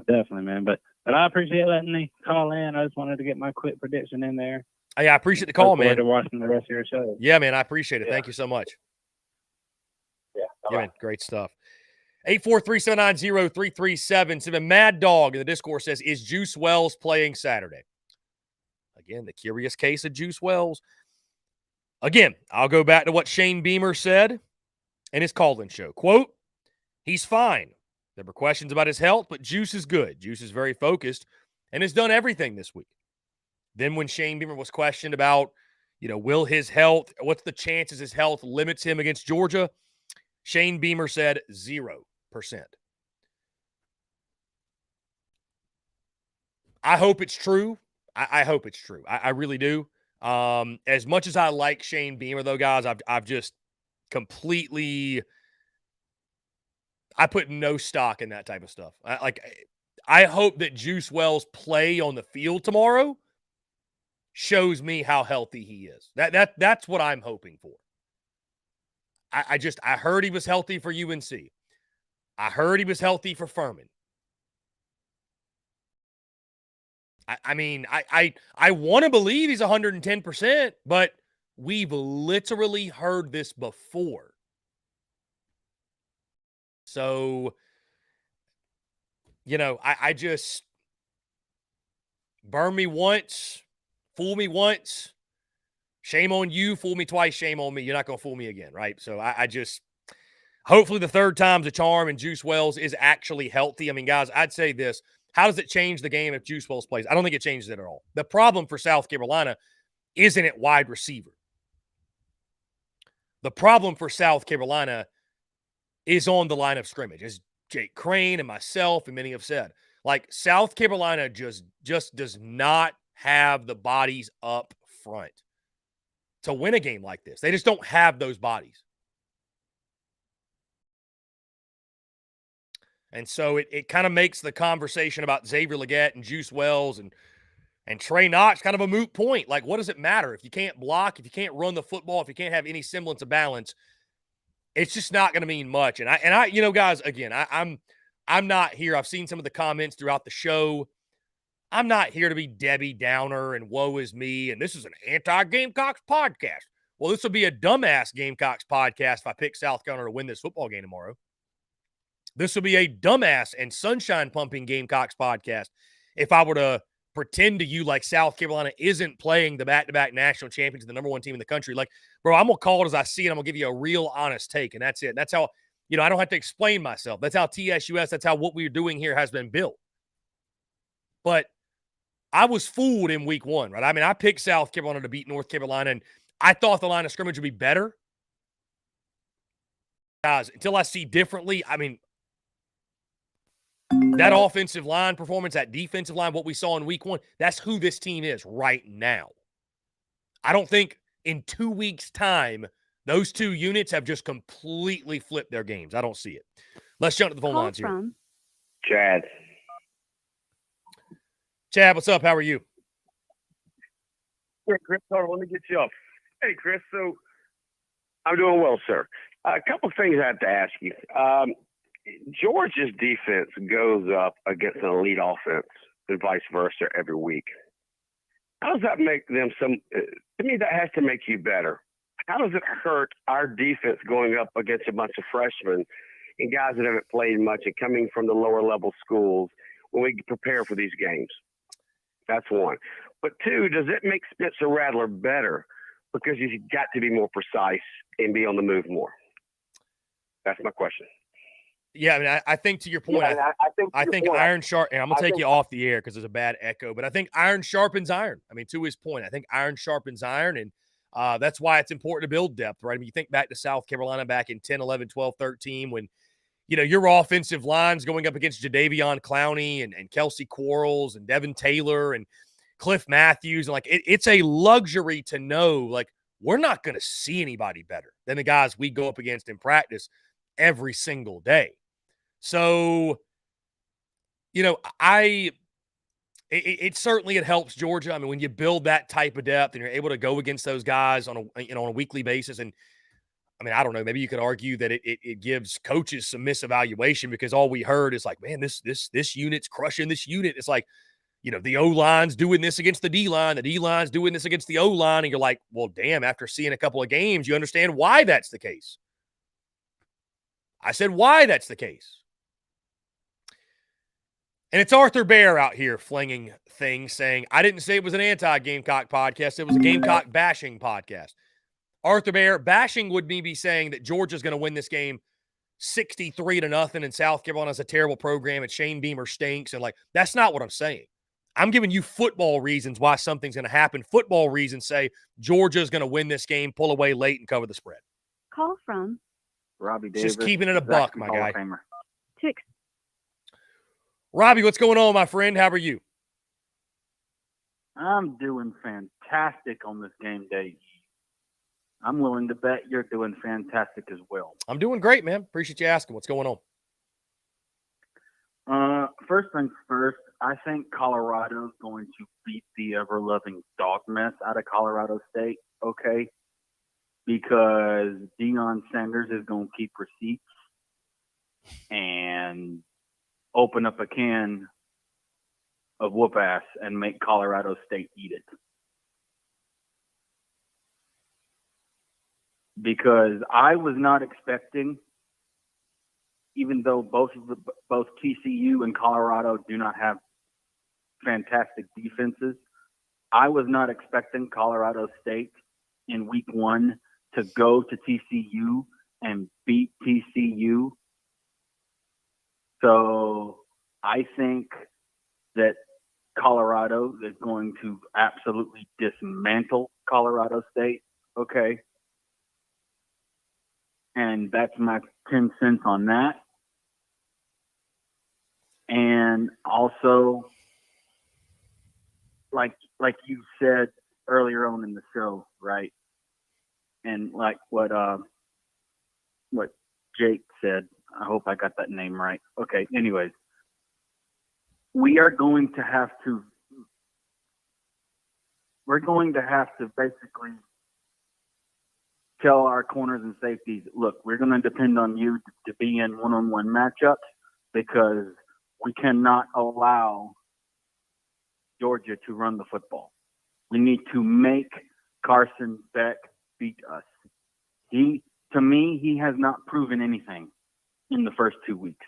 Definitely, man. But I appreciate letting me call in. I just wanted to get my quick prediction in there. Hey, I appreciate the call, man. Look forward to watching the rest of your show. Yeah, man, I appreciate it. Yeah. Thank you so much. Yeah, man, great stuff. 843-790-3377. Mad Dog in the Discord says, is Juice Wells playing Saturday? Again, the curious case of Juice Wells. Again, I'll go back to what Shane Beamer said in his call-in show. Quote, he's fine. There were questions about his health, but Juice is good. Juice is very focused and has done everything this week. Then when Shane Beamer was questioned about, will his health, what's the chances his health limits him against Georgia? Shane Beamer said 0%. I hope it's true. I hope it's true. I really do. As much as I like Shane Beamer, though, guys, I've just completely I put no stock in that type of stuff. I hope that Juice Wells' play on the field tomorrow shows me how healthy he is. That's what I'm hoping for. I heard he was healthy for UNC. I heard he was healthy for Furman. I want to believe he's 110%, but we've literally heard this before. So, I just burn me once, fool me once, shame on you, fool me twice, shame on me. You're not going to fool me again, right? So I just hopefully the third time's a charm and Juice Wells is actually healthy. I mean, guys, I'd say this. How does it change the game if Juice Wells plays? I don't think it changes it at all. The problem for South Carolina isn't at wide receiver. The problem for South Carolina is on the line of scrimmage, as Jake Crain and myself and many have said. Like, South Carolina just does not have the bodies up front to win a game like this. They just don't have those bodies. And so it kind of makes the conversation about Xavier Legette and Juice Wells and Trey Knox kind of a moot point. Like, what does it matter? If you can't block, if you can't run the football, if you can't have any semblance of balance, it's just not going to mean much. And I, guys, again, I'm not here. I've seen some of the comments throughout the show. I'm not here to be Debbie Downer and woe is me. And this is an anti-Gamecocks podcast. Well, this will be a dumbass Gamecocks podcast if I pick South Carolina to win this football game tomorrow. This will be a dumbass and sunshine-pumping Gamecocks podcast if I were to pretend to you like South Carolina isn't playing the back-to-back national champions, the number one team in the country. Like, bro, I'm going to call it as I see it. I'm going to give you a real honest take, and that's it. That's how, I don't have to explain myself. That's how TSUS, that's how what we're doing here has been built. But I was fooled in week one, right? I mean, I picked South Carolina to beat North Carolina, and I thought the line of scrimmage would be better. Guys, until I see differently, I mean, that offensive line performance, that defensive line, what we saw in week one, that's who this team is right now. I don't think in 2 weeks' time, those two units have just completely flipped their games. I don't see it. Let's jump to the phone lines here. Chad. Chad, what's up? How are you? Hey, Chris, hold on, let me get you up. Hey, Chris, so I'm doing well, sir. A couple of things I have to ask you. Georgia's defense goes up against an elite offense and vice versa every week. How does that make them to me, that has to make you better. How does it hurt our defense going up against a bunch of freshmen and guys that haven't played much and coming from the lower level schools when we prepare for these games? That's one. But two, does it make Spencer Rattler better because he's got to be more precise and be on the move more? That's my question. Yeah, I mean, I think to your point, Yeah, I think iron sharp. And I'm gonna take you off the air because there's a bad echo. But I think iron sharpens iron. I mean, to his point, I think iron sharpens iron, and that's why it's important to build depth, right? I mean, you think back to South Carolina back in 10, 11, 12, 13 when, your offensive line's going up against Jadeveon Clowney and Kelsey Quarles and Devin Taylor and Cliff Matthews. And, it's a luxury to know, we're not going to see anybody better than the guys we go up against in practice every single day. So, it certainly helps Georgia. I mean, when you build that type of depth and you're able to go against those guys on a weekly basis, and I mean, I don't know, maybe you could argue that it gives coaches some misevaluation because all we heard is man, this unit's crushing this unit. It's the O-line's doing this against the D-line, the D-line's doing this against the O-line, and you're like, well, damn, after seeing a couple of games, you understand why that's the case. I said why that's the case. And it's Arthur Bear out here flinging things saying, I didn't say it was an anti-Gamecock podcast. It was a Gamecock bashing podcast. Arthur Bear, bashing would be saying that Georgia's going to win this game 63-0 and South Carolina's a terrible program and Shane Beamer stinks. And that's not what I'm saying. I'm giving you football reasons why something's going to happen. Football reasons say Georgia's going to win this game, pull away late, and cover the spread. Call from Robbie Davis. Just keeping it a buck, my guy. to Robbie, what's going on, my friend? How are you? I'm doing fantastic on this game day. I'm willing to bet you're doing fantastic as well. I'm doing great, man. Appreciate you asking. What's going on? First things first, I think Colorado's going to beat the ever-loving dog mess out of Colorado State, okay? Because Deion Sanders is going to keep receipts and open up a can of whoop ass and make Colorado State eat it. Because I was not expecting, even though both TCU and Colorado do not have fantastic defenses, I was not expecting Colorado State in week 1 to go to TCU and beat TCU. So I think that Colorado is going to absolutely dismantle Colorado State. Okay. And that's my 10 cents on that. And also, like you said earlier on in the show, right? And like what Jake said, I hope I got that name right. Okay, anyways, we're going to have to basically tell our corners and safeties, look, we're going to depend on you to be in one-on-one matchups because we cannot allow Georgia to run the football. We need to make Carson Beck beat us. To me, he has not proven anything in the first 2 weeks.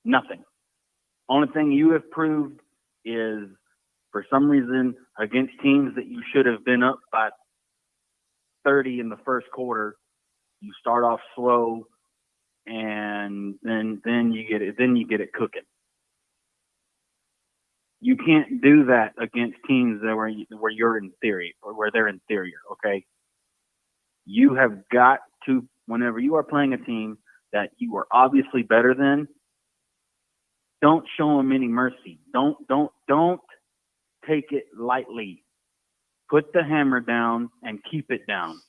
Nothing. Only thing you have proved is, for some reason, against teams that you should have been up by 30 in the first quarter, you start off slow, and then you get it cooking. You can't do that against teams that where you're inferior or where they're inferior. Okay, you have got to, whenever you are playing a team that you are obviously better than, don't show them any mercy. Don't take it lightly. Put the hammer down and keep it down.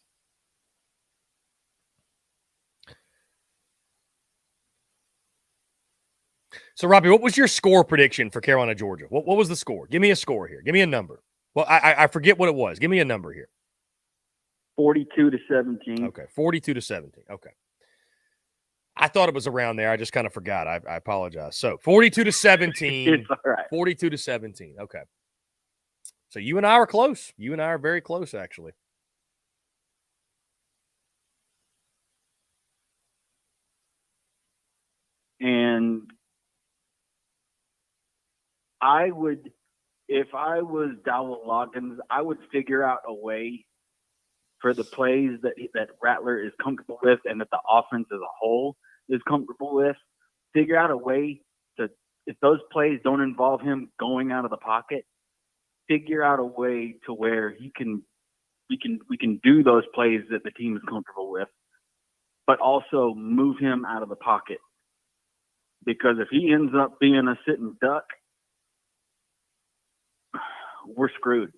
So, Robbie, what was your score prediction for Carolina, Georgia? What was the score? Give me a score here. Give me a number. Well, I forget what it was. Give me a number here. 42-17. Okay, 42-17. Okay. I thought it was around there. I just kind of forgot. I apologize. So 42-17. It's all right. 42-17. Okay. So you and I are close. You and I are very close, actually. And I would, if I was Dowell Loggins, I would figure out a way for the plays that Rattler is comfortable with and that the offense as a whole is comfortable with. Figure out a way to, if those plays don't involve him going out of the pocket, figure out a way to where we can do those plays that the team is comfortable with, but also move him out of the pocket. Because if he ends up being a sitting duck, we're screwed.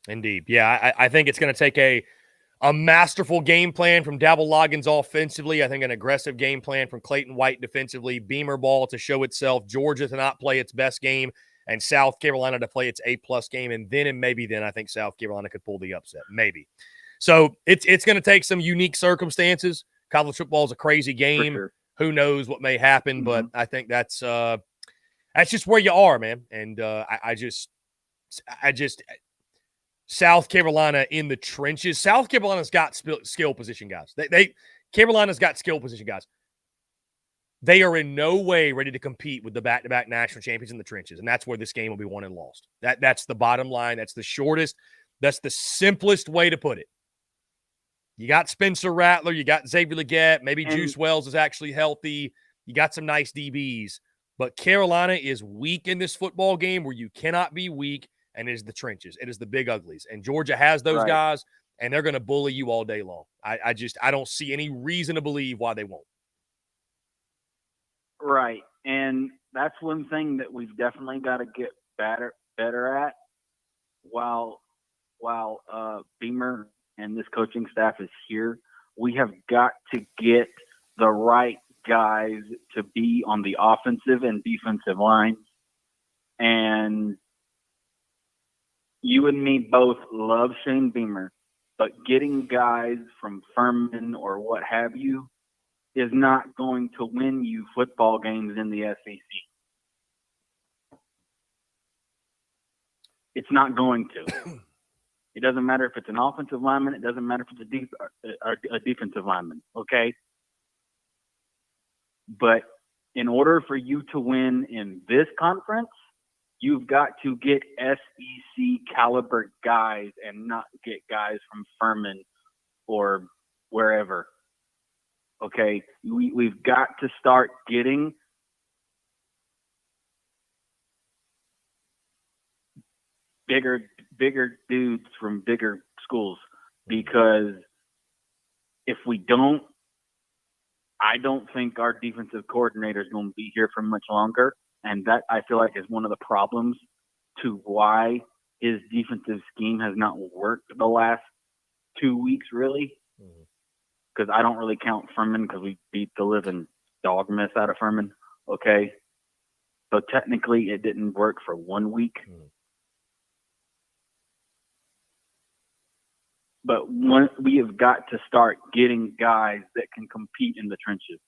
Indeed. Yeah, I think it's going to take a masterful game plan from Dowell Loggins offensively. I think an aggressive game plan from Clayton White defensively. Beamer ball to show itself. Georgia to not play its best game. And South Carolina to play its A-plus game. And maybe then I think South Carolina could pull the upset. Maybe. So it's going to take some unique circumstances. College football is a crazy game. Sure. Who knows what may happen, but I think that's just where you are, man. And I just South Carolina in the trenches. South Carolina's got skill position guys. Carolina's got skill position guys. They are in no way ready to compete with the back-to-back national champions in the trenches, and that's where this game will be won and lost. That's the bottom line. That's the shortest. That's the simplest way to put it. You got Spencer Rattler. You got Xavier Legette. Maybe Juice Wells is actually healthy. You got some nice DBs. But Carolina is weak in this football game where you cannot be weak, and it is the trenches. It is the big uglies. And Georgia has those guys, and they're going to bully you all day long. I don't see any reason to believe why they won't. Right. And that's one thing that we've definitely got to get better at while Beamer and this coaching staff is here. We have got to get the right guys to be on the offensive and defensive lines. And you and me both love Shane Beamer, but getting guys from Furman or what have you is not going to win you football games in the SEC. It's not going to. It doesn't matter if it's an offensive lineman. It doesn't matter if it's a defensive lineman, okay? But in order for you to win in this conference, you've got to get SEC caliber guys and not get guys from Furman or wherever. Okay, we've got to start getting bigger dudes from bigger schools, because if we don't, I don't think our defensive coordinator is going to be here for much longer. And that, I feel like, is one of the problems to why his defensive scheme has not worked the last 2 weeks, really. Because I don't really count Furman because we beat the living dog mess out of Furman. Okay. So technically it didn't work for 1 week. But we have got to start getting guys that can compete in the trenches.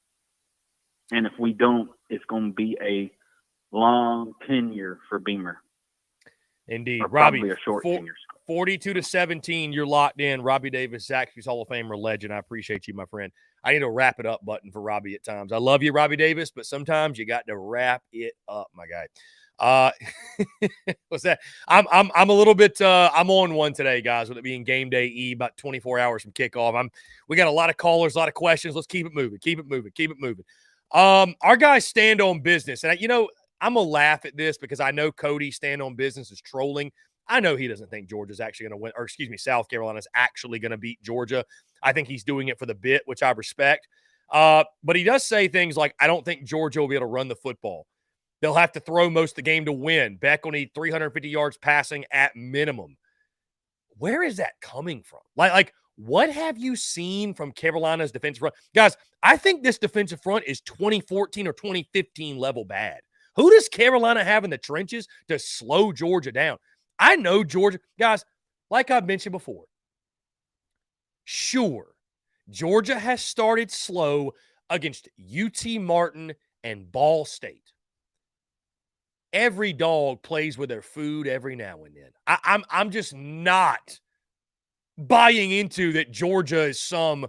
And if we don't, it's going to be a long tenure for Beamer. Indeed. Or Robbie, probably a short tenure. 42-17, you're locked in. Robbie Davis, Zaxby's Hall of Famer legend. I appreciate you, my friend. I need a wrap it up button for Robbie at times. I love you, Robbie Davis, but sometimes you got to wrap it up, my guy. What's that? I'm a little bit I'm on one today, guys, with it being game day eve, about 24 hours from kickoff. We got a lot of callers, a lot of questions. Let's keep it moving. Our guys stand on business. And I'm gonna laugh at this because I know Cody stand on business is trolling. I know he doesn't think Georgia's actually going to win, or South Carolina's actually going to beat Georgia. I think he's doing it for the bit, which I respect. But he does say things like, I don't think Georgia will be able to run the football. They'll have to throw most of the game to win. Beck will need 350 yards passing at minimum. Where is that coming from? Like, what have you seen from Carolina's defensive front? Guys, I think this defensive front is 2014 or 2015 level bad. Who does Carolina have in the trenches to slow Georgia down? I know Georgia. Guys, like I've mentioned before, Sure, Georgia has started slow against UT Martin and Ball State. Every dog plays with their food every now and then. I'm just not buying into that Georgia is some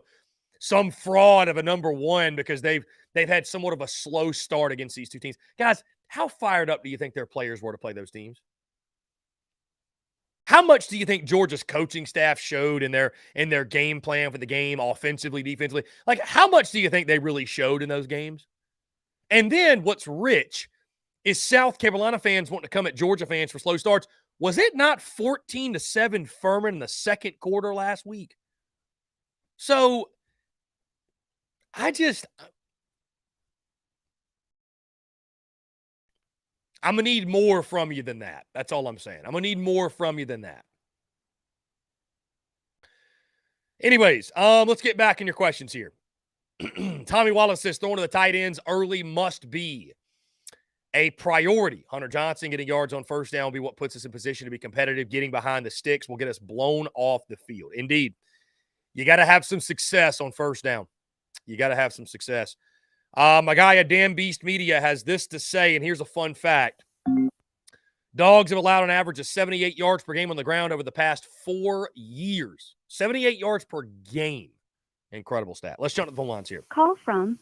fraud of a number one because they've had somewhat of a slow start against these two teams. Guys, how fired up do you think their players were to play those teams? How much do you think Georgia's coaching staff showed in their game plan for the game, offensively, defensively? Like, how much do you think they really showed in those games? And then what's rich is South Carolina fans wanting to come at Georgia fans for slow starts. Was it not 14-7 Furman in the second quarter last week? So I'm going to need more from you than that. That's all I'm saying. I'm going to need more from you than that. Anyways, let's get back in your questions here. Tommy Wallace says throwing to the tight ends early must be a priority. Hunter Johnson getting yards on first down will be what puts us in position to be competitive. Getting behind the sticks will get us blown off the field. Indeed, you got to have some success on first down. You got to have some success. My guy at Damn Beast Media has this to say, and here's a fun fact. Dogs have allowed an average of 78 yards per game on the ground over the past 4 years. 78 yards per game. Incredible stat. Let's jump to the lines here. Call from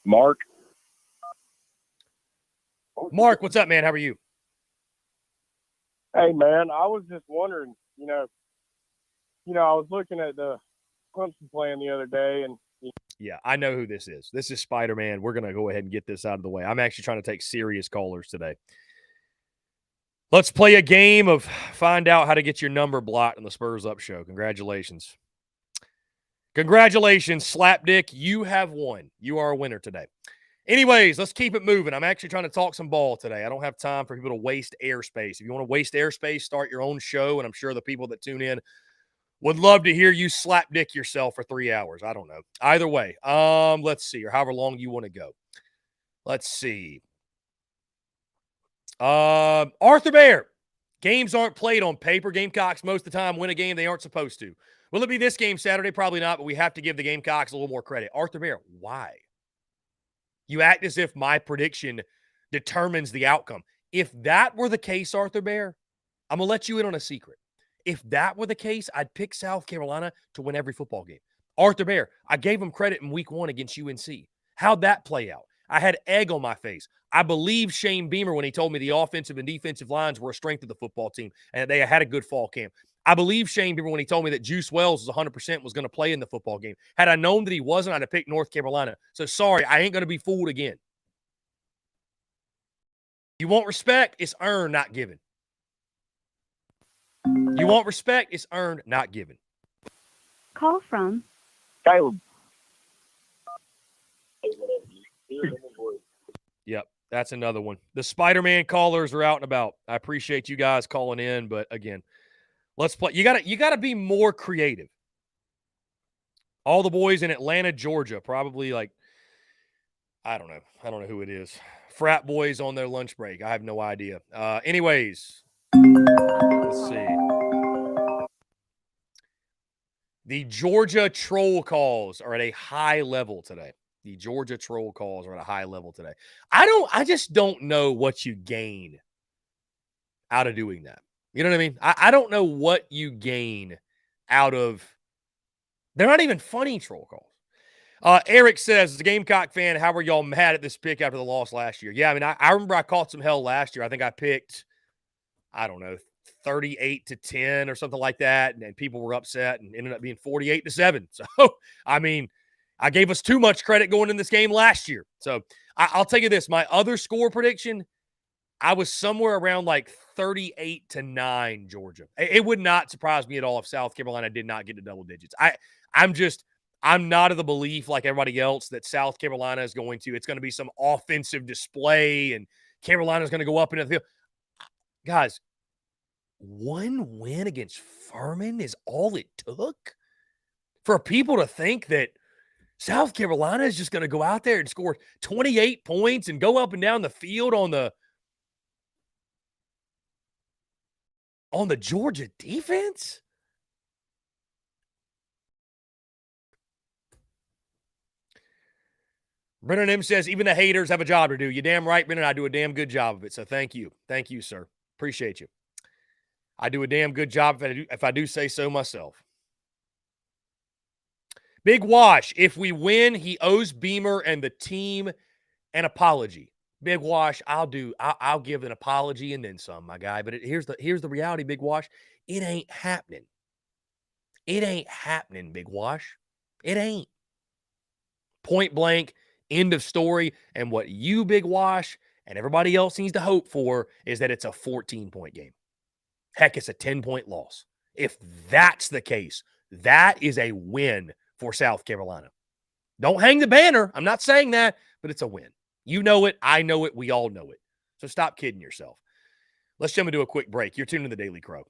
Mark. Mark, what's up, man? How are you? Hey, man, I was just wondering, I was looking at the Clemson plan the other day, and yeah, I know who this is. This is Spider-Man. We're going to go ahead and get this out of the way. I'm actually trying to take serious callers today. Let's play a game of find out how to get your number blocked on the Spurs Up Show. Congratulations. Congratulations, Slapdick. You have won. You are a winner today. Anyways, let's keep it moving. I'm actually trying to talk some ball today. I don't have time for people to waste airspace. If you want to waste airspace, start your own show, and I'm sure the people that tune in would love to hear you slapdick yourself for 3 hours. I don't know. Either way, let's see, or however long you want to go. Let's see. Arthur Bear. Games aren't played on paper. Gamecocks most of the time win a game they aren't supposed to. Will it be this game Saturday? Probably not, but we have to give the Gamecocks a little more credit. Arthur Bear, why? You act as if my prediction determines the outcome. If that were the case, Arthur Bear, I'm going to let you in on a secret. If that were the case, I'd pick South Carolina to win every football game. Arthur Bear, I gave him credit in week 1 against UNC. How'd that play out? I had egg on my face. I believed Shane Beamer when he told me the offensive and defensive lines were a strength of the football team and they had a good fall camp. I believed Shane Beamer when he told me that Juice Wells was 100% was going to play in the football game. Had I known that he wasn't, I'd have picked North Carolina. So sorry, I ain't going to be fooled again. You want respect? It's earned, not given. You want respect? It's earned, not given. Call from Caleb. Yep, that's another one. The Spider-Man callers are out and about. I appreciate you guys calling in, but again, let's play. You gotta be more creative. All the boys in Atlanta, Georgia, probably like, I don't know who it is. Frat boys on their lunch break. I have no idea. Anyways, let's see. The Georgia troll calls are at a high level today. The Georgia troll calls are at a high level today. I just don't know what you gain out of doing that. You know what I mean? I don't know what you gain out of. They're not even funny troll calls. Eric says, as a Gamecock fan, how were y'all mad at this pick after the loss last year? Yeah, I mean, I remember I caught some hell last year. I think I picked, 38-10 or something like that, and people were upset and ended up being 48-7. So, I mean, I gave us too much credit going in this game last year. So, I'll tell you this. My other score prediction, I was somewhere around like 38-9 Georgia. It would not surprise me at all if South Carolina did not get to double digits. I'm not of the belief like everybody else that South Carolina is going to. It's going to be some offensive display and Carolina's going to go up into the field. Guys, one win against Furman is all it took for people to think that South Carolina is just going to go out there and score 28 points and go up and down the field on the Georgia defense? Brennan M says, even the haters have a job to do. You damn right, Brennan. I do a damn good job of it. So thank you. Thank you, sir. Appreciate you. I do a damn good job if I do say so myself. Big Wash, if we win, he owes Beamer and the team an apology. Big Wash, I'll give an apology and then some, my guy. But here's the reality, Big Wash. It ain't happening. It ain't happening, Big Wash. It ain't. Point blank, end of story. And what you, Big Wash, and everybody else needs to hope for is that it's a 14-point game. Heck, it's a 10-point loss. If that's the case, that is a win for South Carolina. Don't hang the banner. I'm not saying that, but it's a win. You know it. I know it. We all know it. So stop kidding yourself. Let's jump into a quick break. You're tuning to the Daily Crow.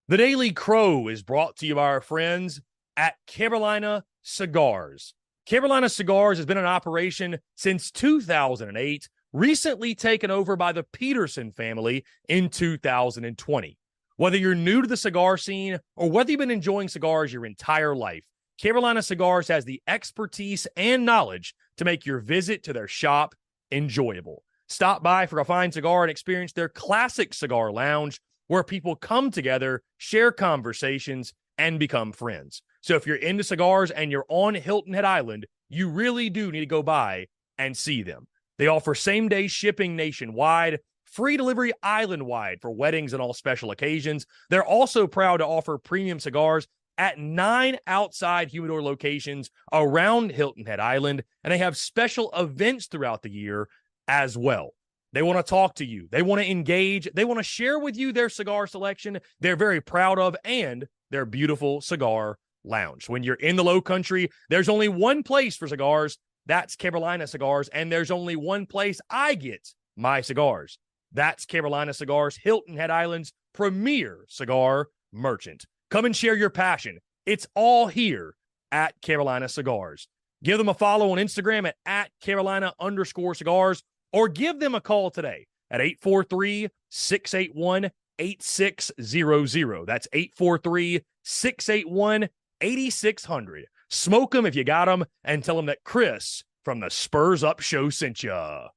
The Daily Crow is brought to you by our friends at Carolina Cigars. Carolina Cigars has been in operation since 2008, recently taken over by the Peterson family in 2020. Whether you're new to the cigar scene or whether you've been enjoying cigars your entire life, Carolina Cigars has the expertise and knowledge to make your visit to their shop enjoyable. Stop by for a fine cigar and experience their classic cigar lounge where people come together, share conversations, and become friends. So if you're into cigars and you're on Hilton Head Island, you really do need to go by and see them. They offer same-day shipping nationwide, free delivery island-wide for weddings and all special occasions. They're also proud to offer premium cigars at 9 outside humidor locations around Hilton Head Island, and they have special events throughout the year as well. They want to talk to you. They want to engage. They want to share with you their cigar selection they're very proud of and their beautiful cigar lounge. When you're in the Low Country, there's only one place for cigars. That's Carolina Cigars, and there's only one place I get my cigars. That's Carolina Cigars, Hilton Head Island's premier cigar merchant. Come and share your passion. It's all here at Carolina Cigars. Give them a follow on Instagram at Carolina_cigars, or give them a call today at 843-681-8600. That's 843-681-8600. Smoke them if you got them, and tell them that Chris from the Spurs Up Show sent ya.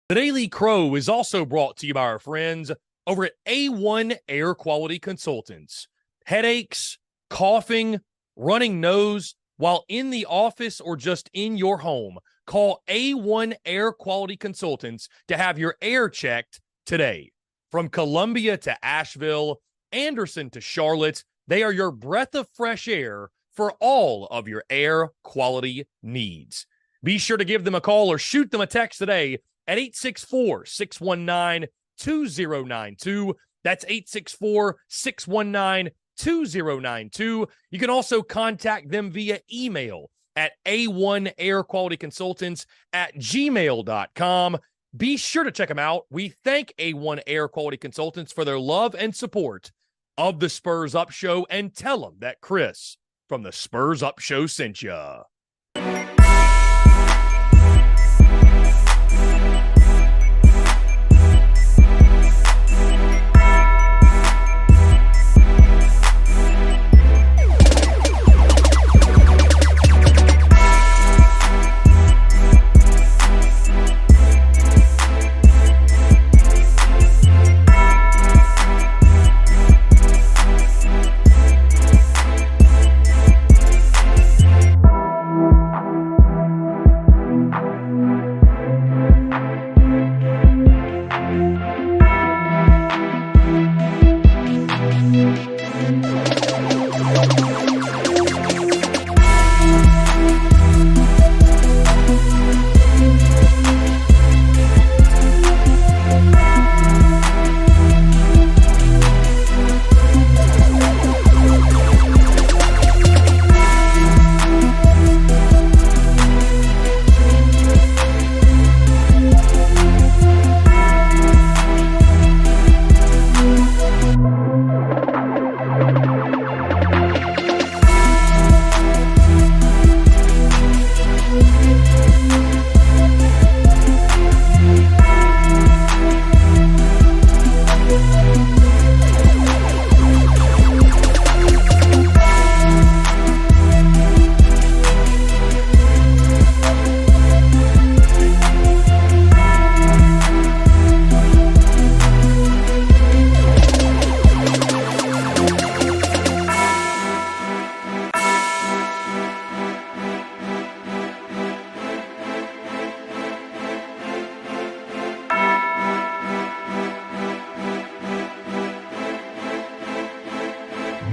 The Daily Crow is also brought to you by our friends over at A1 Air Quality Consultants. Headaches, coughing, running nose while in the office or just in your home, call A1 Air Quality Consultants to have your air checked today. From Columbia to Asheville, Anderson to Charlotte, they are your breath of fresh air for all of your air quality needs. Be sure to give them a call or shoot them a text today at 864-619-2092. That's 864-619-2092. You can also contact them via email at a1airqualityconsultants@gmail.com. Be sure to check them out. We thank A1 Air Quality Consultants for their love and support of the Spurs Up Show, and tell them that Chris from the Spurs Up Show sent ya.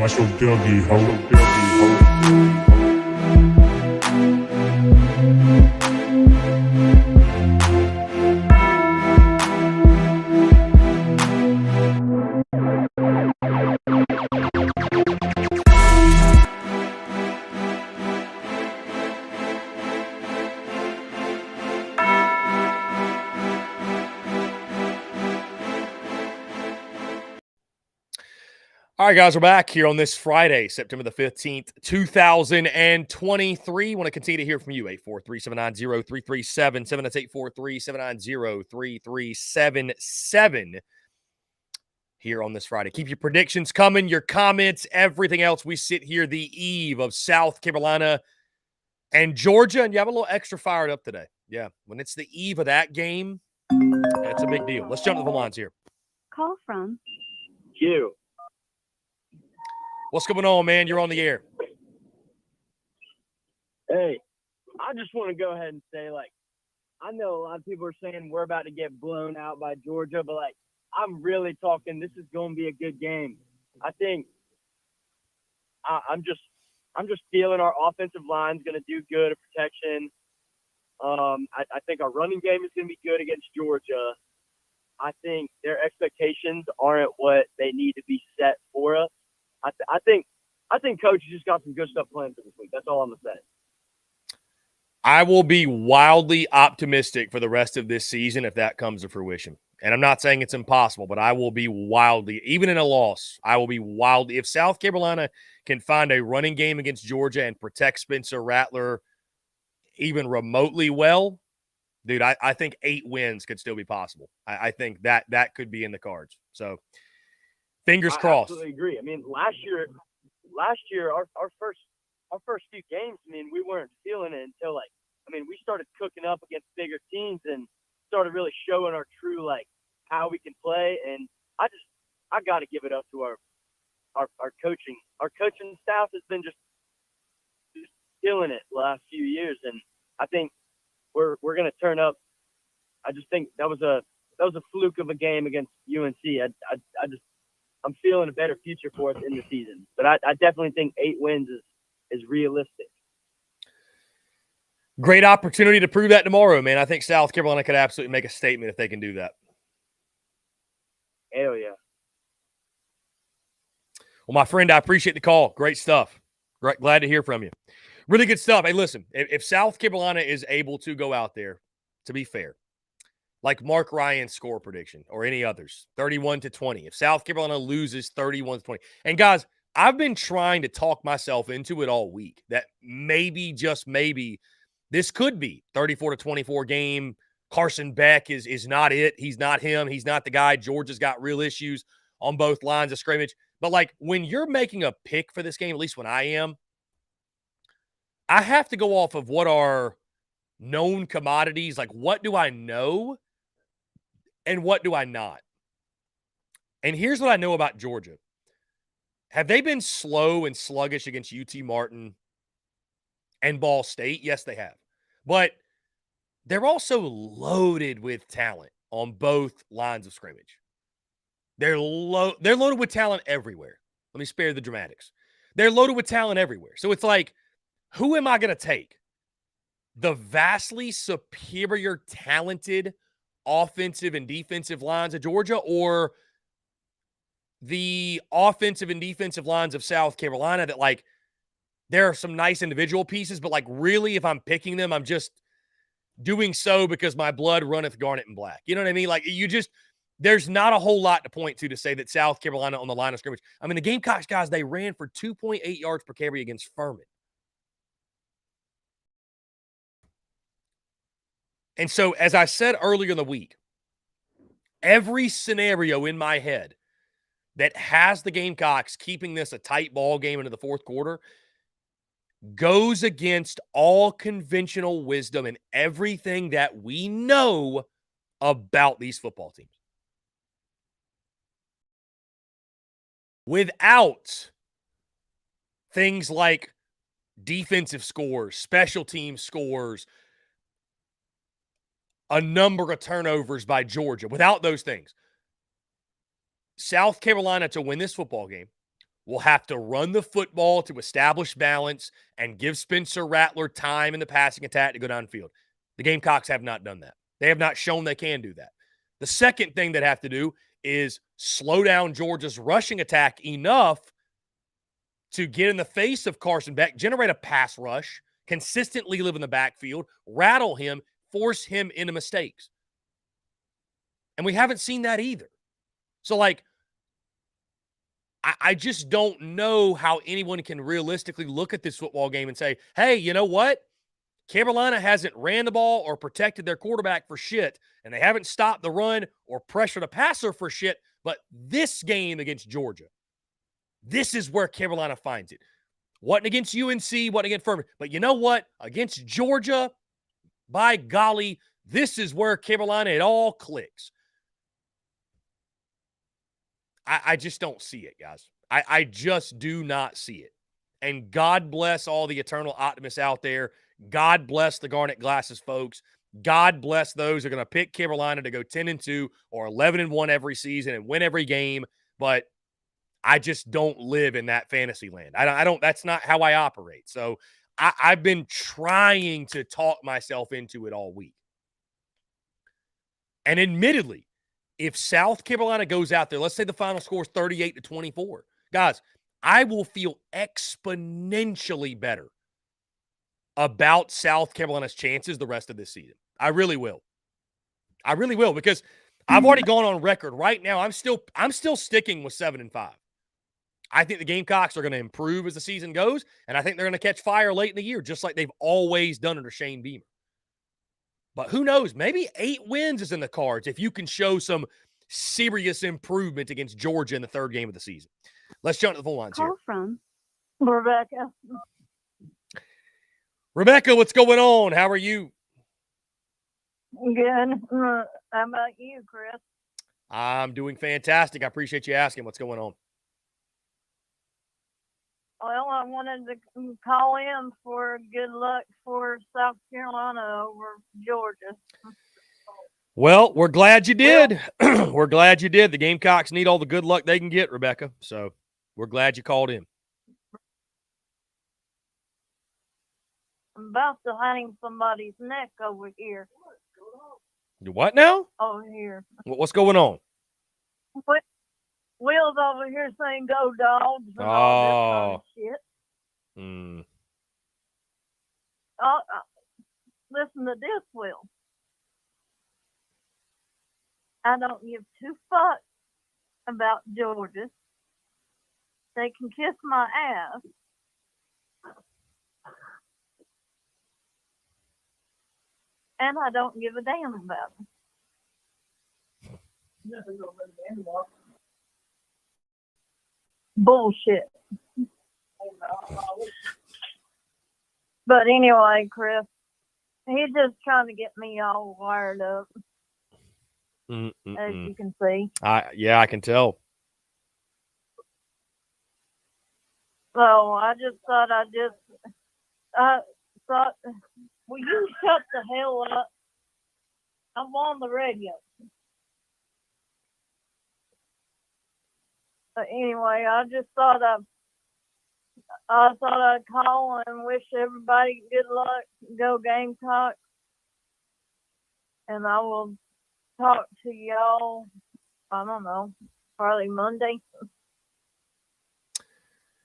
That's your Dougie, ho. All right, guys, we're back here on this Friday, September the 15th, 2023. Want to continue to hear from you, 843-790-3377. That's 843-790-3377 here on this Friday. Keep your predictions coming, your comments, everything else. We sit here the eve of South Carolina and Georgia, and you have a little extra fired up today. Yeah, when it's the eve of that game, that's a big deal. Let's jump to the lines here. Call from You. What's going on, man? You're on the air. Hey, I just want to go ahead and say, like, I know a lot of people are saying we're about to get blown out by Georgia, but, like, I'm really talking this is going to be a good game. I think I'm just feeling our offensive line's going to do good at protection. I think our running game is going to be good against Georgia. I think their expectations aren't what they need to be set for us. I think Coach just got some good stuff planned for this week. That's all I'm going to say. I will be wildly optimistic for the rest of this season if that comes to fruition. And I'm not saying it's impossible, but I will be wildly, even in a loss, I will be wildly. If South Carolina can find a running game against Georgia and protect Spencer Rattler even remotely well, dude, I think 8 wins could still be possible. I think that could be in the cards. So fingers crossed. I absolutely agree. I mean, last year, our first few games, I mean, we weren't feeling it until we started cooking up against bigger teams and started really showing our true how we can play. And I got to give it up to our coaching. Our coaching staff has been just killing it the last few years, and I think we're going to turn up. I just think that was a fluke of a game against UNC. I'm feeling a better future for us in the season. But I definitely think 8 wins is realistic. Great opportunity to prove that tomorrow, man. I think South Carolina could absolutely make a statement if they can do that. Hell yeah. Well, my friend, I appreciate the call. Great stuff. Glad to hear from you. Really good stuff. Hey, listen, if South Carolina is able to go out there, to be fair, like Mark Ryan's score prediction or any others, 31-20. If South Carolina loses 31-20. And guys, I've been trying to talk myself into it all week that maybe, just maybe, this could be 34-24 game. Carson Beck is not it. He's not him. He's not the guy. Georgia's got real issues on both lines of scrimmage. But when you're making a pick for this game, at least when I am, I have to go off of what are known commodities. What do I know and what do I not? And here's what I know about Georgia. Have they been slow and sluggish against UT Martin and Ball State? Yes, they have. But they're also loaded with talent on both lines of scrimmage. They're loaded with talent everywhere. Let me spare the dramatics. They're loaded with talent everywhere. So it's who am I going to take? The vastly superior talented offensive and defensive lines of Georgia, or the offensive and defensive lines of South Carolina that there are some nice individual pieces, but really if I'm picking them, I'm just doing so because my blood runneth garnet and black. You know what I mean? There's not a whole lot to point to say that South Carolina on the line of scrimmage. I mean, the Gamecocks guys, they ran for 2.8 yards per carry against Furman. And so, as I said earlier in the week, every scenario in my head that has the Gamecocks keeping this a tight ball game into the fourth quarter goes against all conventional wisdom and everything that we know about these football teams. Without things like defensive scores, special team scores, a number of turnovers by Georgia. Without those things, South Carolina to win this football game will have to run the football to establish balance and give Spencer Rattler time in the passing attack to go downfield. The Gamecocks have not done that. They have not shown they can do that. The second thing they have to do is slow down Georgia's rushing attack enough to get in the face of Carson Beck, generate a pass rush, consistently live in the backfield, rattle him, force him into mistakes. And we haven't seen that either. So, like, I just don't know how anyone can realistically look at this football game and say, hey, you know what? Carolina hasn't ran the ball or protected their quarterback for shit, and they haven't stopped the run or pressured a passer for shit. But this game against Georgia, this is where Carolina finds it. Wasn't against UNC, wasn't against Furman. But you know what? Against Georgia, by golly, this is where Carolina, it all clicks. I just don't see it, guys. I just do not see it. And God bless all the eternal optimists out there. God bless the Garnet Glasses folks. God bless those who are going to pick Carolina to go 10-2 or 11-1 every season and win every game. But I just don't live in that fantasy land. I don't. That's not how I operate. So I've been trying to talk myself into it all week. And admittedly, if South Carolina goes out there, let's say the final score is 38-24, guys, I will feel exponentially better about South Carolina's chances the rest of this season. I really will. I really will, because I've already gone on record right now. I'm still sticking with 7-5. I think the Gamecocks are going to improve as the season goes, and I think they're going to catch fire late in the year, just like they've always done under Shane Beamer. But who knows? Maybe 8 wins is in the cards if you can show some serious improvement against Georgia in the third game of the season. Let's jump to the phone lines here. Call from Rebecca. Rebecca, what's going on? How are you? Good. How about you, Chris? I'm doing fantastic. I appreciate you asking. What's going on? Well, I wanted to call in for good luck for South Carolina over Georgia. Well, we're glad you did. We're glad you did. The Gamecocks need all the good luck they can get, Rebecca. So we're glad you called in. I'm about to hang somebody's neck over here. What now? Over here. What's going on? Will's over here saying "Go Dogs" and all this kind of shit. Mm. Listen to this, Will. I don't give 2 fucks about Georgia. They can kiss my ass. And I don't give a damn about them. Bullshit. But anyway, Chris, he's just trying to get me all wired up, as you can see. Yeah, I can tell. So I just thought will you shut the hell up? I'm on the radio. But anyway, I just thought I'd call and wish everybody good luck. Go Gamecocks. And I will talk to y'all, I don't know, probably Monday.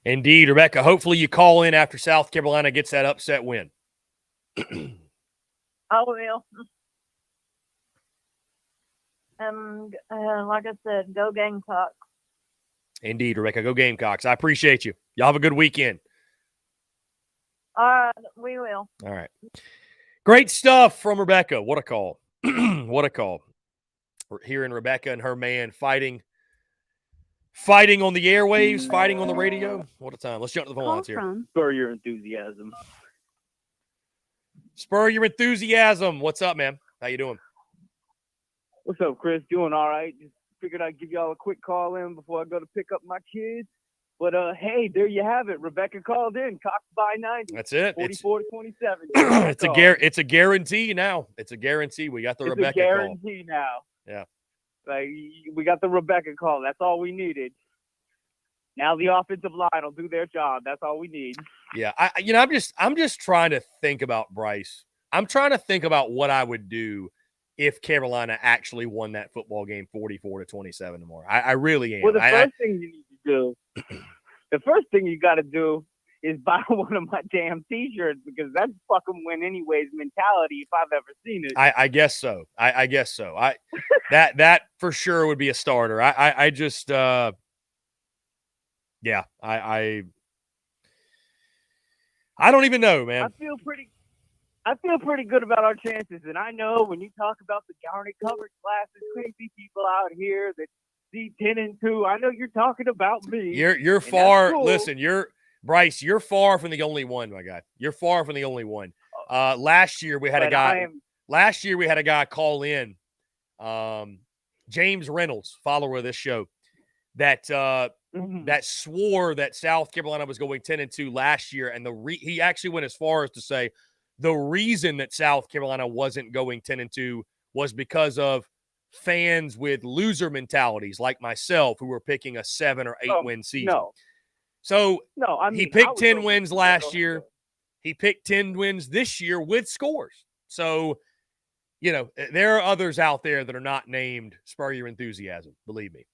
Indeed, Rebecca. Hopefully you call in after South Carolina gets that upset win. I will. And like I said, go Gamecocks. Indeed, Rebecca. Go Gamecocks. I appreciate you. Y'all have a good weekend. All right, we will. All right. Great stuff from Rebecca. What a call. What a call. We're hearing Rebecca and her man fighting on the airwaves, fighting on the radio. What a time. Let's jump to the phone lines here. Spur your enthusiasm. Spur your enthusiasm. What's up, man? How you doing? What's up, Chris? Doing all right. Just figured I'd give y'all a quick call in before I go to pick up my kids. But, hey, there you have it. Rebecca called in. Cox by 90. That's it. 44-27. It's a guarantee now. It's a guarantee. We got the Rebecca call. It's a guarantee now. Yeah. Like, we got the Rebecca call. That's all we needed. Now the offensive line will do their job. That's all we need. Yeah, I'm just trying to think about Bryce. I'm trying to think about what I would do if Carolina actually won that football game 44-27 tomorrow. I really am. Well, the first thing you need to do, the first thing you got to do is buy one of my damn T-shirts, because that's fucking win anyways mentality if I've ever seen it. I guess so. I guess so. That for sure would be a starter. I just yeah. I don't even know, man. I feel pretty good about our chances, and I know when you talk about the Garnet coverage classes, crazy people out here that see 10-2. I know you're talking about me. You're far. Cool. Listen, Bryce. You're far from the only one, my guy. You're far from the only one. Last year we had a guy. Last year we had a guy call in, James Reynolds, follower of this show, that that swore that South Carolina was going 10-2 last year, and he actually went as far as to say the reason that South Carolina wasn't going 10-2 was because of fans with loser mentalities like myself who were picking a 7 or 8 win season. He picked 10 wins last year. He picked 10 wins this year with scores. So, there are others out there that are not named Spur Your Enthusiasm, believe me.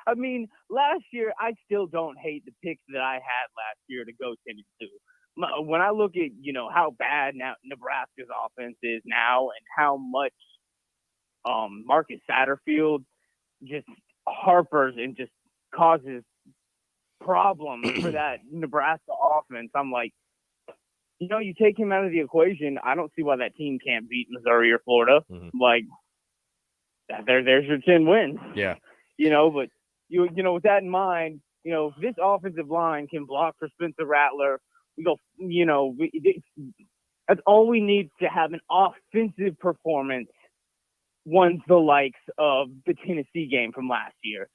I mean, last year, I still don't hate the picks that I had last year to go 10-2. When I look at, how bad now Nebraska's offense is now and how much Marcus Satterfield just harpers and just causes problems for that Nebraska offense, I'm like, you take him out of the equation, I don't see why that team can't beat Missouri or Florida. Mm-hmm. Like, there's your 10 wins. Yeah. But with that in mind, if this offensive line can block for Spencer Rattler, that's all we need to have an offensive performance once the likes of the Tennessee game from last year.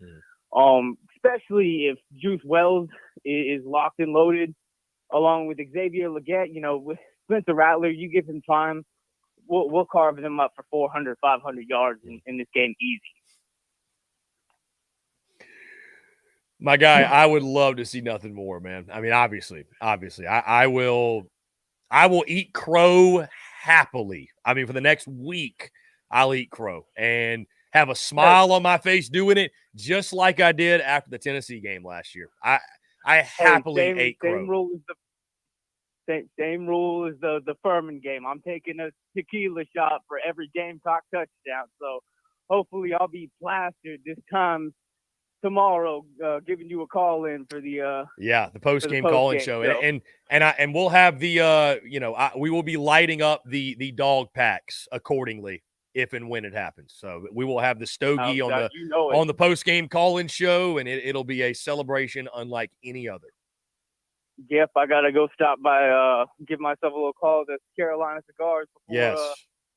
Especially if Juice Wells is locked and loaded along with Xavier Legette. With Spencer Rattler, you give him time, we'll carve them up for 400, 500 yards in this game easy. My guy, I would love to see nothing more, man. I mean, obviously, I will eat crow happily. I mean, for the next week, I'll eat crow and have a smile on my face doing it, just like I did after the Tennessee game last year. I happily ate crow. Same rule as the Furman game. I'm taking a tequila shot for every Gamecock touchdown. So hopefully I'll be plastered this time tomorrow, giving you a call in for the the post-game call-in show. And we'll have the we will be lighting up the dog packs accordingly if and when it happens. So we will have the stogie on the post-game call-in show, and it'll be a celebration unlike any other. Yep, I gotta go stop by, give myself a little call to Carolina Cigars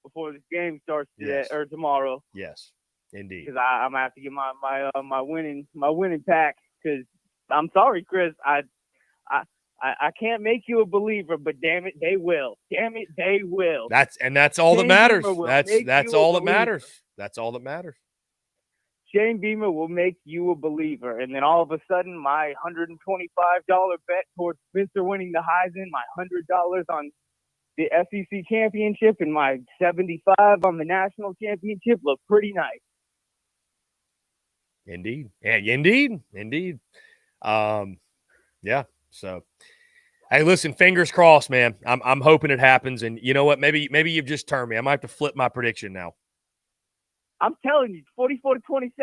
before this game starts today or tomorrow. Yes. Indeed, because I'm gonna have to get my winning pack. Because I'm sorry, Chris, I can't make you a believer, but damn it, they will. Damn it, they will. That's all that matters. That's all that matters. That's all that matters. Shane Beamer will make you a believer, and then all of a sudden, my $125 bet towards Spencer winning the Heisman, my $100 on the SEC championship, and my $75 on the national championship look pretty nice. Indeed. Yeah, indeed. Yeah. So, hey, listen, fingers crossed, man. I'm hoping it happens. And you know what? Maybe you've just turned me. I might have to flip my prediction now. I'm telling you, 44-27,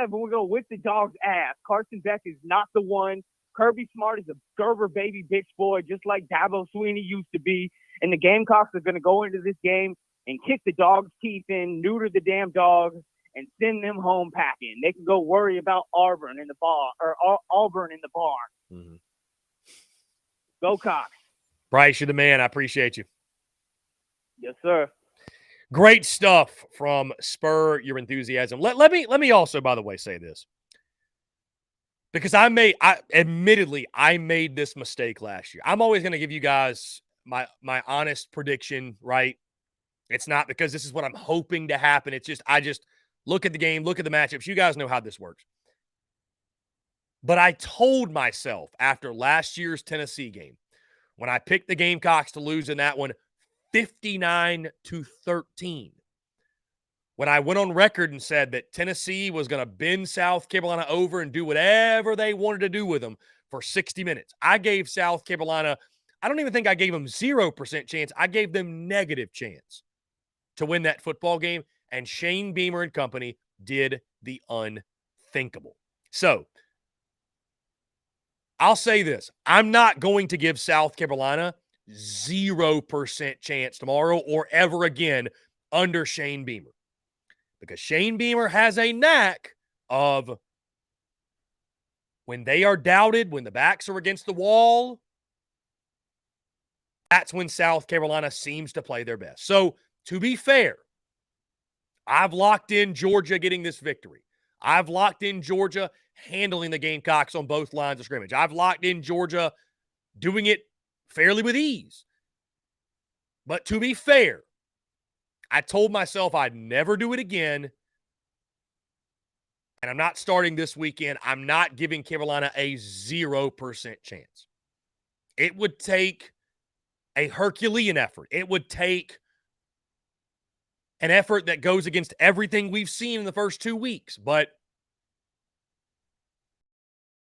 we're going to whip the dog's ass. Carson Beck is not the one. Kirby Smart is a Gerber baby bitch boy, just like Dabo Swinney used to be. And the Gamecocks are going to go into this game and kick the dog's teeth in, neuter the damn dogs, and send them home packing. They can go worry about Auburn in the barn. Mm-hmm. Go Cox. Bryce, you're the man. I appreciate you. Yes, sir. Great stuff from Spur Your Enthusiasm. Let me also, by the way, say this. Because I made this mistake last year. I'm always going to give you guys my honest prediction, right? It's not because this is what I'm hoping to happen. It's just I just look at the game, look at the matchups. You guys know how this works. But I told myself after last year's Tennessee game, when I picked the Gamecocks to lose in that one 59-13, when I went on record and said that Tennessee was going to bend South Carolina over and do whatever they wanted to do with them for 60 minutes, I gave South Carolina, I don't even think I gave them 0% chance. I gave them negative chance to win that football game, and Shane Beamer and company did the unthinkable. So, I'll say this. I'm not going to give South Carolina 0% chance tomorrow or ever again under Shane Beamer, because Shane Beamer has a knack of, when they are doubted, when the backs are against the wall, that's when South Carolina seems to play their best. So, to be fair, I've locked in Georgia getting this victory. I've locked in Georgia handling the Gamecocks on both lines of scrimmage. I've locked in Georgia doing it fairly with ease. But to be fair, I told myself I'd never do it again. And I'm not starting this weekend. I'm not giving Carolina a 0% chance. It would take a Herculean effort. It would take an effort that goes against everything we've seen in the first 2 weeks. But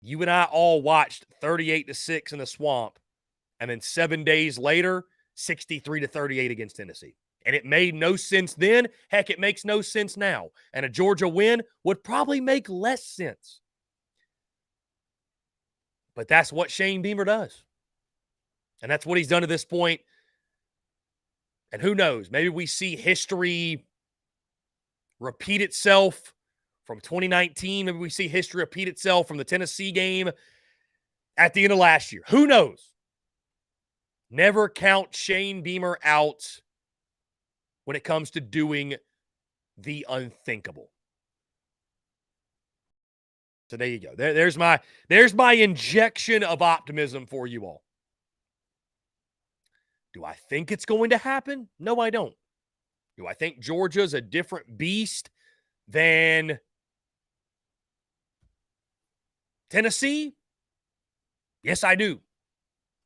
you and I all watched 38-6 in the Swamp, and then 7 days later, 63-38 against Tennessee. And it made no sense then. Heck, it makes no sense now. And a Georgia win would probably make less sense. But that's what Shane Beamer does. And that's what he's done to this point. And who knows, maybe we see history repeat itself from 2019. Maybe we see history repeat itself from the Tennessee game at the end of last year. Who knows? Never count Shane Beamer out when it comes to doing the unthinkable. So there you go. There's my injection of optimism for you all. Do I think it's going to happen? No, I don't. Do I think Georgia's a different beast than Tennessee? Yes, I do.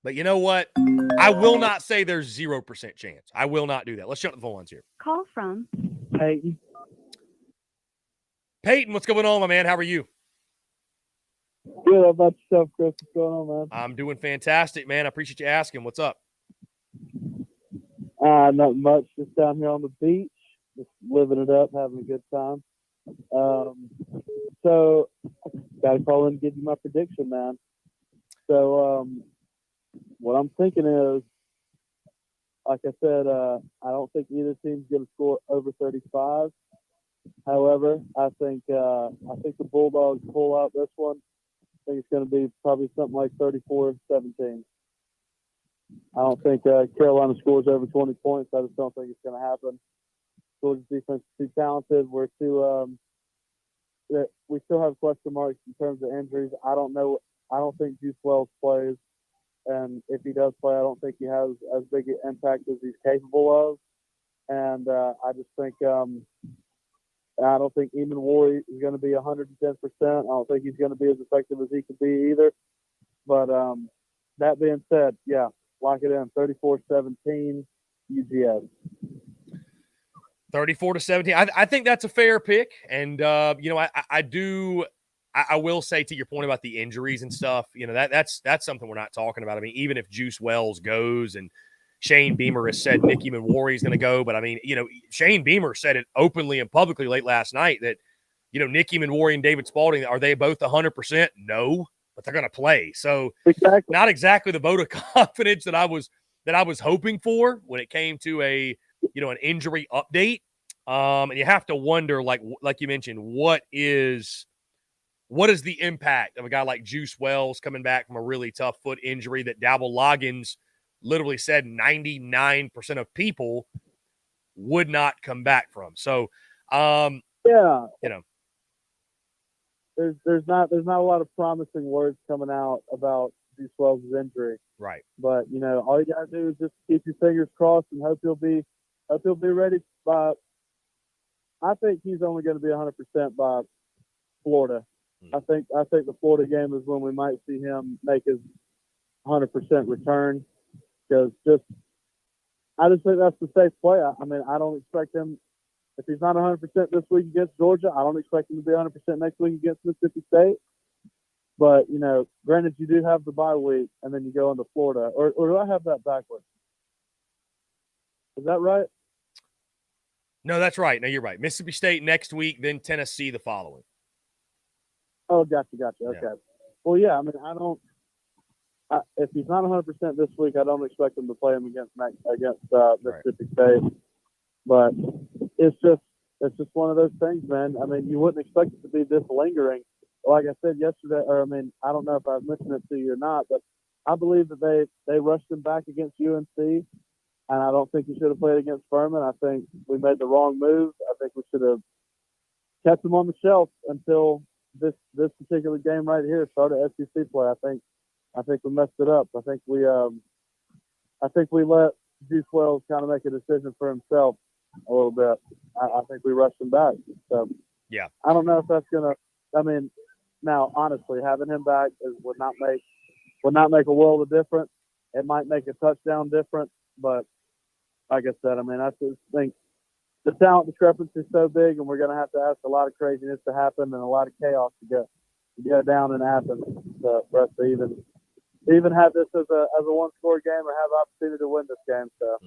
But you know what? I will not say there's 0% chance. I will not do that. Let's jump to the phone lines here. Call from Peyton. Peyton, what's going on, my man? How are you? Good. How about yourself, Chris? What's going on, man? I'm doing fantastic, man. I appreciate you asking. What's up? Not much. Just down here on the beach, just living it up, having a good time. So, got to call in and give you my prediction, man. So, what I'm thinking is, like I said, I don't think either team's going to score over 35. However, I think the Bulldogs pull out this one. I think it's going to be probably something like 34-17. I don't think Carolina scores over 20 points. I just don't think it's going to happen. Georgia's defense is too talented. We still have question marks in terms of injuries. I don't know. I don't think Juice Wells plays. And if he does play, I don't think he has as big an impact as he's capable of. And I just think I don't think Eamon Warry is going to be 110%. I don't think he's going to be as effective as he could be either. But that being said, yeah, lock it in. 34-17 UGA. 34-17. I think that's a fair pick. And, I will say, to your point about the injuries and stuff, that's something we're not talking about. I mean, even if Juice Wells goes and Shane Beamer has said Nick Eamon-Warry is going to go, but I mean, Shane Beamer said it openly and publicly late last night that, Nick Eamon-Warry and David Spalding, are they both 100%? No, but they're going to play. So exactly. Not exactly the vote of confidence that I was hoping for when it came to an injury update. And you have to wonder, like you mentioned, what is the impact of a guy like Juice Wells coming back from a really tough foot injury that Dabble Loggins literally said 99% of people would not come back from. So, yeah, there's not a lot of promising words coming out about Juice Wells' injury. Right. But all you gotta do is just keep your fingers crossed and hope he'll be ready by. I think he's only going to be 100% by Florida. I think the Florida game is when we might see him make his 100% return, because I just think that's the safe play. I mean, I don't expect him, if he's not 100% this week against Georgia, I don't expect him to be 100% next week against Mississippi State. But, granted, you do have the bye week, and then you go into Florida. Or do I have that backwards? Is that right? No, that's right. No, you're right. Mississippi State next week, then Tennessee the following. Oh, gotcha. Okay. Yeah. Well, yeah, I mean, if he's not 100% this week, I don't expect him to play him against Mississippi State. But it's just one of those things, man. I mean, you wouldn't expect it to be this lingering. Like I said yesterday, I don't know if I was mentioning it to you or not, but I believe that they rushed him back against UNC, and I don't think he should have played against Furman. I think we made the wrong move. I think we should have kept him on the shelf until this particular game right here started SEC play. I think we messed it up. I think we let Juice Wells kind of make a decision for himself a little bit. I think we rushed him back. So yeah, I don't know if that's gonna. I mean, now honestly, having him back would not make a world of difference. It might make a touchdown difference, but like I said, I mean, I just think the talent discrepancy is so big, and we're going to have to ask a lot of craziness to happen and a lot of chaos to go down in Athens for us to even have this as a one-score game or have the opportunity to win this game. So,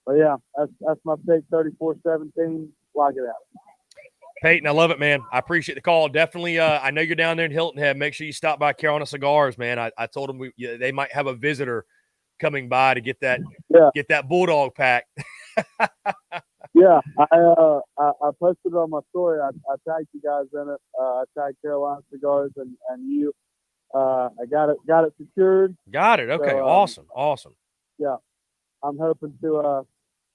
but yeah, that's my pick. 34-17. Lock it out. Peyton, I love it, man. I appreciate the call. Definitely, I know you're down there in Hilton Head. Make sure you stop by Carolina Cigars, man. I told them they might have a visitor coming by to get that Bulldog pack. Yeah, I posted it on my story. I tagged you guys in it. I tagged Carolina Cigars and you. I got it secured. Got it. Okay, so, awesome. Yeah, I'm hoping to.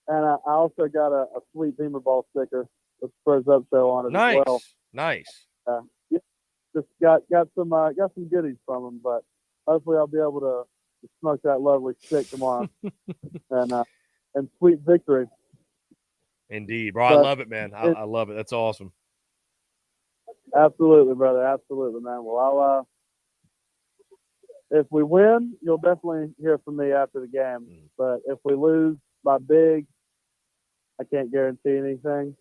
And I also got a sweet Beamer Ball sticker with Spurs Up Show on it as well. Nice. Yeah, just got some goodies from them, but hopefully I'll be able to smoke that lovely stick tomorrow. and sweet victory. Indeed, bro. I love it, man. I love it. That's awesome. Absolutely, brother. Absolutely, man. Well, if we win, you'll definitely hear from me after the game. But if we lose by big, I can't guarantee anything.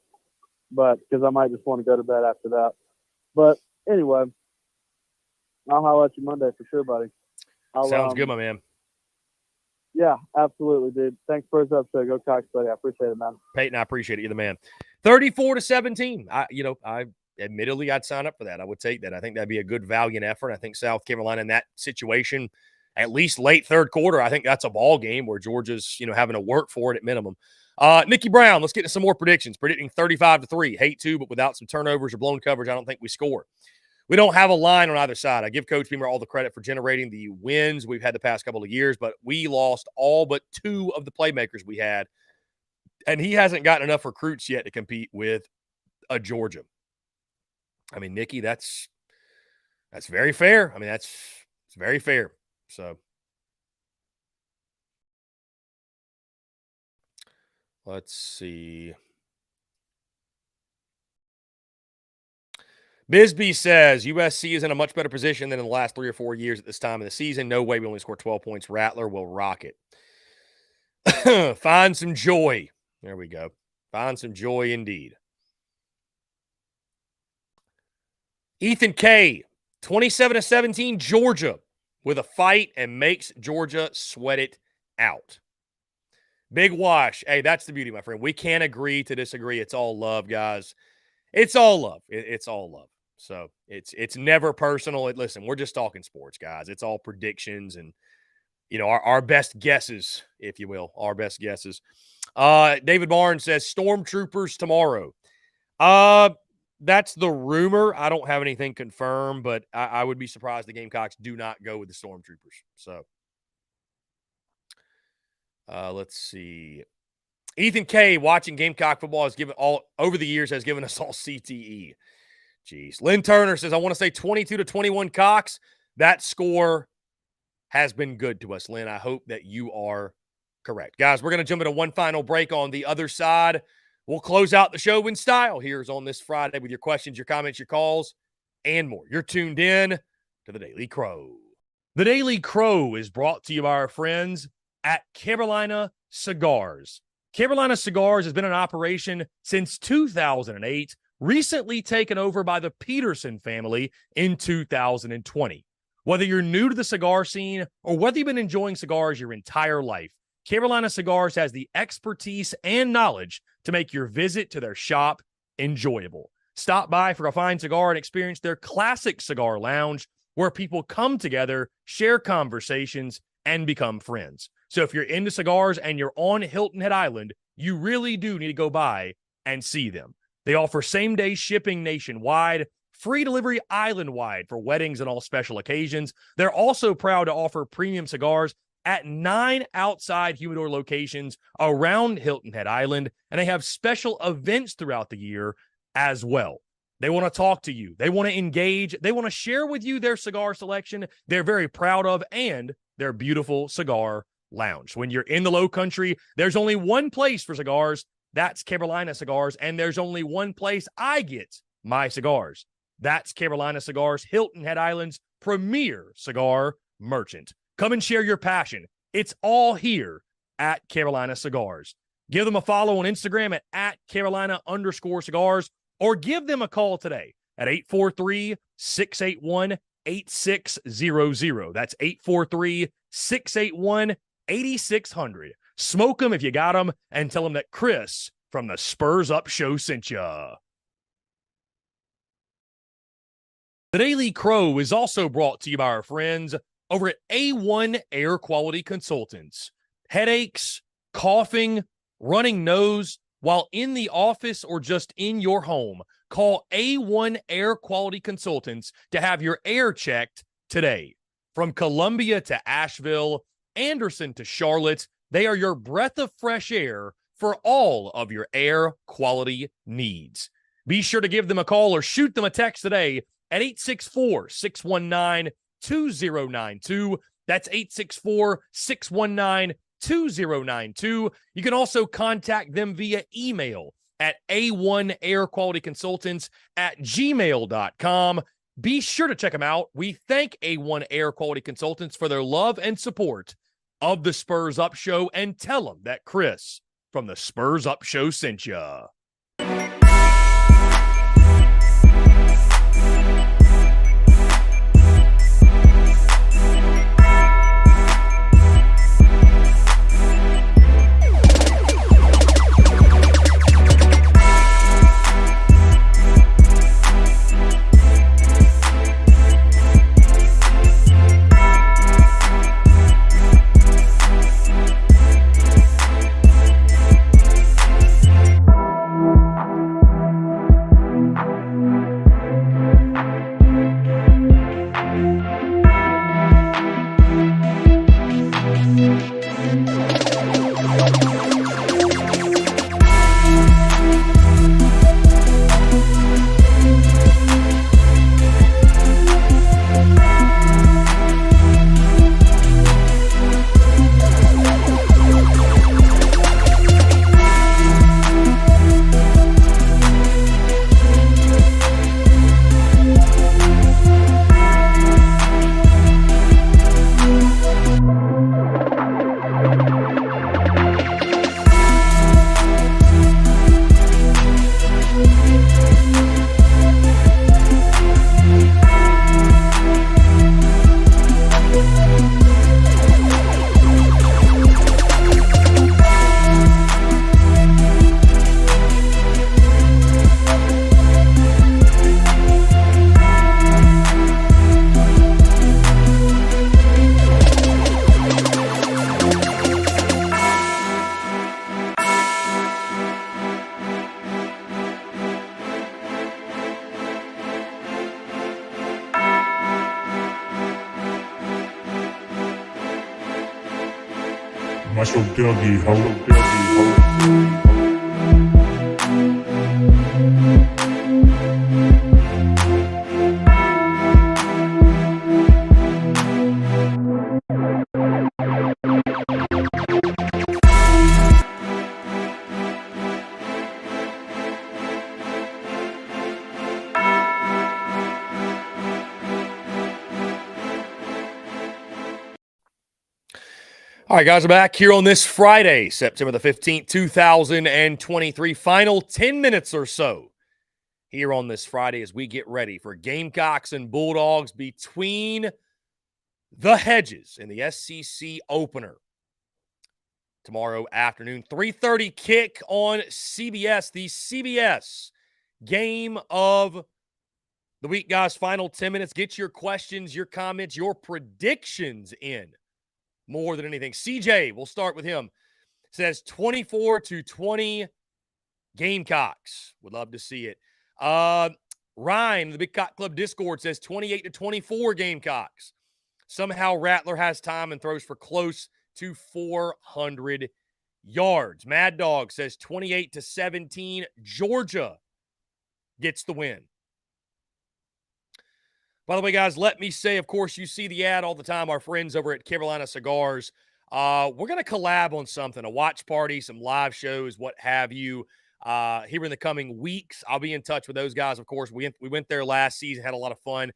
But because I might just want to go to bed after that. But anyway, I'll holler at you Monday for sure, buddy. Sounds good, my man. Yeah, absolutely, dude. Thanks for the episode. Go Cox, buddy. I appreciate it, man. Peyton, I appreciate it. You're the man. 34-17. I admittedly I'd sign up for that. I would take that. I think that'd be a good valiant effort. I think South Carolina in that situation, at least late third quarter, I think that's a ball game where Georgia's, having to work for it at minimum. Nikki Brown, let's get into some more predictions. Predicting 35-3. Hate to, but without some turnovers or blown coverage, I don't think we score. We don't have a line on either side. I give Coach Beamer all the credit for generating the wins we've had the past couple of years, but we lost all but two of the playmakers we had, and he hasn't gotten enough recruits yet to compete with a Georgia. I mean, Nikki, that's very fair. I mean, it's very fair. So let's see. Bisbee says USC is in a much better position than in the last 3 or 4 years at this time of the season. No way we only score 12 points. Rattler will rock it. Find some joy. There we go. Find some joy indeed. Ethan K, 27-17, Georgia with a fight and makes Georgia sweat it out. Big Wash. Hey, that's the beauty, my friend. We can't agree to disagree. It's all love, guys. It's all love. It's all love. So it's never personal. Listen, we're just talking sports, guys. It's all predictions and, our best guesses, if you will, our best guesses. David Barnes says Stormtroopers tomorrow. That's the rumor. I don't have anything confirmed, but I would be surprised the Gamecocks do not go with the Stormtroopers. So let's see. Ethan K, watching Gamecock football over the years has given us all CTE. Jeez. Lynn Turner says, I want to say 22-21 Cox. That score has been good to us, Lynn. I hope that you are correct. Guys, we're going to jump into one final break on the other side. We'll close out the show in style. Here's on this Friday with your questions, your comments, your calls. and more. You're tuned in to the Daily Crow. The Daily Crow is brought to you by our friends at Carolina Cigars. Carolina Cigars has been in operation since 2008, recently taken over by the Peterson family in 2020. Whether you're new to the cigar scene or whether you've been enjoying cigars your entire life, Carolina Cigars has the expertise and knowledge to make your visit to their shop enjoyable. Stop by for a fine cigar and experience their classic cigar lounge where people come together, share conversations, and become friends. So if you're into cigars and you're on Hilton Head Island, you really do need to go by and see them. They offer same-day shipping nationwide, free delivery island-wide for weddings and all special occasions. They're also proud to offer premium cigars at 9 outside humidor locations around Hilton Head Island, and they have special events throughout the year as well. They want to talk to you. They want to engage. They want to share with you their cigar selection they're very proud of and their beautiful cigar lounge. When you're in the Low Country, there's only one place for cigars. That's Carolina Cigars, and there's only one place I get my cigars. That's Carolina Cigars, Hilton Head Island's premier cigar merchant. Come and share your passion. It's all here at Carolina Cigars. Give them a follow on Instagram at Carolina_cigars, or give them a call today at 843-681-8600. That's 843-681-8600. Smoke them if you got them, and tell them that Chris from the Spurs Up Show sent ya. The Daily Crow is also brought to you by our friends over at A1 Air Quality Consultants. Headaches, coughing, running nose while in the office or just in your home, call A1 Air Quality Consultants to have your air checked today. From Columbia to Asheville, Anderson to Charlotte, they are your breath of fresh air for all of your air quality needs. Be sure to give them a call or shoot them a text today at 864-619-2092. That's 864-619-2092. You can also contact them via email at a1airqualityconsultants@gmail.com. Be sure to check them out. We thank A1 Air Quality Consultants for their love and support of the Spurs Up Show, and tell them that Chris from the Spurs Up Show sent ya. Muscle Dougie Ho. All right, guys, we're back here on this Friday, September the 15th, 2023. Final 10 minutes or so here on this Friday as we get ready for Gamecocks and Bulldogs between the hedges in the SEC opener. Tomorrow afternoon, 3:30 kick on CBS, the CBS game of the week, guys. Final 10 minutes. Get your questions, your comments, your predictions in. More than anything. CJ, we'll start with him. Says 24-20 Gamecocks. Would love to see it. Ryan, the Big Cock Club Discord, says 28-24 Gamecocks. Somehow Rattler has time and throws for close to 400 yards. Mad Dog says 28-17 Georgia gets the win. By the way, guys, let me say, of course, you see the ad all the time. Our friends over at Carolina Cigars. We're going to collab on something, a watch party, some live shows, what have you, here in the coming weeks. I'll be in touch with those guys, of course. We went there last season, had a lot of fun.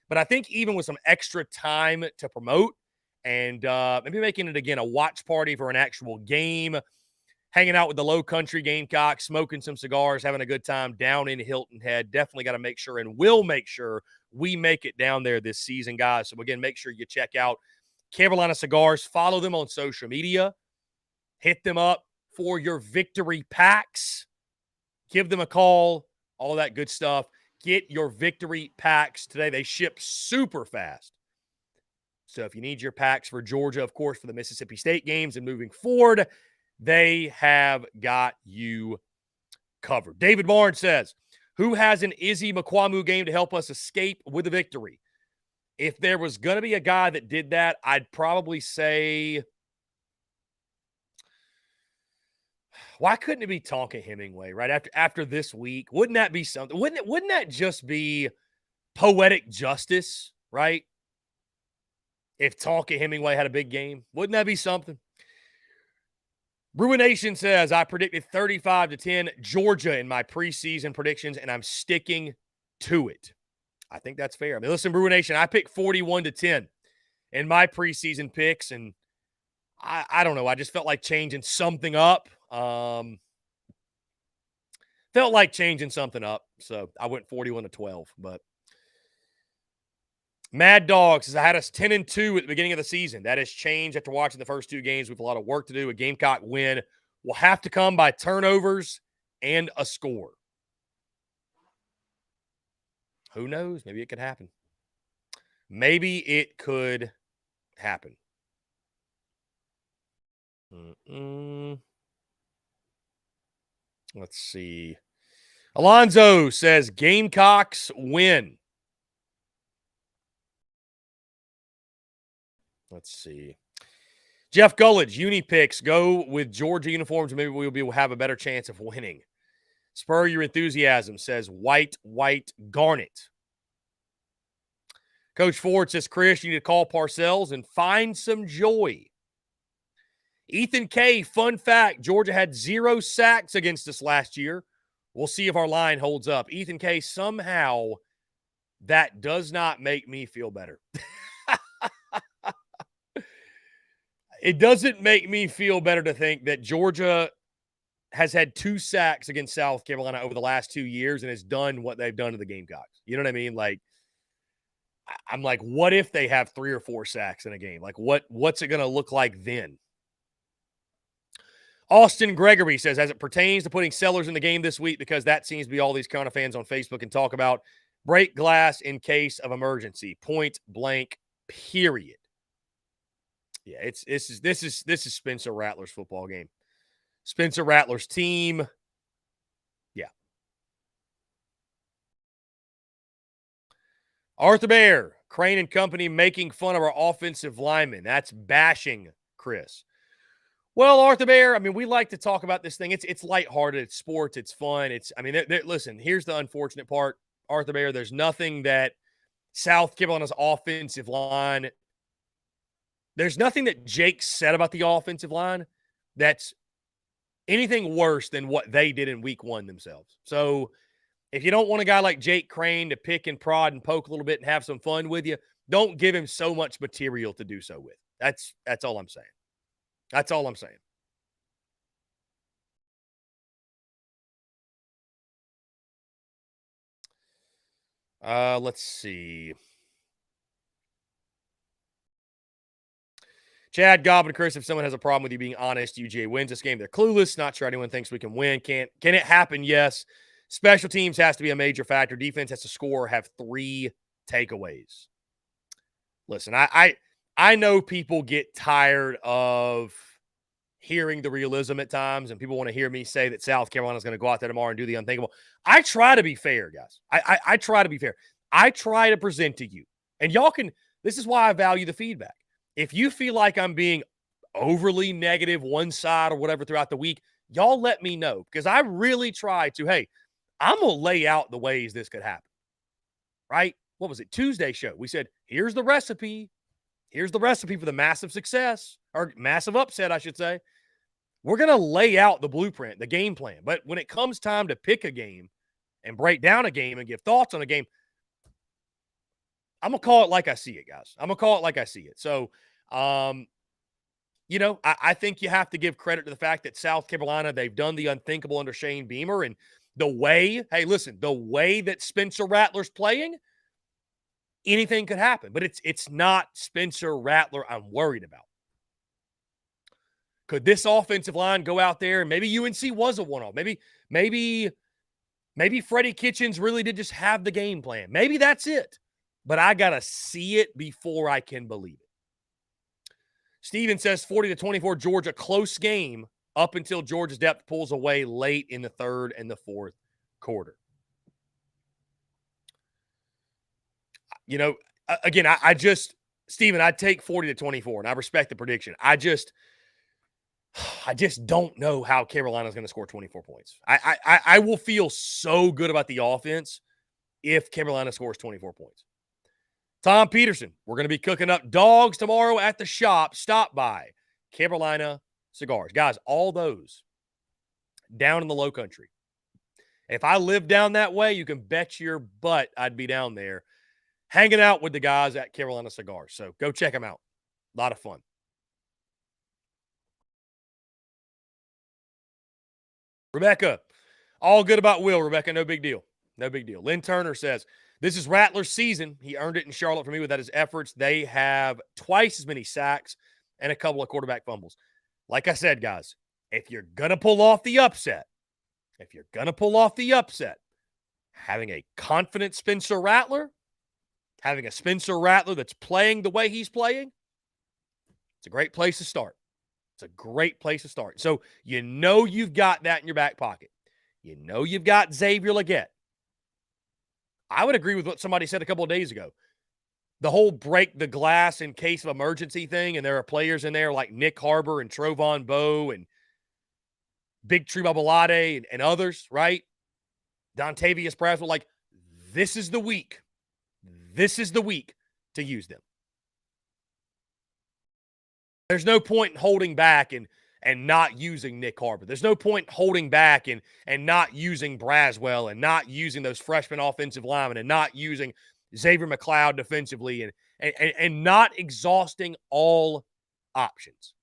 But I think even with some extra time to promote and maybe making it, again, a watch party for an actual game, hanging out with the Low Country Gamecocks, smoking some cigars, having a good time down in Hilton Head. Definitely got to make sure and will make sure we make it down there this season, guys. So, again, make sure you check out Carolina Cigars. Follow them on social media. Hit them up for your victory packs. Give them a call. All that good stuff. Get your victory packs today. They ship super fast. So if you need your packs for Georgia, of course, for the Mississippi State games and moving forward, they have got you covered. David Barnes says, who has an Izzy McQuamu game to help us escape with a victory? If there was going to be a guy that did that, I'd probably say, why couldn't it be Tonka Hemingway, right? After this week, wouldn't that be something? Wouldn't that just be poetic justice, right? If Tonka Hemingway had a big game, wouldn't that be something? Ruination says, I predicted 35-10 Georgia in my preseason predictions, and I'm sticking to it. I think that's fair. I mean, listen, Ruination, I picked 41-10 in my preseason picks, and I don't know. I just felt like changing something up. So I went 41-12. But Mad Dog says, I had us 10-2 at the beginning of the season. That has changed after watching the first two games with a lot of work to do. A Gamecock win will have to come by turnovers and a score. Who knows? Maybe it could happen. Maybe it could happen. Let's see. Alonzo says, Gamecocks win. Let's see. Jeff Gullidge, uni picks, go with Georgia uniforms. Maybe we'll have a better chance of winning. Spur your enthusiasm, says White Garnet. Coach Ford says, Chris, you need to call Parcells and find some joy. Ethan K, fun fact, Georgia had 0 sacks against us last year. We'll see if our line holds up. Ethan K, somehow that does not make me feel better. It doesn't make me feel better to think that Georgia has had 2 sacks against South Carolina over the last 2 years and has done what they've done to the Gamecocks. You know what I mean? Like, I'm like, what if they have 3 or 4 sacks in a game? Like, what's it going to look like then? Austin Gregory says, as it pertains to putting Sellers in the game this week, because that seems to be all these Carolina fans on Facebook can talk about, break glass in case of emergency. Point blank, period. Yeah, this is Spencer Rattler's football game. Spencer Rattler's team. Yeah. Arthur Bear, Crain and company making fun of our offensive linemen. That's bashing Chris. Well, Arthur Bear, I mean, we like to talk about this thing. It's lighthearted. It's sports. It's fun. Listen, here's the unfortunate part, Arthur Bear. There's nothing that South Carolina's offensive line, there's nothing that Jake said about the offensive line that's anything worse than what they did in week 1 themselves. So if you don't want a guy like Jake Crain to pick and prod and poke a little bit and have some fun with you, don't give him so much material to do so with. That's all I'm saying. That's all I'm saying. Let's see. Chad, Gob, and Chris, if someone has a problem with you being honest, UGA wins this game. They're clueless. Not sure anyone thinks we can win. Can it happen? Yes. Special teams has to be a major factor. Defense has to score, have 3 takeaways. Listen, I know people get tired of hearing the realism at times, and people want to hear me say that South Carolina's going to go out there tomorrow and do the unthinkable. I try to be fair, guys. I try to be fair. I try to present to you. And y'all can – this is why I value the feedback. If you feel like I'm being overly negative one side or whatever throughout the week, y'all let me know, because I really try to, hey, I'm going to lay out the ways this could happen, right? What was it? Tuesday show. We said, here's the recipe. Here's the recipe for the massive success, or massive upset, I should say. We're going to lay out the blueprint, the game plan. But when it comes time to pick a game and break down a game and give thoughts on a game, I'm going to call it like I see it, guys. I'm going to call it like I see it. So, you know, I think you have to give credit to the fact that South Carolina, they've done the unthinkable under Shane Beamer. And the way, hey, listen, the way that Spencer Rattler's playing, anything could happen. But it's not Spencer Rattler I'm worried about. Could this offensive line go out there and maybe UNC was a one-off? Maybe Freddie Kitchens really did just have the game plan. Maybe that's it. But I got to see it before I can believe it. Steven says 40-24 Georgia, close game up until Georgia's depth pulls away late in the third and the fourth quarter. You know, again, I just, Steven, I take 40-24, and I respect the prediction. I just don't know how Carolina's going to score 24 points. I will feel so good about the offense if Carolina scores 24 points. Tom Peterson, we're going to be cooking up dogs tomorrow at the shop. Stop by Carolina Cigars. Guys, all those down in the low country. If I lived down that way, you can bet your butt I'd be down there hanging out with the guys at Carolina Cigars. So go check them out. A lot of fun. Rebecca, all good about Will, Rebecca. No big deal. No big deal. Lynn Turner says, this is Rattler's season. He earned it in Charlotte for me without his efforts. They have twice as many sacks and a couple of quarterback fumbles. Like I said, guys, if you're going to pull off the upset, having a confident Spencer Rattler, having a Spencer Rattler that's playing the way he's playing, it's a great place to start. It's a great place to start. So you know you've got that in your back pocket. You know you've got Xavier Legette. I would agree with what somebody said a couple of days ago. The whole break the glass in case of emergency thing, and there are players in there like Nick Harbor and Trovon Bowe and Big Tree Babalade and others, right? Dontavius Braswell, like, this is the week. This is the week to use them. There's no point in holding back and not using Nick Harbor. There's no point holding back and not using Braswell and not using those freshman offensive linemen and not using Xavier McLeod defensively and not exhausting all options.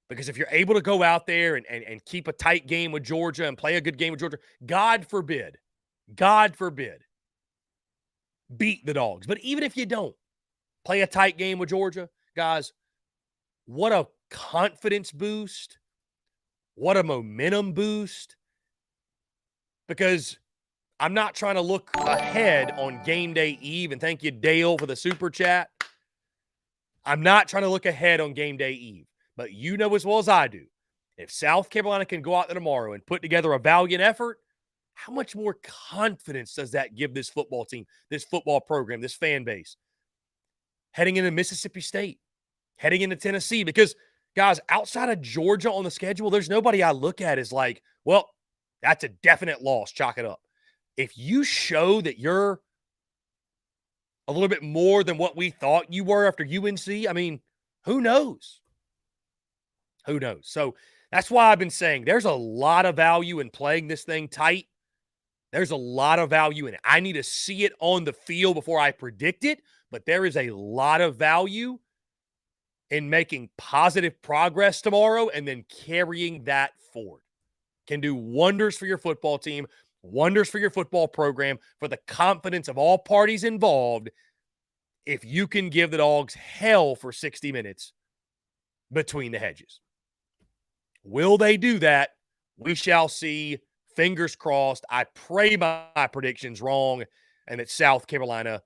Because if you're able to go out there and keep a tight game with Georgia and play a good game with Georgia, God forbid, beat the Dogs. But even if you don't play a tight game with Georgia, guys, what a confidence boost. What a momentum boost. Because I'm not trying to look ahead on game day eve, and thank you, Dale, for the super chat. I'm not trying to look ahead on game day eve. But you know as well as I do, if South Carolina can go out there tomorrow and put together a valiant effort, how much more confidence does that give this football team, this football program, this fan base, heading into Mississippi State, heading into Tennessee? Because, guys, outside of Georgia on the schedule, there's nobody I look at as like, well, that's a definite loss. Chalk it up. If you show that you're a little bit more than what we thought you were after UNC, I mean, who knows? Who knows? So that's why I've been saying there's a lot of value in playing this thing tight. There's a lot of value in it. I need to see it on the field before I predict it, but there is a lot of value in making positive progress tomorrow and then carrying that forward. Can do wonders for your football team, wonders for your football program, for the confidence of all parties involved, if you can give the Dogs hell for 60 minutes between the hedges. Will they do that? We shall see. Fingers crossed. I pray my prediction's wrong and that South Carolina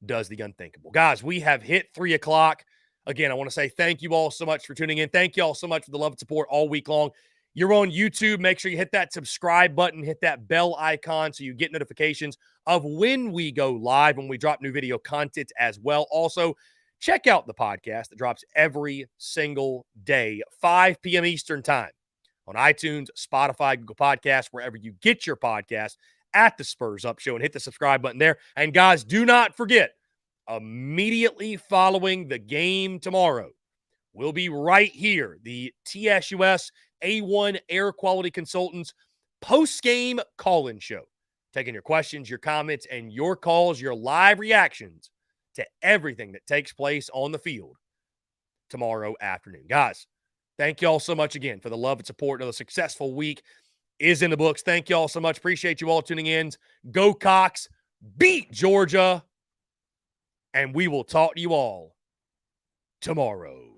does the unthinkable. Guys, we have hit 3 o'clock. Again, I want to say thank you all so much for tuning in. Thank you all so much for the love and support all week long. You're on YouTube. Make sure you hit that subscribe button, hit that bell icon so you get notifications of when we go live, when we drop new video content as well. Also, check out the podcast that drops every single day, 5 p.m. Eastern time on iTunes, Spotify, Google Podcasts, wherever you get your podcasts, at the Spurs Up Show, and hit the subscribe button there. And guys, do not forget, immediately following the game tomorrow, we'll be right here, the TSUS A1 Air Quality Consultants post-game call-in show, taking your questions, your comments, and your calls, your live reactions to everything that takes place on the field tomorrow afternoon. Guys, thank you all so much again for the love and support. Another successful week is in the books. Thank you all so much. Appreciate you all tuning in. Go Cox, beat Georgia, and we will talk to you all tomorrow.